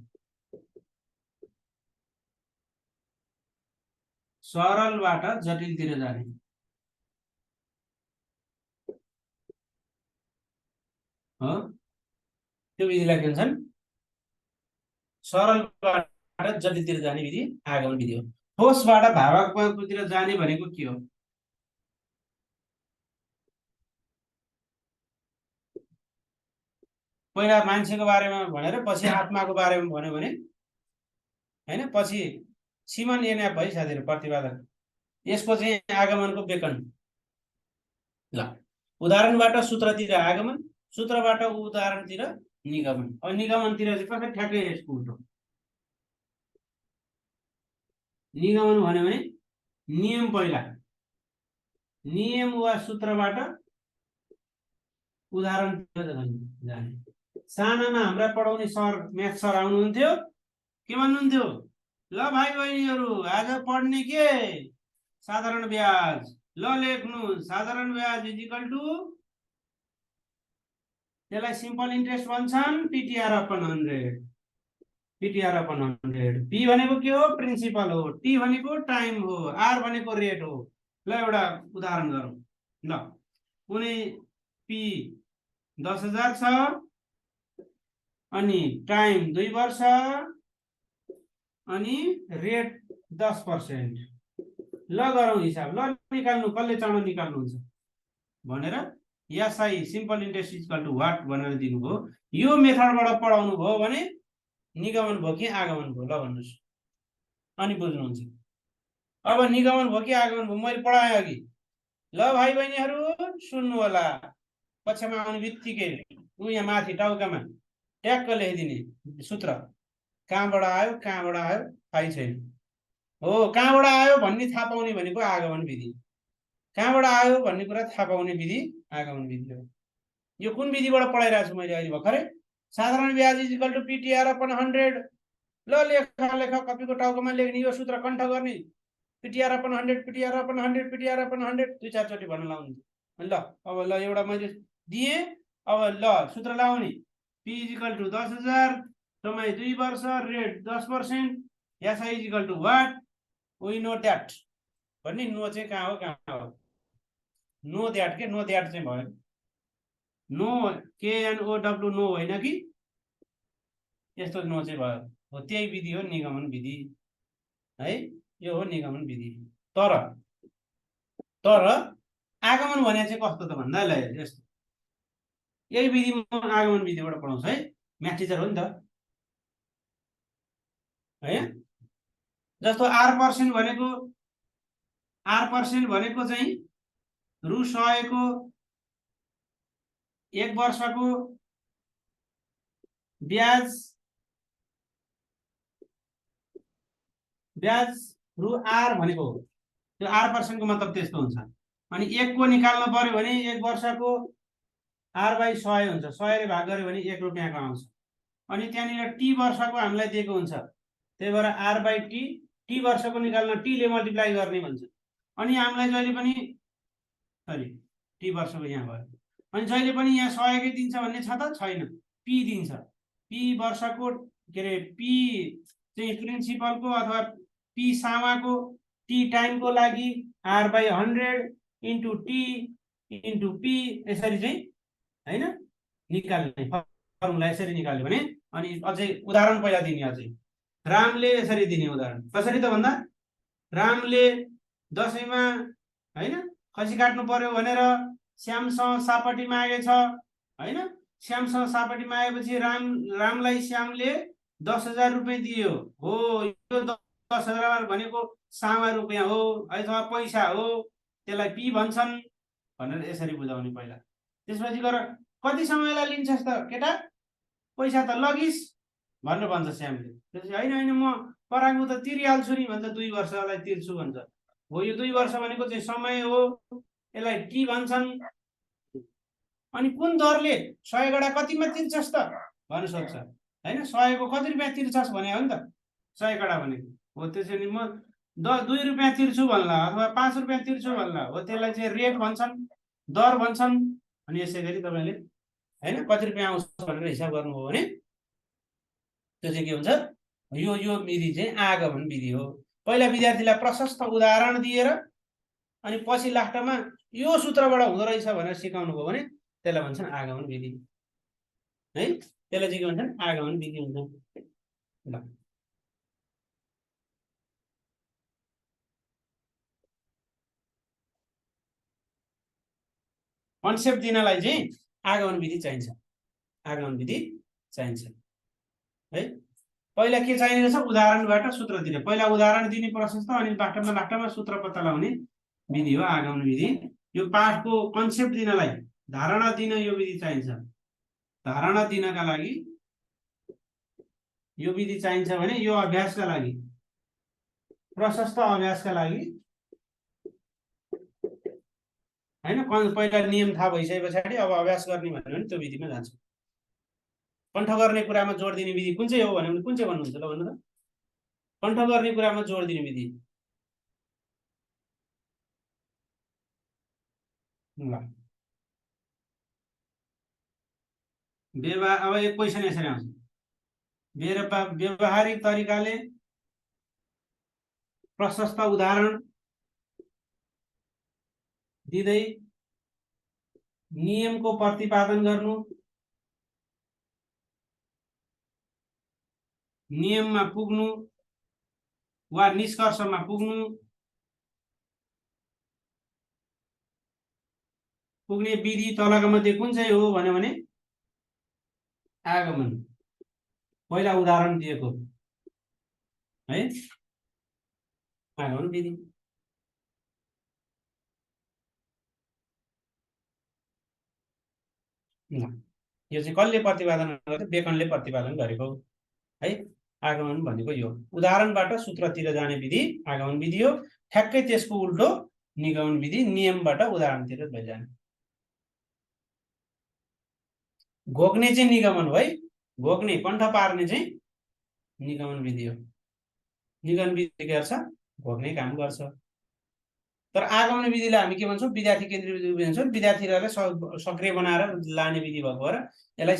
[SPEAKER 1] सरलबाट जटिलतिर जाने हो त्यो विधिलाई के भन्छन् सरलबाट जटिलतिर जाने विधि आगमन विधि हो ठोसबाट भावात्मकतिर जाने भनेको के हो पहिला मान्छेको बारेमा भनेर पछि आत्माको बारेमा भन्यो भने हैन पछि सिमन एन्याप भई साथीहरु प्रतिपादक यसको चाहिँ आगमनको बेकन ल उदाहरणबाट सूत्रतिर आगमन सूत्रबाट उदाहरणतिर निगमन अब निगमनतिर चाहिँ कसरी ठ्याक्कै यसको उल्टो निगमन भन्यो भने नियम पहिला नियम वा सूत्रबाट उदाहरणतिर जाने सानामा हाम्रा पढाउने सर म्याथ सर आउनुहुन्थ्यो के भन्नुहुन्थ्यो ल भाइ बहिनीहरु आज पढ्ने के साधारण ब्याज ल लेख्नु साधारण ब्याज इज इक्वल टु त्यसलाई सिम्पल इन्ट्रेस्ट भन्छन् PTR upon 100 PTR upon 100 P भनेको के हो प्रिन्सिपल हो टी भनेको टाइम हो आर भनेको रेट हो ल एउटा उदाहरण गरौँ ल कुनै पी 10,000 छ अनि टाइम 2 वर्ष अनि रेट 10% ल गरौँ हिसाब ल निकाल्नु कसले चाँडो निकाल्नुहुन्छ भनेर SI simple interest equal to what भनेर दिनुभयो यो मेथडबाट पढाउनु भयो भने निगमन भयो कि आगमन भयो ल भन्नुस् अनि बुझ्नुहुन्छ अब निगमन भयो कि आगमन भयो मैले पढाएँ अघि ल भाइ बहिनीहरु सुन्नु होला पछिमा आउने बित्तिकै उ यहाँ माथि टाउकामा ट्याक्क लेखिदिने सूत्र कहाँबाट आयो थाहै छैन हो कहाँबाट आयो भन्ने थाहा पाउने भनेको आगमन विधि कहाँबाट आयो भन्ने कुरा थाहा पाउने विधि आगमन विधि हो यो कुन विधिबाट पढाइरहेको छु मैले अहिले भर्खरै साधारण ब्याज is equal to PTR upon 100 ल लेख कपीको टाउकोमा लेख्ने यो सूत्र कण्ठ गर्ने PTR upon 100 PTR upon 100 PTR upon 100 दुई चार चोटि भन्न लाउनु ल अब ल एउटा मैले दिए अब ल सूत्र लाउने पी इज इक्वल टु 10,000 समय 2 वर्ष rate 10% SI is equal to what we know that भन्ने नो चाहिँ कहाँ हो नो दैट के नो दैट चाहिँ भयो नो KNOW नो होइन कि यस्तो नो चाहिँ भयो हो त्यही विधि हो निगमन विधि है यो हो निगमन विधि तर आगमन भने चाहिँ कस्तो त भन्दा ल यस्तो यही विधि म आगमन विधिबाट पढाउँछु है म्याथ टिचर हो नि त है जस्तो R% भनेको चाहिँ रु 100 को 1 वर्षको ब्याज रु R भनेको हो त्यो R% को मतलब त्यस्तो हुन्छ अनि 1 को निकाल्न पर्यो भने 1 वर्षको R/100 हुन्छ 100 ले भाग गर्यो भने 1 रुपैयाँको आउँछ अनि त्यहाँनिर टी वर्षको हामीलाई दिएको हुन्छ त्यही भएर R/T टी वर्षको निकाल्न टी ले मल्टिप्लाई गर्ने भन्छ अनि हामीलाई जहिले पनि सरी टी वर्षको यहाँ भयो अनि जहिले पनि यहाँ 100 कै दिन्छ भन्ने छ त छैन पी दिन्छ पी वर्षको के रे पी चाहिँ प्रिन्सिपलको अथवा पी सामाको टी टाइमको लागि R/100 into T into P यसरी चाहिँ हैन निकाल्ने फर्मुला यसरी निकाल्यो भने अनि अझै उदाहरण पहिला दिने अझै रामले यसरी दिने उदाहरण कसरी त भन्दा रामले दशैंमा हैन खसी काट्नु पर्यो भनेर श्यामसँग सापटी मागेछ हैन श्यामसँग सापटी मागेपछि रामलाई श्यामले 10,000 रुपैयाँ दियो हो यो 10,000 भनेको सामा रुपैयाँ हो अथवा पैसा हो त्यसलाई पी भन्छन् भनेर यसरी बुझाउने पहिला त्यसपछि गएर कति समयलाई लिन्छस् त केटा पैसा त लगिस् भनेर भन्छ श्यामले त्यसपछि हैन म पराङ्गु त तिरिहाल्छु नि भन्छ 2 वर्षलाई तिर्छु भन्छ हो यो 2 वर्ष भनेको चाहिँ समय हो यसलाई टी भन्छन् अनि कुन दरले 100 गडा कतिमा तिर्छस् त भन्न सक्छ हैन 100 को कति रुपैयाँ तिर्छस् भने हो नि त 100 गडा भनेको हो त्यसैले म 2 रुपियाँ तिर्छु भन्ला अथवा 5 रुपियाँ तिर्छु भन्ला हो, त्यसलाई चाहिँ रेट भन्छन्, दर भन्छन्। अनि यसै गरी तपाईँले हैन कति रुपियाँ आउँछ भनेर हिसाब गर्नुभयो भने त्यो चाहिँ के हुन्छ, यो विधि चाहिँ आगमन विधि हो। पहिला विद्यार्थीलाई प्रशस्त उदाहरण दिएर अनि पछि लास्टमा यो सूत्रबाट हुँदो रहेछ भनेर सिकाउनु भयो भने त्यसलाई भन्छन् आगमन विधि है। त्यसलाई चाहिँ के भन्छन्, आगमन विधि हुन्छ। ल कन्सेप्ट दिनलाई चाहिँ आगमन विधि चाहिन्छ, आगमन विधि चाहिन्छ है। पहिला के चाहिने छ, उदाहरणबाट सूत्र दिने। पहिला उदाहरण दिने प्रशस्त, अनि लास्टमा सूत्र पत्ता लगाउने विधि हो आगमन विधि। यो पाठको कन्सेप्ट दिनलाई, धारणा दिन यो विधि चाहिन्छ। धारणा दिनका लागि यो विधि चाहिन्छ भने यो अभ्यासका लागि, प्रशस्त अभ्यासका लागि हैन, पहिला नियम थाहा भइसके पछाडि अब अभ्यास गर्ने भन्यो भने त्यो विधिमा जान्छ। कण्ठ गर्ने कुरामा जोड दिने विधि कुन चाहिँ हो भने कुन चाहिँ भन्नुहुन्छ ल भन्नु त? कण्ठ गर्ने कुरामा जोड दिने विधि ल। अब एक क्वेसन यसरी आउँछ, व्यवहारिक तरिकाले प्रशस्त उदाहरण दिँदै नियमको प्रतिपादन गर्नु, नियममा पुग्नु वा निष्कर्षमा पुग्ने विधि तलका मध्ये कुन चाहिँ हो भन्यो भने आगमन। पहिला उदाहरण दिएको है, आगमन विधि। यो चाहिँ कसले प्रतिपादन गर्यो? बेकनले प्रतिपादन गरेको है। आगमन भनेको यो उदाहरणबाट सूत्रतिर जाने विधि आगमन विधि हो। ठ्याक्कै त्यसको उल्टो निगमन विधि, नियमबाट उदाहरणतिर लैजाने। घोक्ने चाहिँ निगमन हो है, घोक्ने कण्ठ पार्ने चाहिँ निगमन विधि हो। निगमन विधि के गर्छ? घोक्ने काम गर्छ। तर आगमन विधिलाई हामी के भन्छौँ? विद्यार्थी केन्द्रित विधि भन्छौँ। विद्यार्थीहरूलाई सक्रिय बनाएर लाने विधि भएको भएर यसलाई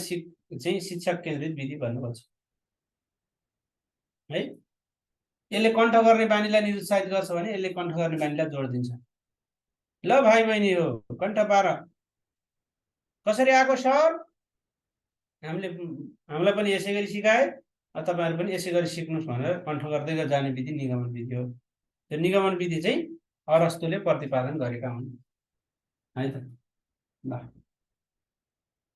[SPEAKER 1] चाहिँ शिक्षक केन्द्रित विधि भन्नुपर्छ है। यसले कण्ठ गर्ने बानीलाई निरुत्साहित गर्छ भने यसले कण्ठ गर्ने बानीलाई जोड दिन्छ। ल भाइ बहिनी हो, कण्ठ पार। कसरी आएको सर? हामीलाई पनि यसै गरी सिकाए, तपाईँहरू पनि यसै गरी सिक्नुहोस् भनेर कण्ठ गर्दै जाने विधि निगमन विधि हो। त्यो निगमन विधि चाहिँ अरस्तुले प्रतिपादन गरेका हुन् है त। ल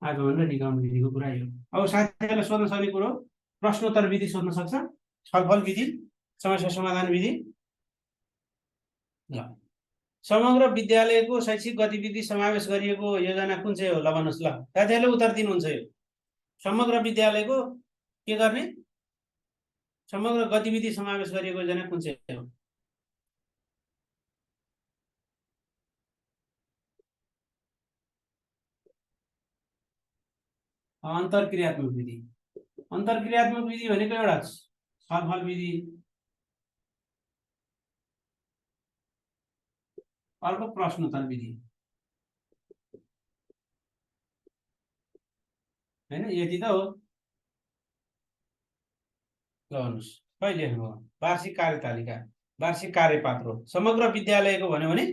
[SPEAKER 1] आगमन र निगमन विधिको कुरा यो। अब साथीहरूलाई सोध्न सक्ने कुरो, प्रश्नोत्तर विधि सोध्न सक्छ, छलफल विधि, समस्या समाधान विधि। ल समग्र विद्यालयको शैक्षिक गतिविधि समावेश गरिएको योजना कुन चाहिँ हो? ल भन्नुहोस्। ल साथीहरूले उत्तर दिनुहुन्छ। यो समग्र विद्यालयको के गर्ने, समग्र गतिविधि समावेश गरिएको योजना कुन चाहिँ हो? अन्तर्क्रियात्मक विधि। अन्तर्क्रियात्मक विधि भनेको एउटा छलफल विधि, अर्को प्रश्नोत्तर विधि हैन। यति त हो। गर्नुहोस् कहिले हो? वार्षिक कार्यतालिका, वार्षिक कार्यपात्र हो। समग्र विद्यालयको भन्यो भने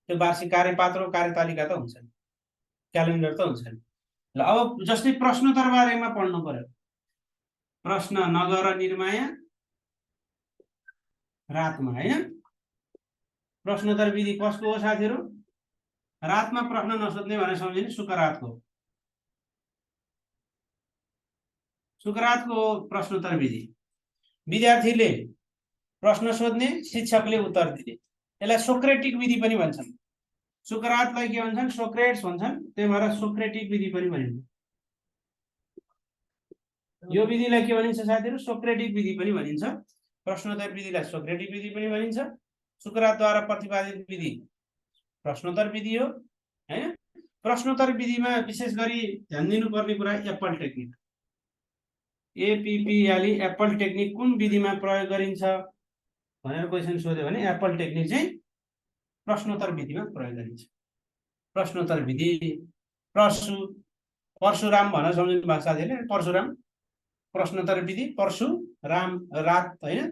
[SPEAKER 1] त्यो वार्षिक कार्यपात्र, कार्यतालिका त हुन्छ, क्यालेन्डर त हुन्छ। ल अब जस्तै प्रश्नोत्तर बारेमा पढ्नु पर्यो। प्रश्न नगर निर्माया रातमा हैन। प्रश्नोत्तर विधि कसको हो साथीहरू? रातमा प्रश्न नसोध्ने भनेर सम्झिने, सुकरातको। सुकरातको प्रश्नोत्तर विधि। विद्यार्थीले प्रश्न सोध्ने, शिक्षकले उत्तर दिने। यसलाई सोक्रेटिक विधि पनि भन्छन्। सुकरातलाई के भन्छन्? सोक्रेट्स भन्छन्। त्यही भएर सोक्रेटिक विधि पनि भनिन्छ। यो विधिलाई के भनिन्छ साथीहरू? सोक्रेटिक विधि पनि भनिन्छ। प्रश्नोत्तर विधिलाई सोक्रेटिक विधि पनि भनिन्छ। सुकरातद्वारा प्रतिपादित विधि प्रश्नोत्तर विधि हो हैन। प्रश्नोत्तर विधिमा विशेष गरी ध्यान दिनुपर्ने कुरा एप्पल टेक्निक, एपीपीएलई एप्पल टेक्निक कुन विधिमा प्रयोग गरिन्छ? भनेर क्वेसन सोध्यो भने एप्पल टेक्निक चाहिँ प्रश्नोत्तर विधिमा प्रयोग गरिन्छ। प्रश्नोत्तर विधि परशुराम भनेर सम्झिनु भएको साथीहरूले, परशुराम प्रश्नोत्तर विधि, परशुराम रात होइन।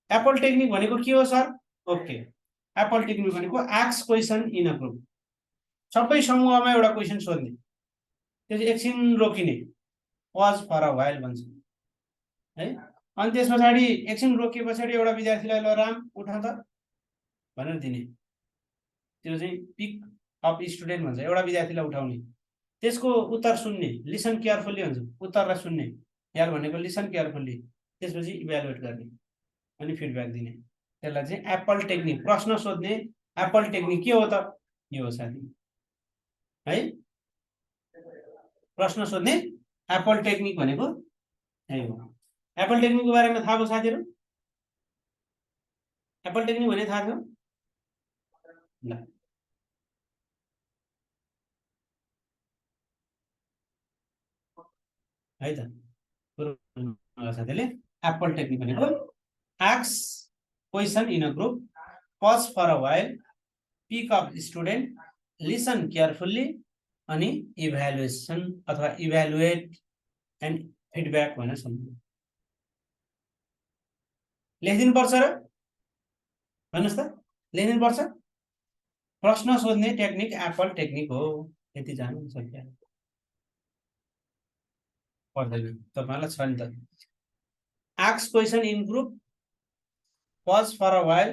[SPEAKER 1] एप्पल टेक्निक भनेको के हो सर? ओके, एप्पल टेक्निक भनेको ask question in a group, सबै समूहमा एउटा क्वेसन सोध्ने, त्यो चाहिँ एकछिन रोकिने, पज फर अ व्हाइल भन्छ है। अनि त्यस पछाडि एकछिन रोकिए पछाडि एउटा विद्यार्थीलाई ल राम उठा त भनेर दिने, त्यो चाहिँ पिक अप स्टुडेन्ट भन्छ, एउटा विद्यार्थीलाई उठाउने, त्यसको उत्तर सुन्ने, लिसन केयरफुल्ली भन्छ, उत्तरलाई सुन्ने, यार भनेको लिसन केयरफुल्ली, त्यसपछि इभ्यालुएट गर्ने अनि फिडब्याक दिने, त्यसलाई चाहिँ एप्पल टेक्निक, प्रश्न सोध्ने एप्पल टेक्निक के हो त? यो हो साथी है, प्रश्न सोध्ने एप्पल टेक्निक भनेको यही हो। एप्पल टेक्निकको बारेमा थाहा भयो साथीहरू? एप्पल टेक्निक भने थाहा थियो ल? है त साथीहरूले एप्पल टेक्निक भनेको ask question in a group, pause for a while, pick up student, listen carefully अनि इभ्यालुएसन अथवा इभ्यालुएट एन्ड फिडब्याक भनेर सम्झिनु। लेखिदिनु पर्छ र? भन्नुहोस् त, लेखिदिनु पर्छ? प्रश्न सोध्ने टेक्निक एप्पल टेक्निक हो, यति जान्नु सक्यो पर्दैन तपाईँलाई छ नि त। Ask question in group, pause for a while,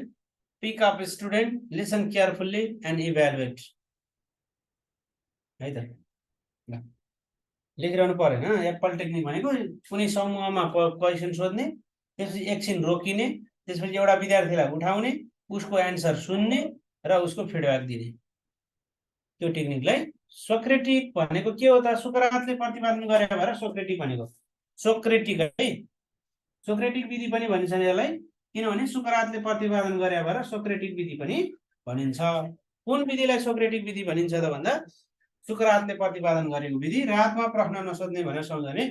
[SPEAKER 1] pick up student, listen carefully and evaluate है त। लेखिरहनु परेन। एप्पल टेक्निक भनेको कुनै समूहमा क्वेसन सोध्ने, त्यसपछि एकछिन रोकिने, त्यसपछि एउटा विद्यार्थीलाई उठाउने, उसको एन्सर सुन्ने र उसको फिडब्याक दिने, त्यो टेक्निकलाई सोक्रेटिक भनेको के हो त? सुकरातले प्रतिपादन गरे भएर सोक्रेटिक भनेको, सोक्रेटिक है, सोक्रेटिक विधि पनि भनिन्छ यसलाई, किनभने सुकरातले प्रतिपादन गरे भएर सोक्रेटिक विधि पनि भनिन्छ। कुन विधिलाई सोक्रेटिक विधि भनिन्छ त भन्दा सुकरातले प्रतिपादन गरेको विधि। रातमा प्रश्न नसोध्ने भनेर सम्झने,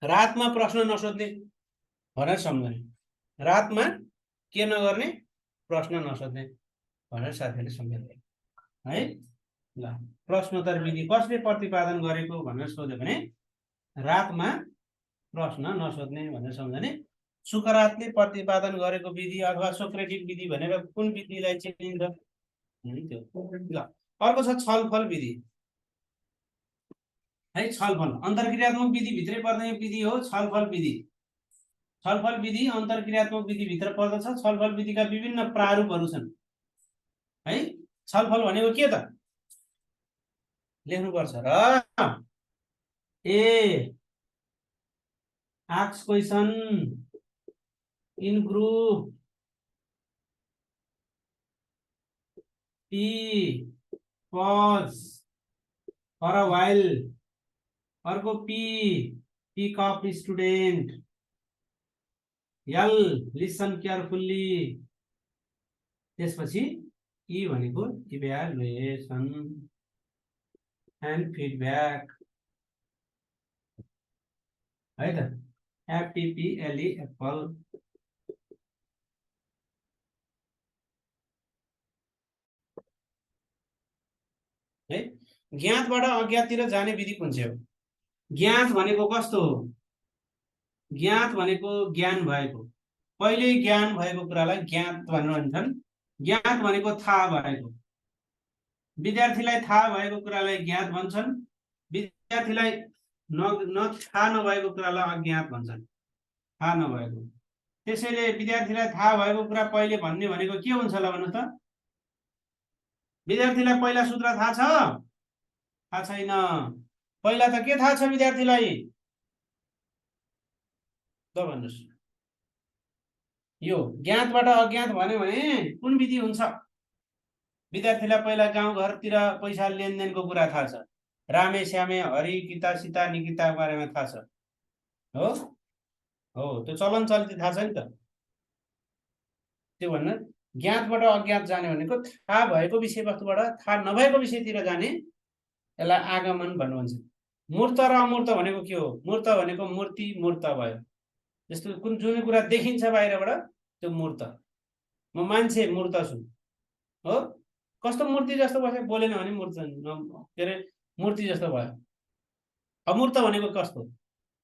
[SPEAKER 1] रातमा प्रश्न नसोध्ने भनेर सम्झने, रातमा के नगर्ने? प्रश्न नसोध्ने भनेर साथीहरूले सम्झने है ल। प्रश्नोत्तर विधि कसले प्रतिपादन गरेको भनेर सोध्यो भने रातमा प्रश्न नसोध्ने भनेर सम्झने। सुकरातले प्रतिपादन गरेको विधि अथवा सोक्रेटिक विधि भनेर कुन विधिलाई चिनिन्छ? ल अर्को छ छलफल विधि है। छलफल अन्तर्क्रियात्मक विधि भित्रै पर्ने विधि हो छलफल विधि। छलफल विधि अन्तर्क्रियात्मक विधि भित्र पर्दछ। छलफल विधिका विभिन्न प्रारूपहरू छन् है। छलफल भनेको के त? लेख्नुपर्छ र A ask question in group, P pause for a while, अर्को P pick up student, L listen carefully, त्यसपछि ई भनेको इभ्यालुएसन एन्ड फिडब्याक है त। एफटीपीएलई एप्पल है। ज्ञातबाट अज्ञाततिर जाने विधि कुन चाहिँ हो? ज्ञात भनेको कस्तो हो? ज्ञात भनेको ज्ञान भएको, पहिले ज्ञान भएको कुरालाई ज्ञात भनेर भन्छन्। ज्ञात भनेको थाहा भएको, विद्यार्थीलाई थाहा भएको कुरालाई ज्ञात भन्छन्। विद्यार्थीलाई थाहा नभएको कुरालाई अज्ञात भन्छन्, थाहा नभएको। त्यसैले विद्यार्थीलाई थाहा भएको कुरा पहिले भन्ने भनेको के हुन्छ ल भन्नुहोस् त? विद्यार्थीलाई पहिला सूत्र थाहा छ? थाहा छैन। पहिला त के थाहा छ विद्यार्थीलाई? त भन्नुहोस्। यो ज्ञातबाट अज्ञात भन्यो भने कुन विधि हुन्छ? विद्यार्थीलाई पहिला गाउँघरतिर पैसा लेनदेनको कुरा थाहा छ, रामे श्यामे हरि गीता सीता निकिताको बारेमा थाहा छ हो हो, त्यो चलन चल्ती थाहा छ नि त। त्यो भन्न ज्ञातबाट अज्ञात जाने भनेको थाहा भएको विषयवस्तुबाट थाहा नभएको विषयतिर जाने, यसलाई आगमन भन्नुहुन्छ। मूर्त र अमूर्त भनेको के हो? मूर्त भनेको मूर्ति मूर्त भयो। जस्तो जुन कुरा देखिन्छ बाहिरबाट त्यो मूर्त। म मान्छे मूर्त छु हो। कस्तो मूर्ति जस्तो बस्यो, बोलेन भने मूर्त के अरे मूर्ति जस्तो भयो। अमूर्त भनेको कस्तो?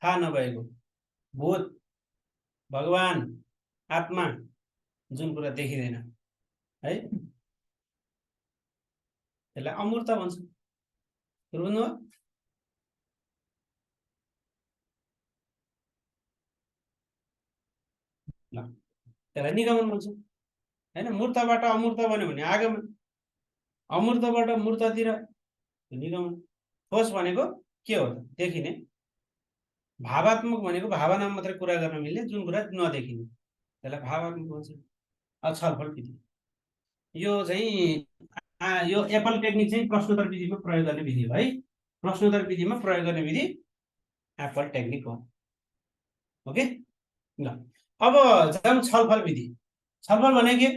[SPEAKER 1] थाहा नभएको, भूत, भगवान, आत्मा, जुन कुरा देखिँदैन है, त्यसलाई अमूर्त भन्छ। बुझ्नु? ल, त्यसलाई निगमन भन्छ हैन। मूर्तबाट अमूर्त बन्यो भने आगमन, अमूर्तबाट मूर्ततिर निगमन। ठोस भनेको के हो त? देखिने। भावात्मक भनेको भावना मात्रै कुरा गर्न मिल्ने, जुन कुरा नदेखिने, त्यसलाई भावात्मक भन्छ। अब छलफल विधि यो चाहिँ यो एप्पल टेक्निक चाहिँ प्रश्नोत्तर विधिमा प्रयोग गर्ने विधि हो है। प्रश्नोत्तर विधिमा प्रयोग गर्ने विधि एप्पल टेक्निक हो। ओके ल, अब जाउँ छलफल विधि। छलफल भनेको के?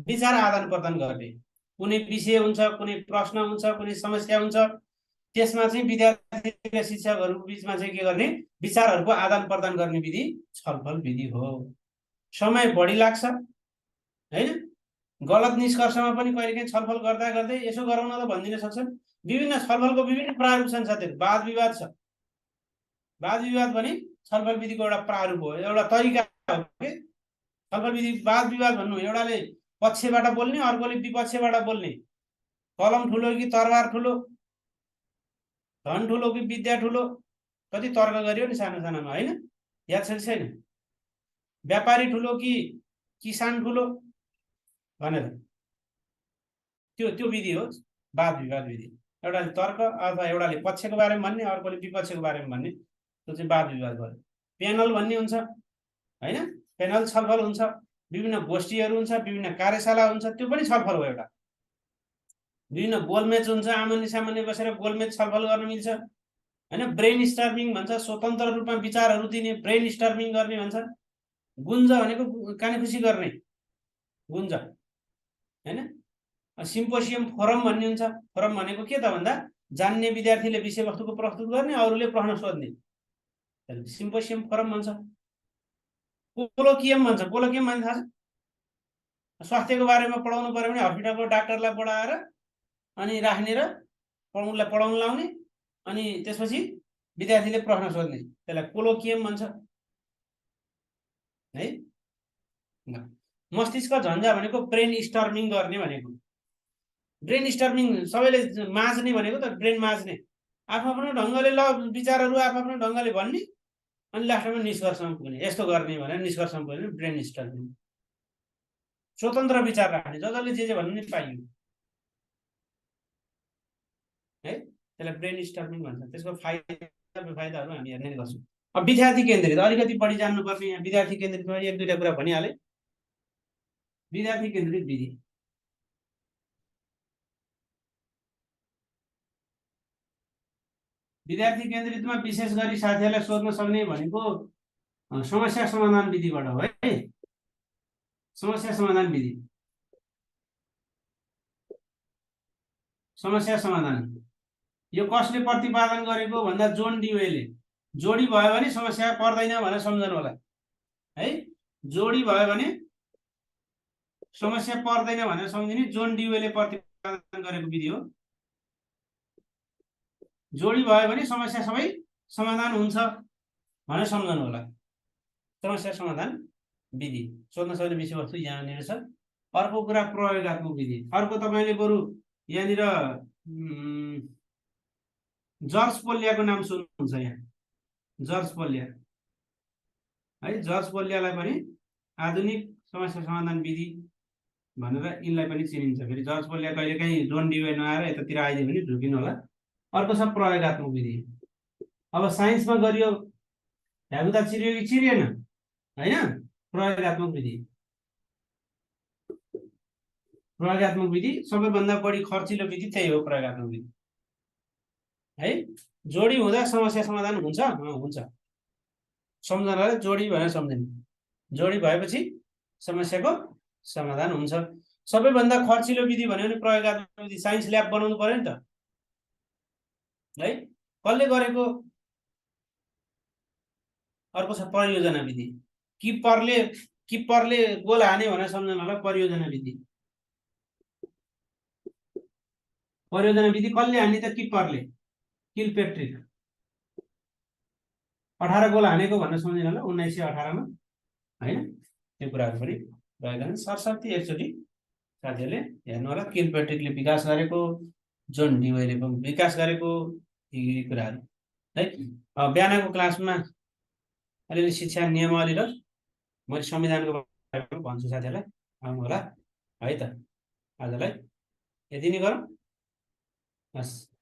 [SPEAKER 1] विचार आदान प्रदान गर्ने। कुनै विषय हुन्छ, कुनै प्रश्न हुन्छ, कुनै समस्या हुन्छ, त्यसमा चाहिँ विद्यार्थी र शिक्षकहरूको बिचमा चाहिँ के गर्ने? विचारहरूको आदान प्रदान गर्ने विधि छलफल विधि हो। समय बढी लाग्छ हैन। गलत निष्कर्षमा पनि कहिलेकाहीँ छलफल गर्दा गर्दै यसो गराउन त भनिदिन सक्छन्। विभिन्न छलफलको विभिन्न प्रारूप छन् साथीहरू। वाद विवाद छ। वाद विवाद पनि छलफल विधिको एउटा प्रारूप हो, एउटा तरिका हो के। छलफल विधि वाद विवाद भन्नु, एउटाले पक्षबाट बोल्ने, अर्कोले विपक्षबाट बोल्ने। कलम ठुलो कि तरबार ठुलो, धन ठुलो कि विद्या ठुलो, कति तर्क गरियो नि सानो सानोमा हैन। याद छ कि छैन? व्यापारी ठुलो कि किसान ठुलो भनेर त्यो त्यो विधि हो वाद विवाद विधि। एउटाले तर्क अथवा एउटाले पक्षको बारेमा भन्ने, अर्कोले विपक्षको बारेमा भन्ने, त्यो चाहिँ वाद विवाद भयो। प्यानल भन्ने हुन्छ हैन। प्यानल छलफल हुन्छ, विभिन्न गोष्ठीहरू हुन्छ, विभिन्न कार्यशाला हुन्छ, त्यो पनि छलफल हो एउटा। विभिन्न गोलमेच हुन्छ, आमान्य सामान्य बसेर गोलमेच छलफल गर्न मिल्छ हैन। ब्रेन स्टर्मिङ भन्छ, स्वतन्त्र रूपमा विचारहरू दिने, ब्रेन स्टर्मिङ गर्ने भन्छ। गुन्ज भनेको काने खुसी गर्ने गुन्ज हैन। सिम्पोसियम फोरम भन्ने हुन्छ। फोरम भनेको के त भन्दा जान्ने विद्यार्थीले विषयवस्तुको प्रस्तुत गर्ने, अरूले प्रश्न सोध्ने, सिम्पोसियम फोरम भन्छ। कोलोकियम भन्छ। कोलोकियम भन्ने थाहा छ? स्वास्थ्यको बारेमा पढाउनु पर्यो भने हस्पिटलको डाक्टरलाई पढाएर अनि राख्ने र उनलाई पढाउन लाउने, अनि त्यसपछि विद्यार्थीले प्रश्न सोध्ने, त्यसलाई कोलोकियम भन्छ है। मस्तिष्क झन्झा भनेको ब्रेन स्टर्मिङ गर्ने भनेको। ब्रेन स्टर्मिङ सबैले माझ्ने भनेको त, ब्रेन माझ्ने, आफ्नो ढङ्गले ल विचारहरू आफ्नो ढङ्गले भन्ने, अनि लास्टमा निष्कर्षमा पुग्ने। यस्तो गर्ने भनेर निष्कर्षमा पुग्ने ब्रेन स्टर्मिङ। स्वतन्त्र विचार राख्ने, जसले जे भन्नु नि पाइयो है, त्यसलाई ब्रेन स्टर्मिङ भन्छ। त्यसको फाइदा बेफाइदाहरू हामी हेर्ने गर्छौँ। अब विद्यार्थी केन्द्रित अलिकति बढी जान्नुपर्ने, यहाँ विद्यार्थी केन्द्रितमा एक दुईवटा कुरा भनिहालेँ। विद्यार्थी केन्द्रित विधि विद्यार्थी केन्द्रितमा विशेष गरी साथीहरूलाई सोध्न सक्ने भनेको समस्या समाधान विधिबाट हो है। समस्या समाधान विधि, समस्या समाधान यो कसले प्रतिपादन गरेको भन्दा जोन डिवेले। जोडी भयो भने समस्या पर्दैन भनेर सम्झनु होला है। जोडी भयो भने समस्या पर्दैन भनेर सम्झिने जोन डिवेले प्रतिपादन गरेको विधि हो। जोडी भयो भने समस्या सबै समाधान हुन्छ भनेर सम्झनु होला। समस्या समाधान विधि सोध्न सक्ने विषयवस्तु यहाँनिर छ। अर्को कुरा प्रयोगात्मक विधि। अर्को तपाईँले बरु यहाँनिर जर्ज पोलियाको नाम सुन्नुहुन्छ यहाँ, जर्ज पोलिया है। जर्ज पोलियालाई पनि आधुनिक समस्या समाधान विधि भनेर यिनलाई पनि चिनिन्छ। फेरि जर्ज पोलिया कहिलेकाहीँ जोन डिवे नआएर यतातिर आइदियो भने झुकिनु होला। अर्को छ प्रयोगात्मक विधि। अब साइन्समा गरियो ह्याबुदा चिरियो कि चिरिएन हैन। प्रयोगात्मक विधि, प्रयोगात्मक विधि सबैभन्दा बढी खर्चिलो विधि त्यही हो, प्रयोगात्मक विधि है। जोडी हुँदा समस्या समाधान हुन्छ, हुन्छ। सम्झनाले जोडी भनेर सम्झिनु, जोडी भएपछि समस्याको समाधान हुन्छ। सबैभन्दा खर्चिलो विधि भन्यो भने प्रयोगात्मक विधि। साइन्स ल्याब बनाउनु पर्यो नि त है। कसले गरेको? अर्को छ परियोजना विधि। किपरले गोल हान्यो भनेर सम्झनालाई परियोजना विधि। परियोजना विधि कसले हान्ने त? किपरले, किलपेट्रिक। 18 गोल हानेको भनेर सम्झनालाई 1918 मा, हैन? त्यो कुराहरु पनि रहेका छन्। सरसर्ती एकचोटि साथीहरुले हेर्नु होला। किलपेट्रिकले विकास गरेको, जोन डिवेले पनि विकास गरेको यी कुराहरु है। बिहानको क्लासमा अलिअलि शिक्षा नियमावली र मैले संविधानको बारेमा भन्छु साथीहरुलाई, आउनु होला है त। आजलाई यति नै गरौँ। हस्।